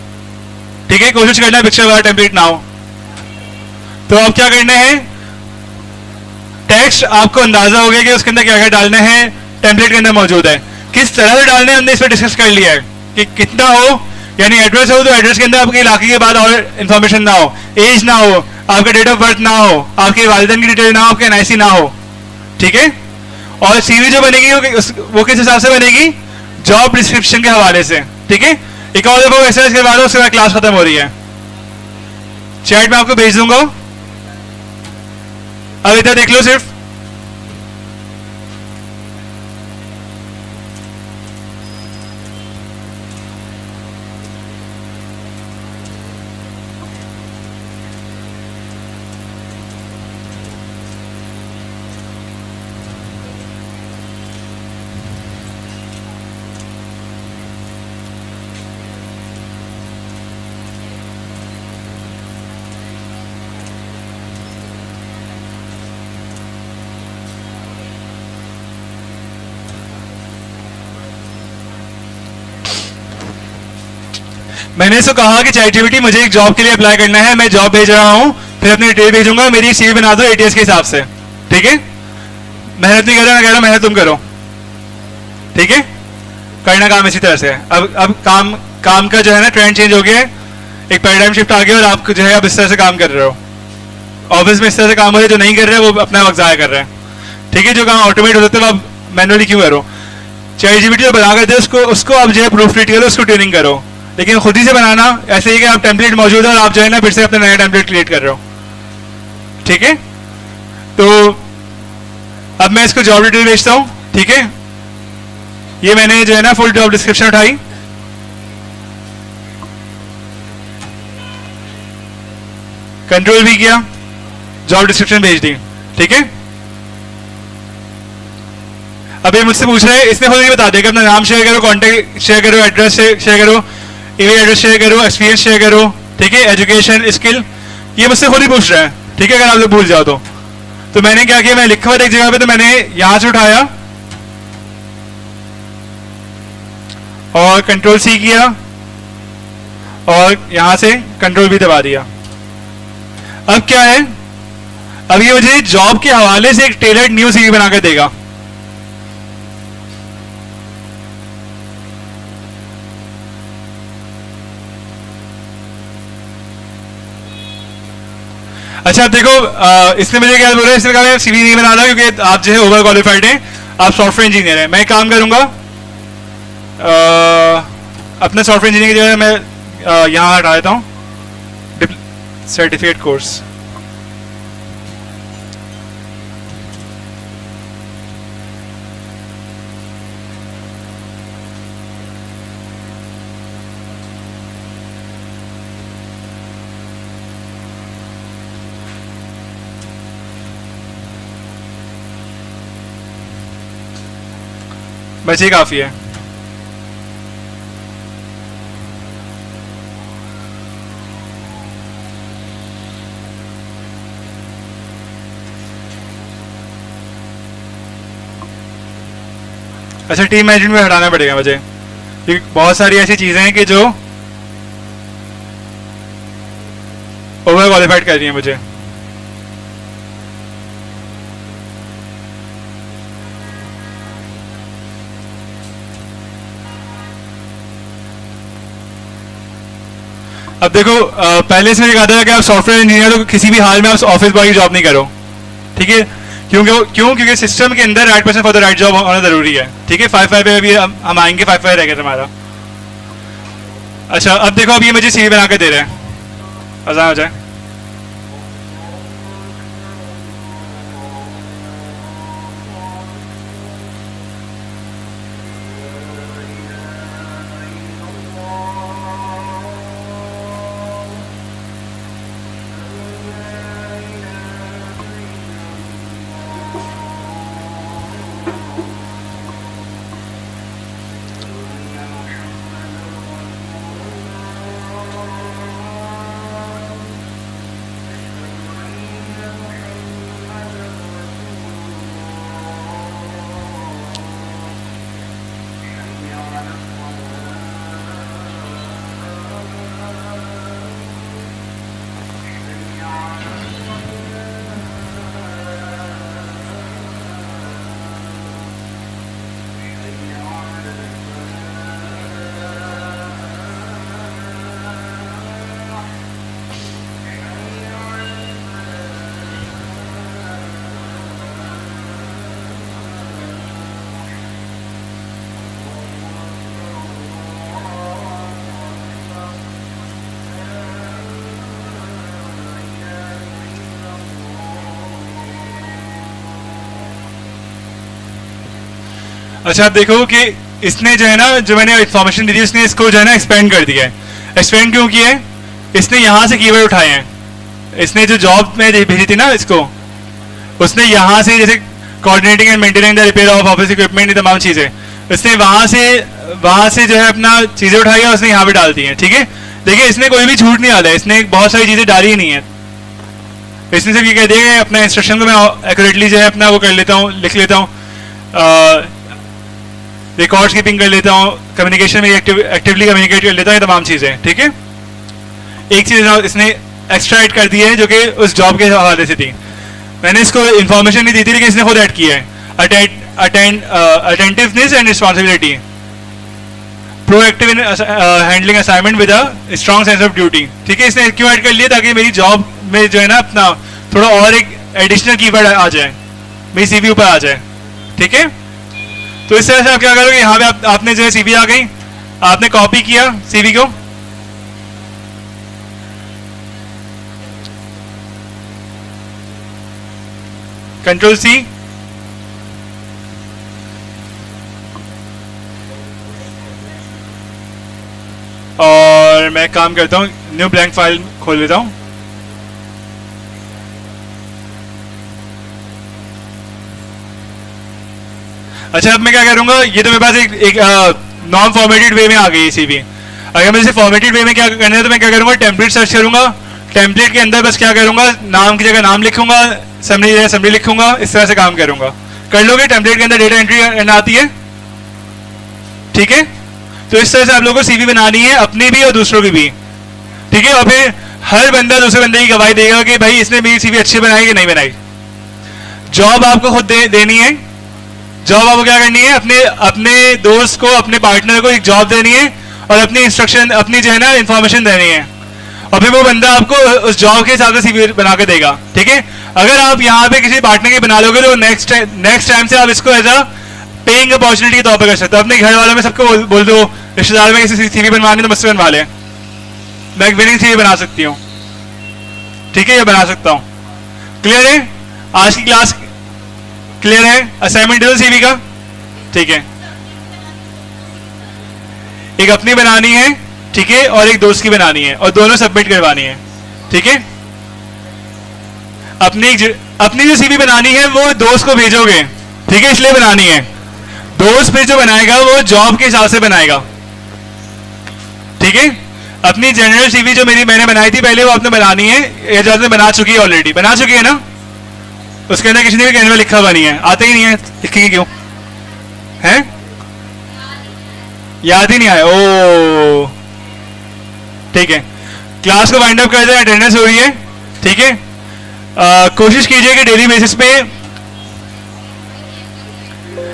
[SPEAKER 1] ठीक है। कोशिश करना है पिक्चर वाला टेम्पलेट ना हो। तो अब क्या करना है, टेक्स्ट आपको अंदाजा हो गया कि उसके अंदर क्या क्या डालना है, टेम्पलेट के अंदर मौजूद है। किस तरह से डालने हमने इस पर डिस्कस कर लिया है कि कितना हो, यानी एड्रेस हो तो एड्रेस के अंदर आपके इलाके के बाद और इन्फॉर्मेशन ना हो, एज ना हो, आपका डेट ऑफ बर्थ ना हो, आपके वालिदैन की डिटेल ना हो, आपके एनआईसी ना हो, ठीक है। और सीवी जो बनेगी वो किस हिसाब से बनेगी, जॉब डिस्क्रिप्शन के हवाले से, ठीक है। एक और दफा एक्सरसाइज करवा दो, उसके बाद क्लास खत्म हो रही है। चैट में आपको भेज दूंगा। अब इधर देख लो सिर्फ, मैंने इसको कहा कि चैटिविटी मुझे एक जॉब के लिए अप्लाई करना है, मैं जॉब भेज रहा हूं, फिर अपनी डिटेल भेजूंगा, मेरी सीवी बना दो एटीएस के हिसाब से, ठीक है। मेहनत नहीं कर रहा, मैं कह रहा मेहनत तुम करो, ठीक है। करना काम इसी तरह से है। अब काम का जो है ना ट्रेंड चेंज हो गया है, एक पैराडाइम शिफ्ट आ गया और आप जो है अब इस तरह से काम कर रहे हो। ऑफिस में इस तरह से काम हो रहा है, जो नहीं कर रहे वो अपना वक्त ज़ाया कर रहे हैं, ठीक है। जो काम ऑटोमेट हो जाते हैं आप मैनुअली क्यों करो। चैटिविटी जो बना करते हैं उसको आप जो है प्रूफ रीड करो, उसको ट्यूनिंग करो, लेकिन खुद ही से बनाना ऐसे ही कि आप टेम्पलेट मौजूद है और आप जो है ना फिर से अपना नया टेम्पलेट क्रिएट कर रहे हो, ठीक है। तो अब मैं इसको जॉब डिटेल भेजता हूँ, ठीक है। ये मैंने जो है ना फुल जॉब डिस्क्रिप्शन उठाई, कंट्रोल भी किया, जॉब डिस्क्रिप्शन भेज दी, ठीक है। अब ये मुझसे पूछ रहे हैं, इसने खुद ही बता देगा, अपना नाम शेयर करो, कॉन्टेक्ट शेयर करो, एड्रेस शेयर करो, ईमेल एड्रेस शेयर करो, एक्सपीरियंस शेयर करो, ठीक है, एजुकेशन स्किल, ये मुझसे खुद ही पूछ रहा है, ठीक है। अगर आप लोग भूल जाओ तो मैंने क्या किया, मैं लिखा हुआ था एक जगह पे, तो मैंने यहां से उठाया और कंट्रोल सी किया और यहां से कंट्रोल भी दबा दिया। अब क्या है, अब ये मुझे जॉब के हवाले से एक टेलर्ड न्यू सीवी बनाकर देगा। अच्छा अब देखो, इसने मुझे क्या बोला, इसने कहा मैं सीवी नहीं बना रहा क्योंकि आप जो है ओवर क्वालिफाइड हैं, आप सॉफ्टवेयर इंजीनियर हैं। मैं काम करूंगा, अपने सॉफ्टवेयर इंजीनियर की जगह मैं यहाँ हटा देता हूँ सर्टिफिकेट कोर्स। बस ये काफी है। अच्छा टीम मैनेजमेंट में हटाना पड़ेगा मुझे, क्योंकि बहुत सारी ऐसी चीजें हैं कि जो ओवर क्वालिफाइड कर रही है मुझे। अब देखो, पहले से कहा था कि आप सॉफ्टवेयर इंजीनियर हो, किसी भी हाल में आप ऑफिस बॉय की जॉब नहीं करो, ठीक है। क्योंकि सिस्टम के अंदर right person for the right job होना जरूरी है, ठीक है। 5-5 पे अभी हम आएंगे, 5-5 रह गया हमारा। अच्छा अब देखो, अब ये मुझे सीवी बना के दे रहे हैं, आसान हो जाए। अच्छा आप देखो कि इसने जो है ना, जो मैंने इन्फॉर्मेशन दी थी, उसने इसको जो है ना एक्सपेंड कर दिया है। एक्सपेंड क्यों किया है, इसने यहाँ से कीवर्ड उठाए हैं। इसने जो जॉब में भेजी थी ना इसको, उसने यहाँ से जैसे coordinating and maintaining the repair of office equipment, ये तमाम चीज़ें इसने वहाँ से जो है अपना चीज़ें उठाई है, उसने यहाँ पे डाल दी हैं, ठीक है। देखिए इसने कोई भी झूठ नहीं डाला है, इसने बहुत सारी चीज़ें डाली ही नहीं है। इसने सिर्फ ये कह दिया कि अपना इंस्ट्रक्शन को मैं एक्यूरेटली जो है अपना वो कर लेता हूँ, लिख लेता हूँ, रिकॉर्ड कीपिंग कर लेता हूँ, कम्युनिकेशन में एक्टिवली कम्युनिकेट कर लेता हूँ, ये तमाम चीज़ें, ठीक है। एक चीज़ इसने एक्स्ट्रा ऐड कर दी है जो कि उस जॉब के हवाले से थी। मैंने इसको इन्फॉर्मेशन नहीं दी थी, लेकिन इसने खुद ऐड किया है। Attentiveness and responsibility, proactive in handling assignment with a strong sense of duty, ठीक है। इसने क्यों ऐड कर लिया, ताकि मेरी जॉब में जो है ना अपना थोड़ा और एक एडिशनल कीवर्ड आ जाए, मेरी सीवी ऊपर आ जाए, ठीक है। तो इस तरह से आप क्या करोगे, यहाँ पे आपने जो है सीवी आ गई, आपने कॉपी किया सीवी को, कंट्रोल सी, और मैं एक काम करता हूँ, न्यू ब्लैंक फाइल खोल लेता हूँ। अच्छा, अब मैं क्या करूँगा, ये तो मेरे पास एक नॉन फॉर्मेटेड वे में आ गई सीवी। अगर मैं इसे फॉर्मेटेड वे में क्या करना है तो मैं क्या करूँगा, टेम्पलेट सर्च करूँगा। टेम्पलेट के अंदर बस क्या करूँगा, नाम की जगह नाम लिखूंगा, समरी जगह समरी लिखूंगा, इस तरह से काम करूँगा। कर लोगे? टेम्पलेट के अंदर डेटा एंट्री आती है, ठीक है। तो इस तरह से आप लोगों को सीवी बनानी है, अपनी भी और दूसरों की भी, ठीक है। और फिर हर बंदा दूसरे बंदे की गवाही देगा कि भाई इसने मेरी सीवी अच्छी बनाई कि नहीं बनाई। जॉब आपको खुद देनी है। जॉब आपको क्या करनी है, अपने दोस्त को, अपने पार्टनर को एक जॉब देनी है और अपनी इंस्ट्रक्शन, अपनी जो है ना इंफॉर्मेशन देनी है, और फिर वो बंदा आपको उस जॉब के हिसाब से सीवी बना के देगा, ठीक है। अगर आप यहाँ पे किसी पार्टनर की बना लोगे तो नेक्स्ट टाइम से आप इसको एज अ पेइंग अपॉर्चुनिटी के तौर पर कर सकते हो। अपने घर वालों में सबको बोल दो, रिश्तेदार में किसी सीवी बनवानी तो मुझसे बनवा ले, मैं एक विनिंग सीवी बना सकती हूँ, ठीक है, ये बना सकता हूँ। क्लियर है? आज की क्लास क्लियर है? असाइनमेंट दे दो सीवी का, ठीक है। एक अपनी बनानी है, ठीक है, और एक दोस्त की बनानी है, और दोनों सबमिट करवानी है, ठीक है। अपनी जो सीवी बनानी है वो दोस्त को भेजोगे, ठीक है, इसलिए बनानी है। दोस्त फिर जो बनाएगा वो जॉब के हिसाब से बनाएगा, ठीक है। अपनी जनरल सीवी जो मैंने बनाई थी पहले, वो आपने बनानी है, ये जो आपने बना चुकी है, ऑलरेडी बना चुकी है ना, उसके अंदर किसी ने भी कहने में लिखा हुआ नहीं है, आते ही नहीं है, लिखेंगे क्यों है? याद ही नहीं आया, ओ ठीक है। क्लास को वाइंड अप कर दें, अटेंडेंस हो रही है, ठीक है। कोशिश कीजिए कि डेली बेसिस पे,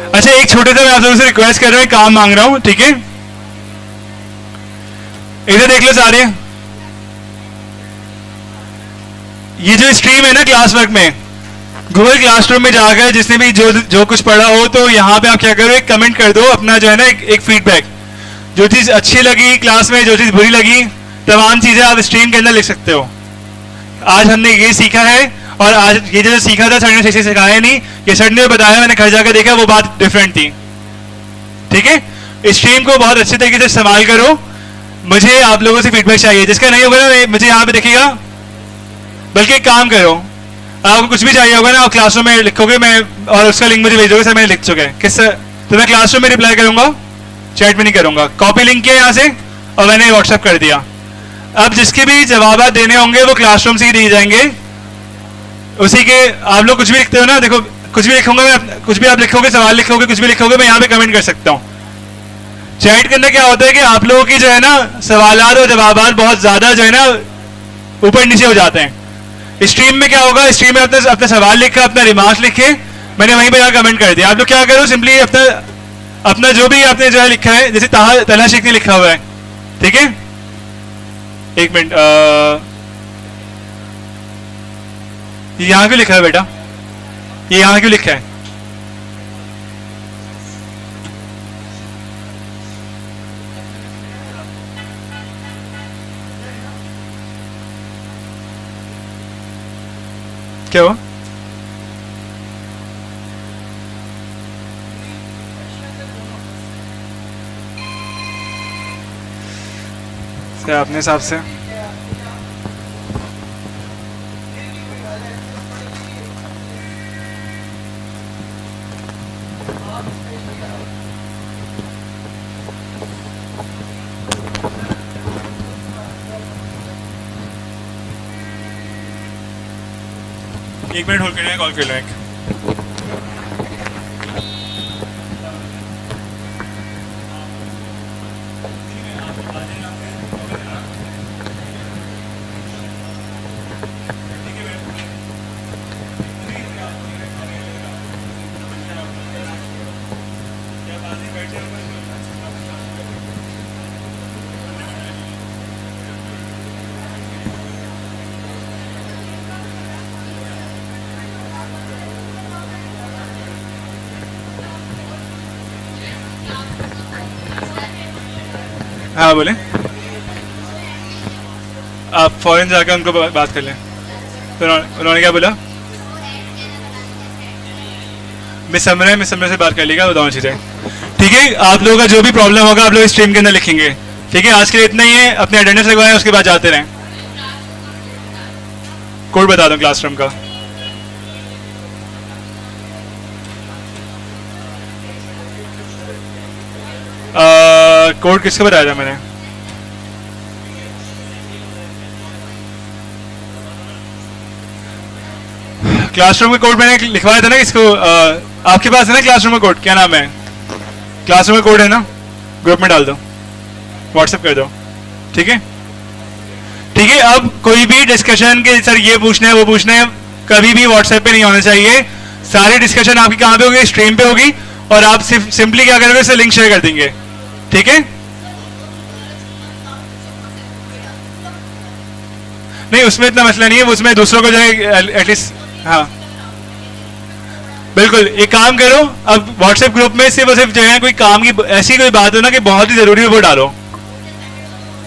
[SPEAKER 1] अच्छा एक छोटे सा मैं आप लोगों से रिक्वेस्ट कर रहा हूँ, काम मांग रहा हूँ, ठीक है। इधर देख लो सारे, ये जो स्ट्रीम है ना क्लास वर्क में, गूगल क्लासरूम में जाकर जिसने भी जो कुछ पढ़ा हो, तो यहाँ पे आप क्या करो, एक कमेंट कर दो अपना जो है ना, एक फीडबैक, जो चीज़ अच्छी लगी क्लास में, जो चीज़ बुरी लगी, तमाम चीज़ें आप स्ट्रीम के अंदर लिख सकते हो। आज हमने ये सीखा है, और आज ये जो सीखा था सर ने सही से सिखाया नहीं, ये सर ने बताया, मैंने घर जाकर देखा, वो बात डिफरेंट थी, ठीक है। स्ट्रीम को बहुत अच्छे तरीके से इस्तेमाल करो। मुझे आप लोगों से फीडबैक चाहिए, जिसका नहीं होगा ना मुझे यहाँ पे दिखेगा। बल्कि एक काम करो, आपको कुछ भी चाहिए होगा ना, आप क्लासरूम में लिखोगे, मैं और उसका लिंक मुझे भेज दोगे, सर मैंने लिख चुके हैं किस, तो मैं क्लासरूम में रिप्लाई करूंगा, चैट में नहीं करूंगा। कॉपी लिंक किया यहाँ से और मैंने व्हाट्सएप कर दिया। अब जिसके भी जवाब देने होंगे वो क्लासरूम से ही दिए जाएंगे, उसी के। आप लोग कुछ भी लिखते हो ना, देखो कुछ भी लिखूंगा मैं, कुछ भी आप लिखोगे, सवाल लिखोगे, कुछ भी लिखोगे, मैं यहाँ पे कमेंट कर सकता हूँ। चैट करने क्या होता है कि आप लोगों की जो है ना सवालात और जवाबात बहुत ज्यादा जो है ना ऊपर नीचे हो जाते हैं। स्ट्रीम में क्या होगा, स्ट्रीम में अपना सवाल लिखा, अपना रिमार्क लिखे, मैंने वहीं पे कमेंट कर दिया। आप लोग क्या करो, सिंपली अपना जो भी आपने जो है लिखा है, जैसे तला शेख ने लिखा हुआ है, ठीक है। एक मिनट, ये यहाँ क्यों लिखा है बेटा, ये यहाँ क्यों लिखा है? क्या हुआ? अपने हिसाब से एक मिनट होल्ड करिए, कॉल कर लो एक। हाँ बोले, आप फौरन जाकर उनको बात कर लें। तो उन्होंने क्या बोला? मिस समरे से बात कर लीजिएगा, वो दोनों चीज़ें, ठीक है। आप लोगों का जो भी प्रॉब्लम होगा आप लोग स्ट्रीम के अंदर लिखेंगे, ठीक है, आज के लिए इतना ही है, अपने अटेंडेंस लगवाएं, उसके बाद जाते रहें। कोड बता दूं क्लासरूम का। कोड किसको बताया था मैंने? क्लासरूम का कोड मैंने लिखवाया था ना इसको। आपके पास है ना क्लासरूम का कोड? क्या नाम है? क्लासरूम का कोड है ना, ग्रुप में डाल दो, व्हाट्सएप कर दो। ठीक है, ठीक है। अब कोई भी डिस्कशन के सर ये पूछना है वो पूछना है, कभी भी व्हाट्सएप पे नहीं होना चाहिए। सारी डिस्कशन आपकी कहाँ पे होगी? स्ट्रीम पे होगी, और आप सिंपली क्या करोगे, उसे लिंक शेयर कर देंगे। ठीक है, नहीं उसमें इतना मसला नहीं है, उसमें दूसरों को जो है एटलीस्ट, हाँ बिल्कुल। एक काम करो, अब व्हाट्सएप ग्रुप में सिर्फ और सिर्फ जो है कोई काम की ऐसी कोई बात हो ना कि बहुत ही जरूरी है वो डालो,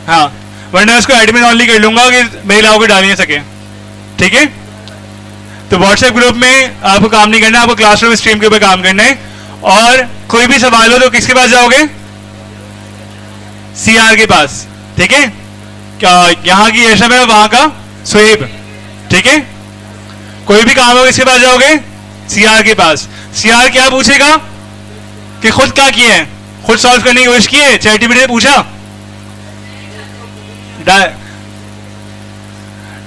[SPEAKER 1] हाँ, वरना उसको एडमिन ऑनली कर लूंगा कि महिलाओं को डाल नहीं सके। ठीक है, तो व्हाट्सएप ग्रुप में आपको काम नहीं करना, आपको क्लासरूम स्ट्रीम के ऊपर काम करना है। और कोई भी सवाल हो तो किसके पास जाओगे? सीआर के पास। ठीक है, क्या यहाँ की यशब है, वहां का सुहेब। ठीक है, कोई भी काम हो किसके पास जाओगे? सीआर के पास। सीआर क्या पूछेगा कि खुद क्या किए हैं, खुद सॉल्व करने की कोशिश की है, चैट जीपीटी से पूछा,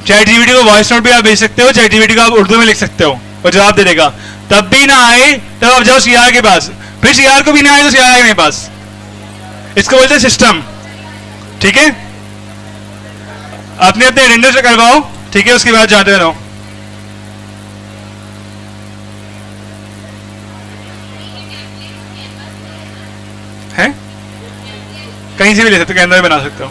[SPEAKER 1] चैट जीपीटी को वॉइस नोट भी आप भेज सकते हो, चैट जीपीटी को आप उर्दू में लिख सकते हो और जवाब दे देगा। तब भी ना आए तब आप जाओ सीआर के पास, फिर सीआर को भी ना आए तो सीआर के पास। इसको बोलते हैं सिस्टम। ठीक है, अपने अपने अटेंडेंस करवाओ। ठीक है, उसके बाद जाते रहो। है कहीं से भी ले सकते हो, कैमरा भी बना सकते हो।